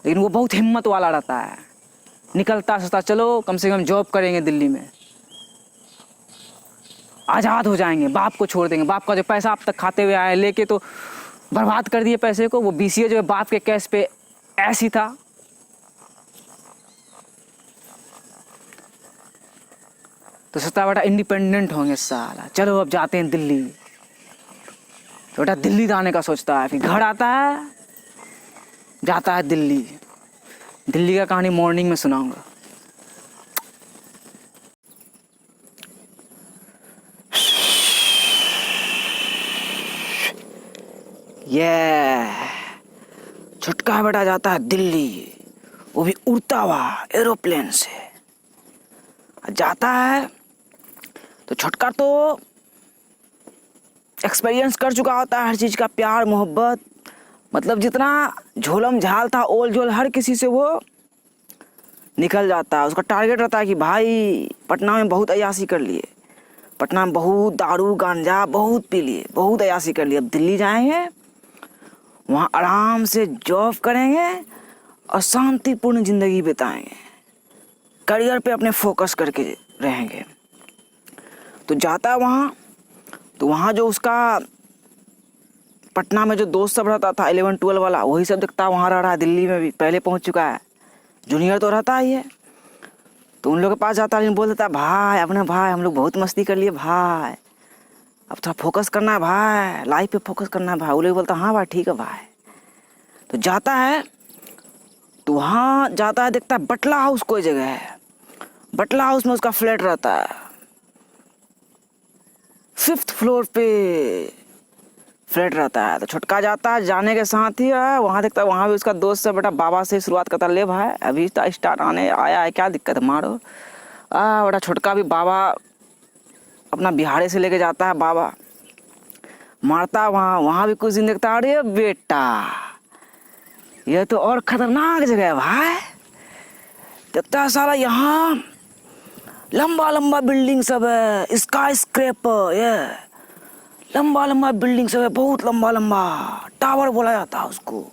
लेकिन वो बहुत हिम्मत वाला रहता है, निकलता सोचता चलो कम से कम जॉब करेंगे दिल्ली में, आज़ाद हो जाएंगे, बाप को छोड़ देंगे, बाप का जो पैसा अब तक खाते हुए आए लेके तो बर्बाद कर दिए पैसे को। वो BCA जो है बाप के कैश पे ऐसी था। तो सोचता बेटा इंडिपेंडेंट होंगे साला, चलो अब जाते हैं दिल्ली। तो बेटा दिल्ली जाने का सोचता है, फिर घर आता है, जाता है दिल्ली। दिल्ली का कहानी मॉर्निंग में सुनाऊंगा। छोटका बेटा जाता है दिल्ली, वो भी उड़ता हुआ एरोप्लेन से जाता है। तो छोटका तो एक्सपीरियंस कर चुका होता है हर चीज़ का, प्यार मोहब्बत, मतलब जितना झोलम झाल था ओल झोल हर किसी से वो निकल जाता है। उसका टारगेट रहता है कि भाई पटना में बहुत अयाशी कर लिए, पटना में बहुत दारू गांजा बहुत पी लिए, बहुत अयाशी कर लिए, अब दिल्ली जाएंगे, वहाँ आराम से जॉब करेंगे और शांतिपूर्ण ज़िंदगी बिताएंगे, करियर पे अपने फोकस करके रहेंगे। तो जाता है वहाँ, तो वहाँ जो उसका पटना में जो दोस्त सब रहता था 11-12 वाला, वही सब दिखता है, वहाँ रह रहा है, दिल्ली में भी पहले पहुँच चुका है, जूनियर तो रहता ही है। तो उन लोग के पास जाता है, लेकिन बोल देता है भाई अपने भाई हम लोग बहुत मस्ती कर लिए भाई, अब थोड़ा फोकस करना है भाई, लाइफ पे फोकस करना है भाई। वो लोग बोलता हाँ भाई ठीक है भाई। तो जाता है, तो वहाँ जाता है, देखता है बटला हाउस कोई जगह है, बटला हाउस में उसका फ्लैट रहता है, 5th फ्लोर पे फ्लैट रहता है। तो छोटका जाता है, जाने के साथ ही वहाँ देखता है, वहाँ भी उसका दोस्त से बेटा बाबा से शुरुआत करता, ले भाई अभी स्टार्ट आने आया है, क्या दिक्कत है मारो। बेटा छोटका भी बाबा अपना बिहारे से लेके जाता है, बाबा मारता वहाँ भी कुछ दिन देखता है, अरे बेटा ये तो और खतरनाक जगह है भाई। देखता है साला यहाँ लंबा लंबा बिल्डिंग सब है, स्काई स्क्रैपर, ये लंबा लंबा बिल्डिंग सब है, बहुत लंबा लंबा टावर बोला जाता है उसको।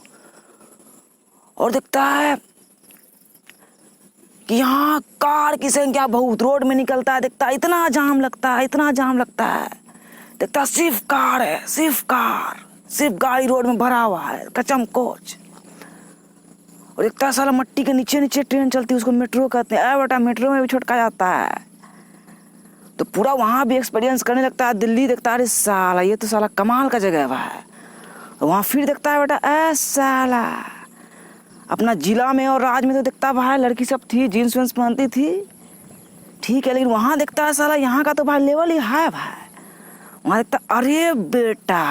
और देखता है कि यहाँ कार की संख्या बहुत, रोड में निकलता है, देखता है इतना जाम लगता है, इतना जाम लगता है। देखता है सिर्फ कार है, सिर्फ कार, सिर्फ गाड़ी रोड में भरा हुआ है, कचम कोच। और देखता है साला मट्टी के नीचे नीचे ट्रेन चलती है, उसको मेट्रो कहते हैं। बेटा मेट्रो में भी छोटका जाता है, तो पूरा वहाँ भी एक्सपीरियंस करने लगता है। दिल्ली देखता है, अरे साला ये तो साला कमाल का जगह है भाई। वहाँ फिर देखता है बेटा साला अपना जिला में और राज्य में तो देखता है भाई लड़की सब थी, जीन्स वेंस पहनती थी, ठीक है, लेकिन वहाँ देखता है साला यहाँ का तो भाई लेवल ही है भाई। वहाँ देखता है अरे बेटा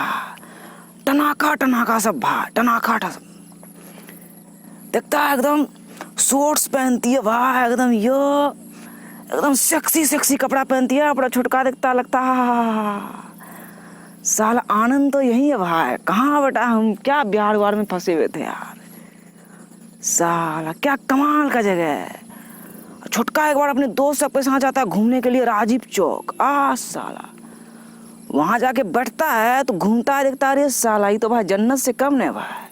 टनाका टनाका सब भाई, टनाका सब देखता है, एकदम शॉर्ट्स पहनती है भाई, एकदम यो एकदम सेक्सी सेक्सी कपड़ा पहनती है। बड़ा छोटका देखता लगता है साला आनंद तो यही है भाई, कहाँ बेटा हम क्या बिहार वार में फंसे हुए थे यार, साला क्या कमाल का जगह है। छोटका एक बार अपने दोस्त सबके साथ जाता है घूमने के लिए राजीव चौक, साला वहाँ जाके बैठता है तो घूमता है, देखता है अरे साला ये तो भाई जन्नत से कम नहीं भाई।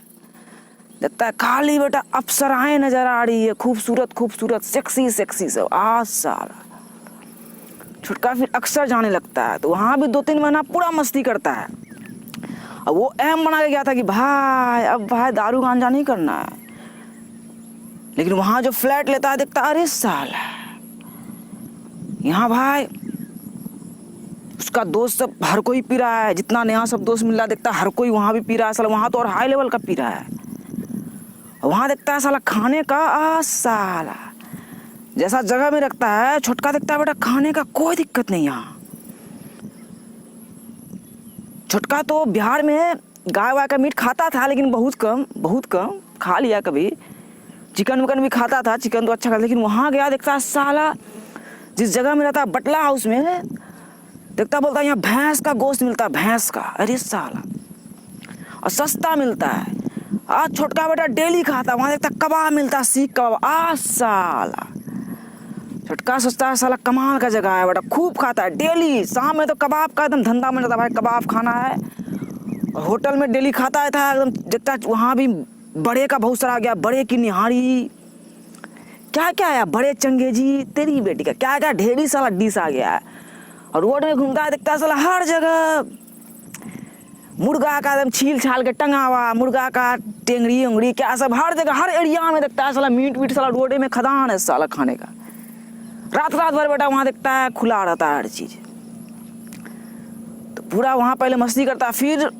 देखता है खाली बेटा अप्सराएं नजर आ रही है, खूबसूरत खूबसूरत सेक्सी सेक्सी सब, साला छुटका फिर अक्सर जाने लगता है। तो वहाँ भी 2-3 महीना पूरा मस्ती करता है। अब वो एम बना के गया था कि भाई अब भाई दारू गांजा नहीं करना है, लेकिन वहाँ जो फ्लैट लेता है देखता है अरे साला यहाँ भाई उसका दोस्त सब हर कोई पी रहा है, जितना नया सब दोस्त मिल रहा है देखता है हर कोई वहाँ भी पी रहा है साला, वहाँ तो और हाई लेवल का पी रहा है। वहाँ देखता है साला खाने का साला जैसा जगह में रखता है, छोटका देखता है बेटा खाने का कोई दिक्कत नहीं यहाँ। छोटका तो बिहार में गाय वाय का मीट खाता था, लेकिन बहुत कम खा लिया, कभी चिकन विकन भी खाता था, चिकन तो अच्छा खाता, लेकिन वहाँ गया देखता है साला जिस जगह में रहता है बटला हाउस में, देखता बोलता है यहाँ भैंस का गोश्त मिलता है, भैंस का, अरे साला और सस्ता मिलता है। आज छोटका बेटा डेली खाता, वहाँ देखता कबाब मिलता है, सीख कबाब, साला छोटका सोचता है साला कमाल का जगह है बेटा, खूब खाता है डेली। शाम में तो कबाब का एकदम धंधा बन जाता है भाई, कबाब खाना है, और होटल में डेली खाता है था एकदम। देखता वहाँ भी बड़े का बहुत सारा आ गया, बड़े की निहारी, क्या क्या है, बड़े चंगेजी तेरी बेटी का क्या क्या ढेरी साला डिश आ गया है। और रोड में घूमता है देखता है साला हर जगह मुर्गा का एकदम छील छाल के टंगा हुआ, मुर्गा का टेंगड़ी उंगड़ी क्या सब हर जगह हर एरिया में देखता है साला, मीट साला रोडे में खदान है साला खाने का। रात भर बेटा वहाँ देखता है खुला रहता है हर चीज, तो पूरा वहाँ पहले मस्ती करता है, फिर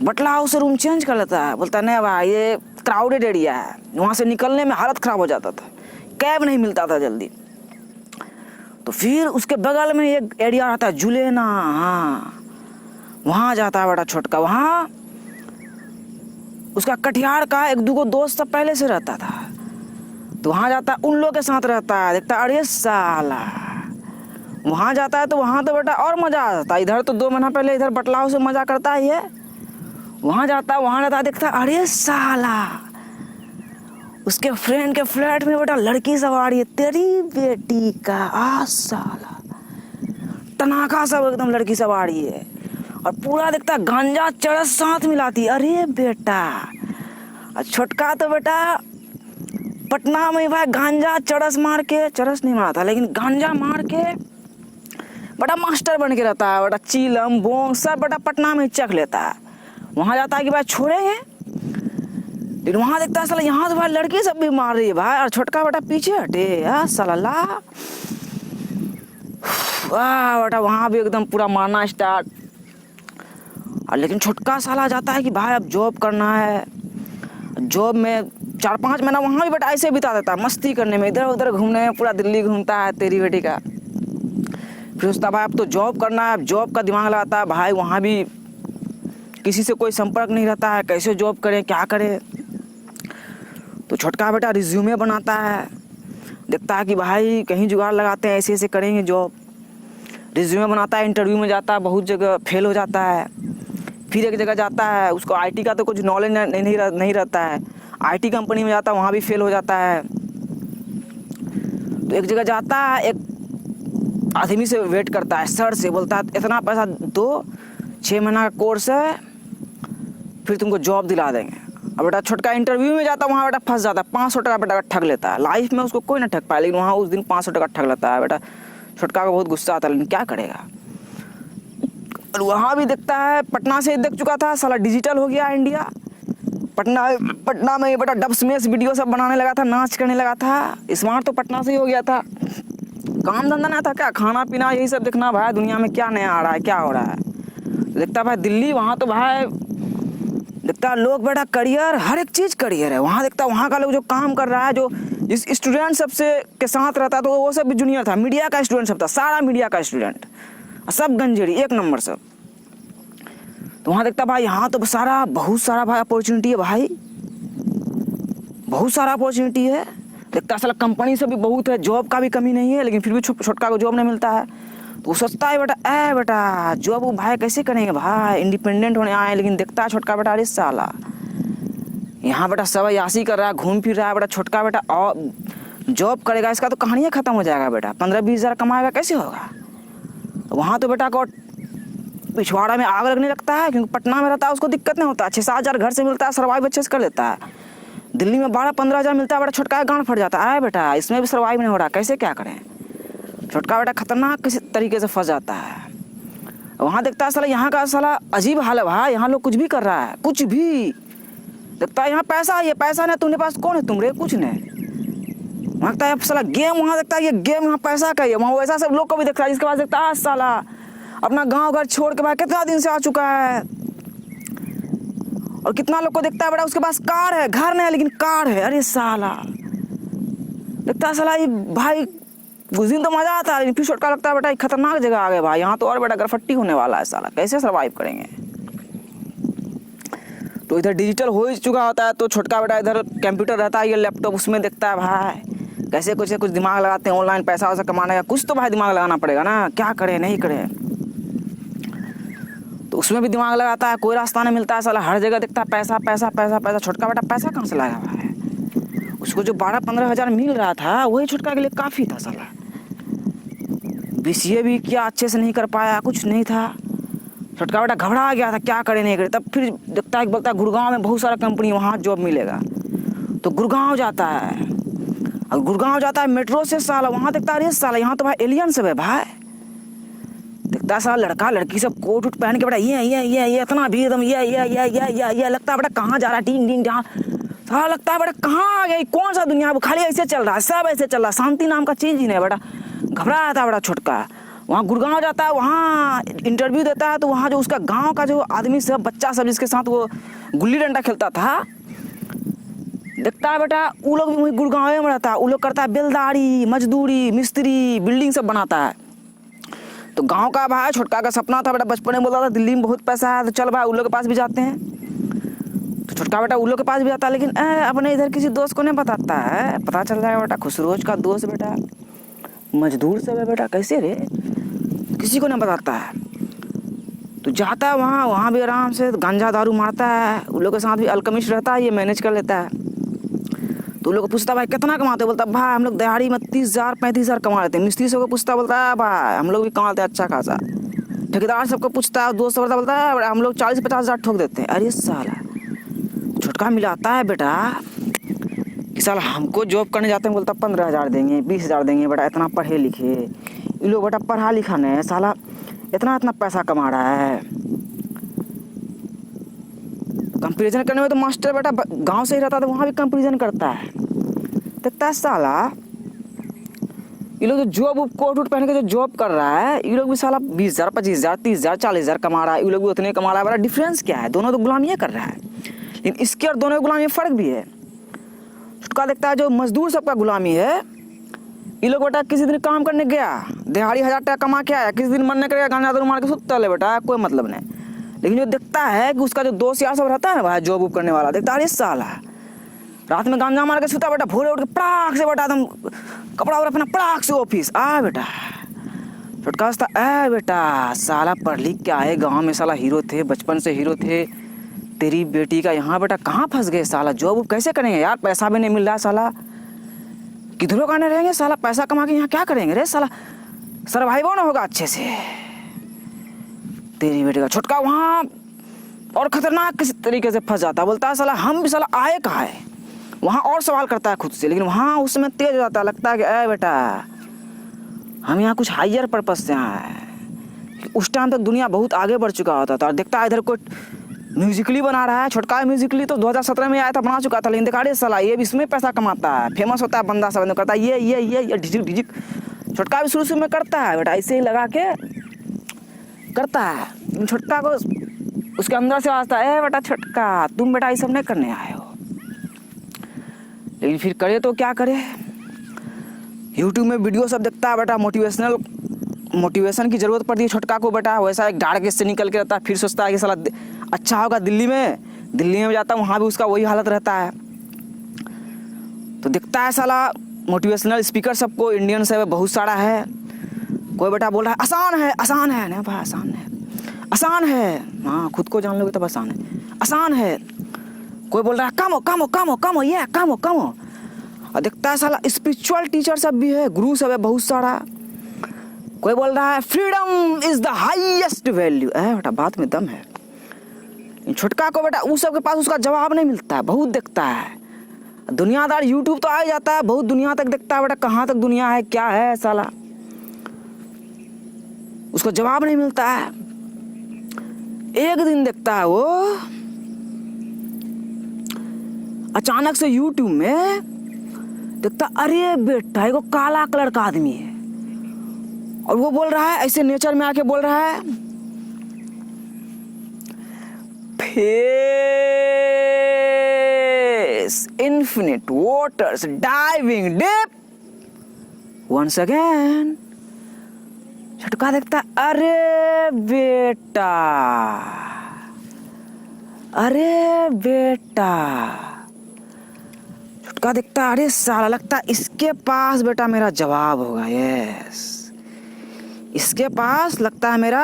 बटला हाउस से रूम चेंज कर लेता है। बोलता है नहीं भाई ये क्राउडेड एरिया है, वहाँ से निकलने में हालत ख़राब हो जाता था, कैब नहीं मिलता था जल्दी। तो फिर उसके बगल में एक एरिया रहता है जुलेना, वहाँ जाता है बेटा छोटका। वहाँ उसका कटिहार का 1-2 दोस्त सब पहले से रहता था, तो वहाँ जाता है, उन लोग के साथ रहता है। देखता है अरे साला वहाँ जाता है तो वहाँ तो बेटा और मज़ा आता है। इधर तो 2 महीना पहले इधर बटलाव से मज़ा करता ही है, वहाँ जाता है, वहाँ रहता है, देखता है अरे साला उसके फ्रेंड के फ्लैट में बेटा लड़की सब आ रही है, तेरी बेटी का, साला टनाका सब एकदम लड़की सब आ रही है, और पूरा देखता है गांजा चरस साथ मिलाती, अरे बेटा। और छोटका तो बेटा पटना में भाई गांजा चरस मार के, चरस नहीं मारता लेकिन गांजा मार के बड़ा मास्टर बन के रहता है बेटा, चीलम बोंग सब बेटा पटना में चख लेता है। वहाँ जाता है कि भाई छोड़ेंगे, लेकिन वहाँ देखता है साला यहाँ तो भाई लड़की सब भी मार रही है भाई, और छोटका बेटा पीछे हटे यार साला ला। वाह बेटा वहाँ भी एकदम पूरा मारना स्टार्ट। और लेकिन छोटका साला जाता है कि भाई अब जॉब करना है। जॉब में 4-5 महीना वहाँ भी बेटा ऐसे बिता देता है मस्ती करने में, इधर उधर घूमने में, पूरा दिल्ली घूमता है तेरी बेटी का। फिर उसका भाई अब तो जॉब करना है, अब जॉब का दिमाग लगाता है भाई। वहाँ भी किसी से कोई संपर्क नहीं रहता है, कैसे जॉब करें क्या करें। तो छोटका बेटा रिज्यूमे बनाता है, देखता है कि भाई कहीं जुगाड़ लगाते हैं, ऐसे ऐसे करेंगे जॉब। रिज्यूमे बनाता है, इंटरव्यू में जाता है, बहुत जगह फेल हो जाता है। फिर एक जगह जाता है, उसको आईटी का तो कुछ नॉलेज नहीं रहता है, आईटी कंपनी में जाता है, वहाँ भी फेल हो जाता है। तो एक जगह जाता है, एक आदमी से वेट करता है, सर से बोलता है इतना पैसा दो, 6 महीना का कोर्स है, फिर तुमको जॉब दिला देंगे। अब बेटा छोटका इंटरव्यू में जाता है, वहाँ बेटा फंस जाता है, 500 टका बेटा ठग लेता है। लाइफ में उसको कोई ना ठग पाए, लेकिन वहाँ उस दिन 500 टका ठग लेता है। बेटा छोटका को बहुत गुस्सा आता है, लेकिन क्या करेगा। और वहाँ भी देखता है, पटना से देख चुका था साला, डिजिटल हो गया इंडिया। पटना में बेटा डब स्मैश वीडियो सब बनाने लगा था, नाच करने लगा था। स्मार्ट तो पटना से ही हो गया था, काम धंधा ना था क्या, खाना पीना यही सब देखना भाई, दुनिया में क्या नया आ रहा है क्या हो रहा है। देखता भाई दिल्ली, वहाँ तो भाई देखता लोग बेटा करियर, हर एक चीज़ करियर है वहाँ। देखता वहाँ का लोग जो काम कर रहा है, जो जिस स्टूडेंट सबसे के साथ रहता तो वो सब भी जूनियर था, मीडिया का स्टूडेंट सब था, सारा मीडिया का स्टूडेंट, सब गंजेड़ी 1 नंबर सब। तो वहाँ देखता भाई यहाँ तो बहुत सारा भाई अपॉर्चुनिटी है भाई, बहुत सारा अपॉर्चुनिटी है। देखता साला कंपनी से भी बहुत है, जॉब का भी कमी नहीं है, लेकिन फिर भी छोटका को जॉब नहीं मिलता है। तो वो सोचता है बेटा जॉब भाई कैसे करेंगे भाई, इंडिपेंडेंट होने आए। लेकिन देखता है छोटका बेटा अरे साला यहाँ बेटा सब यासी कर रहा है, घूम फिर रहा है बेटा। छोटका बेटा और जॉब करेगा, इसका तो कहानी खत्म हो जाएगा बेटा, 15-20 हज़ार कमाएगा कैसे होगा। तो वहाँ तो बेटा को पिछवाड़ा में आग लगने लगता है, क्योंकि पटना में रहता है, उसको दिक्कत नहीं होता, 6-7 हज़ार घर से मिलता है, सर्वाइव अच्छे से कर लेता है। दिल्ली में 12-15 हज़ार मिलता है बेटा, छोटका का गांड फट जाता है बेटा, इसमें भी सर्वाइव नहीं हो रहा, कैसे क्या करें। छोटका बेटा खतरनाक किसी तरीके से फंस जाता है। वहाँ देखता है साला यहाँ का साला अजीब हाल है भाई, यहाँ लोग कुछ भी कर रहा है, कुछ भी। देखता है यहाँ पैसा है, ये पैसा नहीं, तुम्हारे पास कौन है, तुम रे कुछ नहीं। वहाँ देखता है साला गेम, वहाँ देखता है ये गेम, यहाँ पैसा का है, वहाँ वैसा सब लोग को भी देखता है। जिसके पास देखता है साला अपना गांव घर छोड़ के भाई कितना दिन से आ चुका है, और कितना लोग को देखता है बेटा उसके पास कार है, घर नहीं है लेकिन कार है। अरे साला देखता है साला ये भाई उस दिन तो मजा आता है, लेकिन फिर छोटका लगता है बेटा खतरनाक जगह आ गए भाई, यहाँ तो और बेटा गरफट्टी होने वाला है, साला कैसे सर्वाइव करेंगे। तो इधर डिजिटल हो ही चुका होता है, तो छोटका बेटा इधर कंप्यूटर रहता है, ये लैपटॉप, उसमें देखता है भाई कैसे कुछ दिमाग लगाते हैं, ऑनलाइन पैसा वैसा कमाने का कुछ तो भाई दिमाग लगाना पड़ेगा ना, क्या करें नहीं करें। तो उसमें भी दिमाग लगाता है, कोई रास्ता नहीं मिलता है, साला हर जगह देखता है पैसा पैसा पैसा पैसा। छोटका बेटा पैसा कहाँ से लाएगा भाई, उसको जो 12-15 हज़ार मिल रहा था वही छोटका के लिए काफ़ी था। साला BCA भी किया, अच्छे से नहीं कर पाया, कुछ नहीं था। छोटका बेटा घबरा गया था, क्या करे नहीं करे। तब फिर देखता है, बोलता है गुड़गांव में बहुत सारा कंपनी, वहाँ जॉब मिलेगा। तो गुड़गांव जाता है, और गुड़गांव जाता है मेट्रो से, साला वहाँ देखता है अरे साला यहाँ तो भाई एलियन सब है भाई। देखता है साला लड़का लड़की सब कोट उट पहन के बेटा ये इतना भी एकदम ये लगता है बेटा कहाँ जा रहा है, टीन टीन जहाँ साला लगता है बेटा कहाँ आ गई, कौन सा दुनिया, खाली ऐसे चल रहा है, सब ऐसे चल रहा है, शांति नाम का चीज़ ही नहीं बेटा। घबरा आता बेटा छोटका। वहाँ गुड़गांव जाता है, वहाँ इंटरव्यू देता है, तो वहाँ जो उसका गांव का जो आदमी सब, बच्चा सब जिसके साथ वो गुल्ली डंडा खेलता था, देखता है बेटा वो लोग भी वहीं गुड़गांव में रहता है। वो लोग करता है बेलदारी, मजदूरी, मिस्त्री, बिल्डिंग सब बनाता है। तो गांव का भाई छोटका का सपना था बेटा, बचपन में बोलता था दिल्ली में बहुत पैसा है, तो चल भाई उन लोग के पास भी जाते हैं। तो छोटका बेटा उन लोग के पास भी जाता है, लेकिन अपने इधर किसी दोस्त को नहीं बताता है। पता चल रहा है बेटा खुसरोज का दोस्त बेटा मजदूर सब है बेटा, कैसे रे, किसी को नहीं बताता है। तो जाता है वहाँ भी आराम से गांजा दारू मारता है, उन लोग के साथ भी अल्कमिस्ट रहता है, ये मैनेज कर लेता है। तो उन लोग को पूछता भाई कितना कमाते, बोलता भाई हम लोग दिहाड़ी में 30,000-35 हज़ार कमा लेते हैं। मिस्त्री सबको पूछता, बोलता है भाई हम लोग भी कमाते हैं अच्छा खासा। ठेकेदार सबको पूछता है, दोस्त बोलता है हम लोग 40-50 हज़ार ठोक देते हैं। अरे साला छोटका मिलाता है बेटा कि साला हमको जॉब करने जाते हैं, बोलता 15 हज़ार देंगे, 20 हज़ार देंगे बेटा, इतना पढ़े लिखे। ये लोग बेटा पढ़ा लिखा नहीं, साला इतना पैसा कमा रहा है। कंपैरिजन करने में तो मास्टर बेटा गांव से ही रहता था, वहाँ भी कंपैरिजन करता है। देखता है साला ये लोग जो जॉब कोट वोट पहन के जो जॉब कर रहा है, ये लोग भी साला 20,000 25,000 30,000 40,000 कमा रहा है, ये लोग भी उतने कमा रहा है। बड़ा डिफरेंस क्या है? दोनों तो गुलामी कर रहा है, लेकिन इसके और दोनों की गुलामी में फ़र्क भी है। छुटका देखता है जो मजदूर सबका गुलामी है, ये लोग बेटा किसी दिन काम करने गया, दिहाड़ी 1000 टका कमा के आया, किसी दिन मन नहीं करेगा गाना मार के सुत्ता ले बेटा, कोई मतलब नहीं। लेकिन जो देखता है कि उसका जो दोस्त यार सब रहता है ना भाई जॉब वॉब करने वाला, देखता है साला रात में गांजा मार के सुता बेटा, भोरे उठ के पटाख से बेटा एकदम कपड़ा वपड़ा अपना पटाख से ऑफिस आ बेटा। छुटका हंसता है बेटा साला पढ़ लिख के आए, गाँव में साला हीरो थे, बचपन से हीरो थे, तेरी बेटी का यहाँ बेटा कहाँ फंस गए साला, जॉब वॉब कैसे करेंगे यार, पैसा भी नहीं मिल रहा साला, किधरों गाने रहेंगे साला, पैसा कमा के यहाँ क्या करेंगे रे साला, सर्वाइव ना होगा अच्छे से तेरी बेटी का। छुटका वहाँ और खतरनाक किसी तरीके से फंस जाता है, बोलता है साला हम भी साला आए कहाँ है, वहाँ और सवाल करता है खुद से, लेकिन वहाँ उस समय तेज हो जाता है, लगता है कि अरे बेटा हम यहाँ कुछ हाइयर पर्पज से आए। उस टाइम तक दुनिया बहुत आगे बढ़ चुका होता था, और देखता है इधर कोई म्यूजिकली बना रहा है, छुटका म्यूजिकली तो 2017 में आया था, बना चुका था, लेकिन देखा रे साला ये भी इसमें पैसा कमाता है, फेमस होता है बंदा, सब करता है ये डिजिक डिजिक। छुटका भी शुरू में करता है बेटा, ऐसे ही लगा के करता है। छुटका को उसके अंदर से आता है बेटा छुटका तुम बेटा ये सब नहीं करने आए हो, लेकिन फिर करे तो क्या करे, यूट्यूब में वीडियो सब देखता है बेटा, मोटिवेशन की ज़रूरत पड़ती है छुटका को बेटा, वैसा एक डाड़ से निकल के रहता है, फिर सोचता है कि साला अच्छा होगा दिल्ली में जाता हूँ, वहाँ भी उसका वही हालत रहता है। तो दिखता है साला मोटिवेशनल स्पीकर सबको इंडियन से बहुत सारा है, कोई बेटा बोल रहा है आसान है नहीं भाई आसान है हाँ खुद को जान लोगे तब आसान है, कोई बोल रहा है कमो ये कमो। और दिखता है साला स्पिरिचुअल टीचर सब भी है, गुरु सब है बहुत सारा, कोई बोल रहा है freedom is the highest value है बेटा, बात में दम है। छुटका को बेटा उस सब के पास उसका जवाब नहीं मिलता है, बहुत देखता है दुनियादार, यूट्यूब तो आ ही जाता है, बहुत दुनिया तक देखता है बेटा, कहाँ तक दुनिया है क्या है साला, उसको जवाब नहीं मिलता है। एक दिन देखता है वो अचानक से यूट्यूब में देखता अरे बेटा वो काला कलर का आदमी है, और वो बोल रहा है ऐसे नेचर में आके बोल रहा है face infinite waters diving deep once again. छुटका देखता अरे बेटा छुटका देखता अरे साला लगता इसके पास बेटा मेरा जवाब होगा, यस इसके पास लगता है मेरा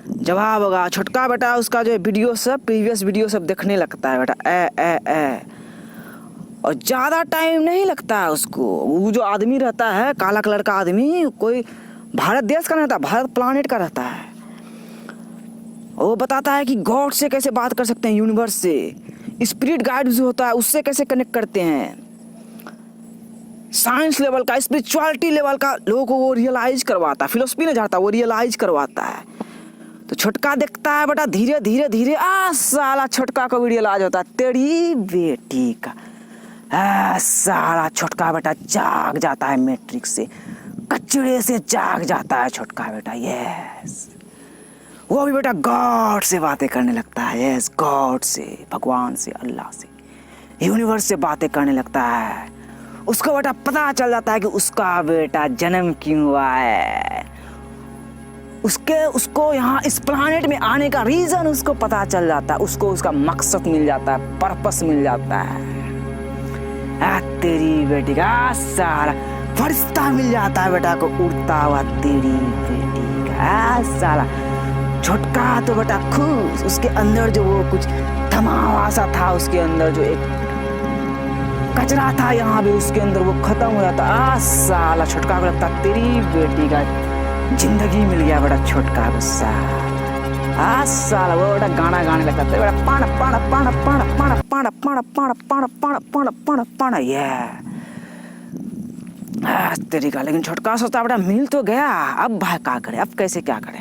जवाब होगा। छुटका बेटा उसका जो वीडियो सब प्रीवियस वीडियो सब देखने लगता है बेटा और ज़्यादा टाइम नहीं लगता है उसको। वो जो आदमी रहता है काला कलर का आदमी, कोई भारत देश का नहीं रहता, भारत प्लानेट का रहता है। वो बताता है कि गॉड से कैसे बात कर सकते हैं, यूनिवर्स से, स्पिरिट गाइड जो होता है उससे कैसे कनेक्ट करते हैं, साइंस लेवल का स्पिरिचुअलिटी लेवल का लोगों को वो रियलाइज करवाता है, फिलोसफी नहीं झाड़ता, वो रियलाइज करवाता है। तो छुटका देखता है बेटा धीरे धीरे साला छुटका को भी रियलाइज होता है तेरी बेटी का, साला छुटका बेटा जाग जाता है मैट्रिक्स से, कचड़े से जाग जाता है छुटका बेटा, यस वो भी बेटा गॉड से बातें करने लगता है, यस गॉड से, भगवान से, अल्लाह से, यूनिवर्स से बातें करने लगता है। उसको बेटा पता चल जाता है कि उसका बेटा जन्म क्यों हुआ है, उसको यहाँ इस प्लानेट में आने का रीजन उसको पता चल जाता है, उसको उसका मकसद मिल जाता है, पर्पस मिल जाता है। तेरी बेटी का साला फरिश्ता मिल जाता है बेटा को उड़ता हुआ, तेरी बेटी का साला। छुटका तो बेटा खुश, उसके अंदर जो वो कुछ थमावा सा था, उसके अंदर जो एक कचरा था यहाँ भी उसके अंदर वो खत्म हो जाता। साला छुटका को लगता तेरी बेटी का जिंदगी मिल गया बेटा छुटका को साला। वो बेटा गाना गाने लगता था बेटा पाना पाना पाना पाना पाना पाना पाना पाना पाना पाना पाना पाना पाना ये तेरी का। लेकिन छुटका सोचता बेटा मिल तो गया, अब भाई क्या करे, अब कैसे क्या करे।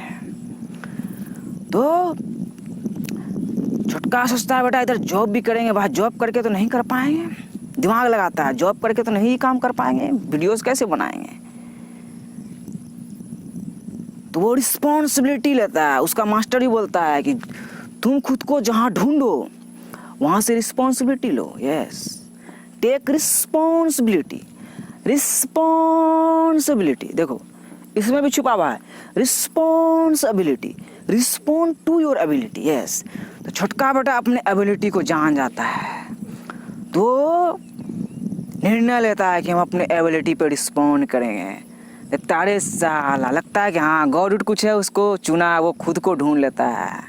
तो छुटका सोचता है बेटा इधर जॉब भी करेंगे, भाई जॉब करके तो नहीं कर पाएंगे, दिमाग लगाता है जॉब करके तो नहीं काम कर पाएंगे, वीडियोस कैसे बनाएंगे। तो वो रिस्पॉन्सिबिलिटी लेता है। उसका मास्टर ही बोलता है कि तुम खुद को जहाँ ढूंढो वहाँ से रिस्पॉन्सिबिलिटी लो। Yes, take responsibility. रिस्पॉन्सिबिलिटी देखो इसमें भी छुपा हुआ है, responsibility, respond to your ability. Yes, तो छोटका बेटा अपने एबिलिटी को जान जाता है, तो निर्णय लेता है कि हम अपने एबिलिटी पे रिस्पॉन्ड करेंगे। तारे साला लगता है कि हाँ गॉड कुछ है, उसको चुना, वो खुद को ढूंढ लेता है।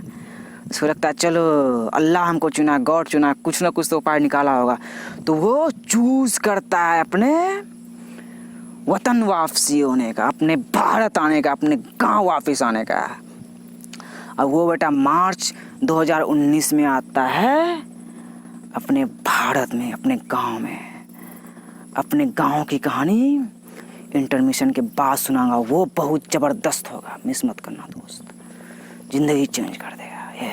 उसको लगता है चलो अल्लाह हमको चुना, गॉड चुना, कुछ ना कुछ तो उपाय निकाला होगा। तो वो चूज करता है अपने वतन वापसी होने का, अपने भारत आने का, अपने गांव वापस आने का। और वो बेटा मार्च 2019 में आता है अपने भारत में, अपने गांव में। अपने गांव की कहानी इंटरमिशन के बाद सुनाऊंगा, वो बहुत ज़बरदस्त होगा, मिस मत करना दोस्त, ज़िंदगी चेंज कर देगा। ये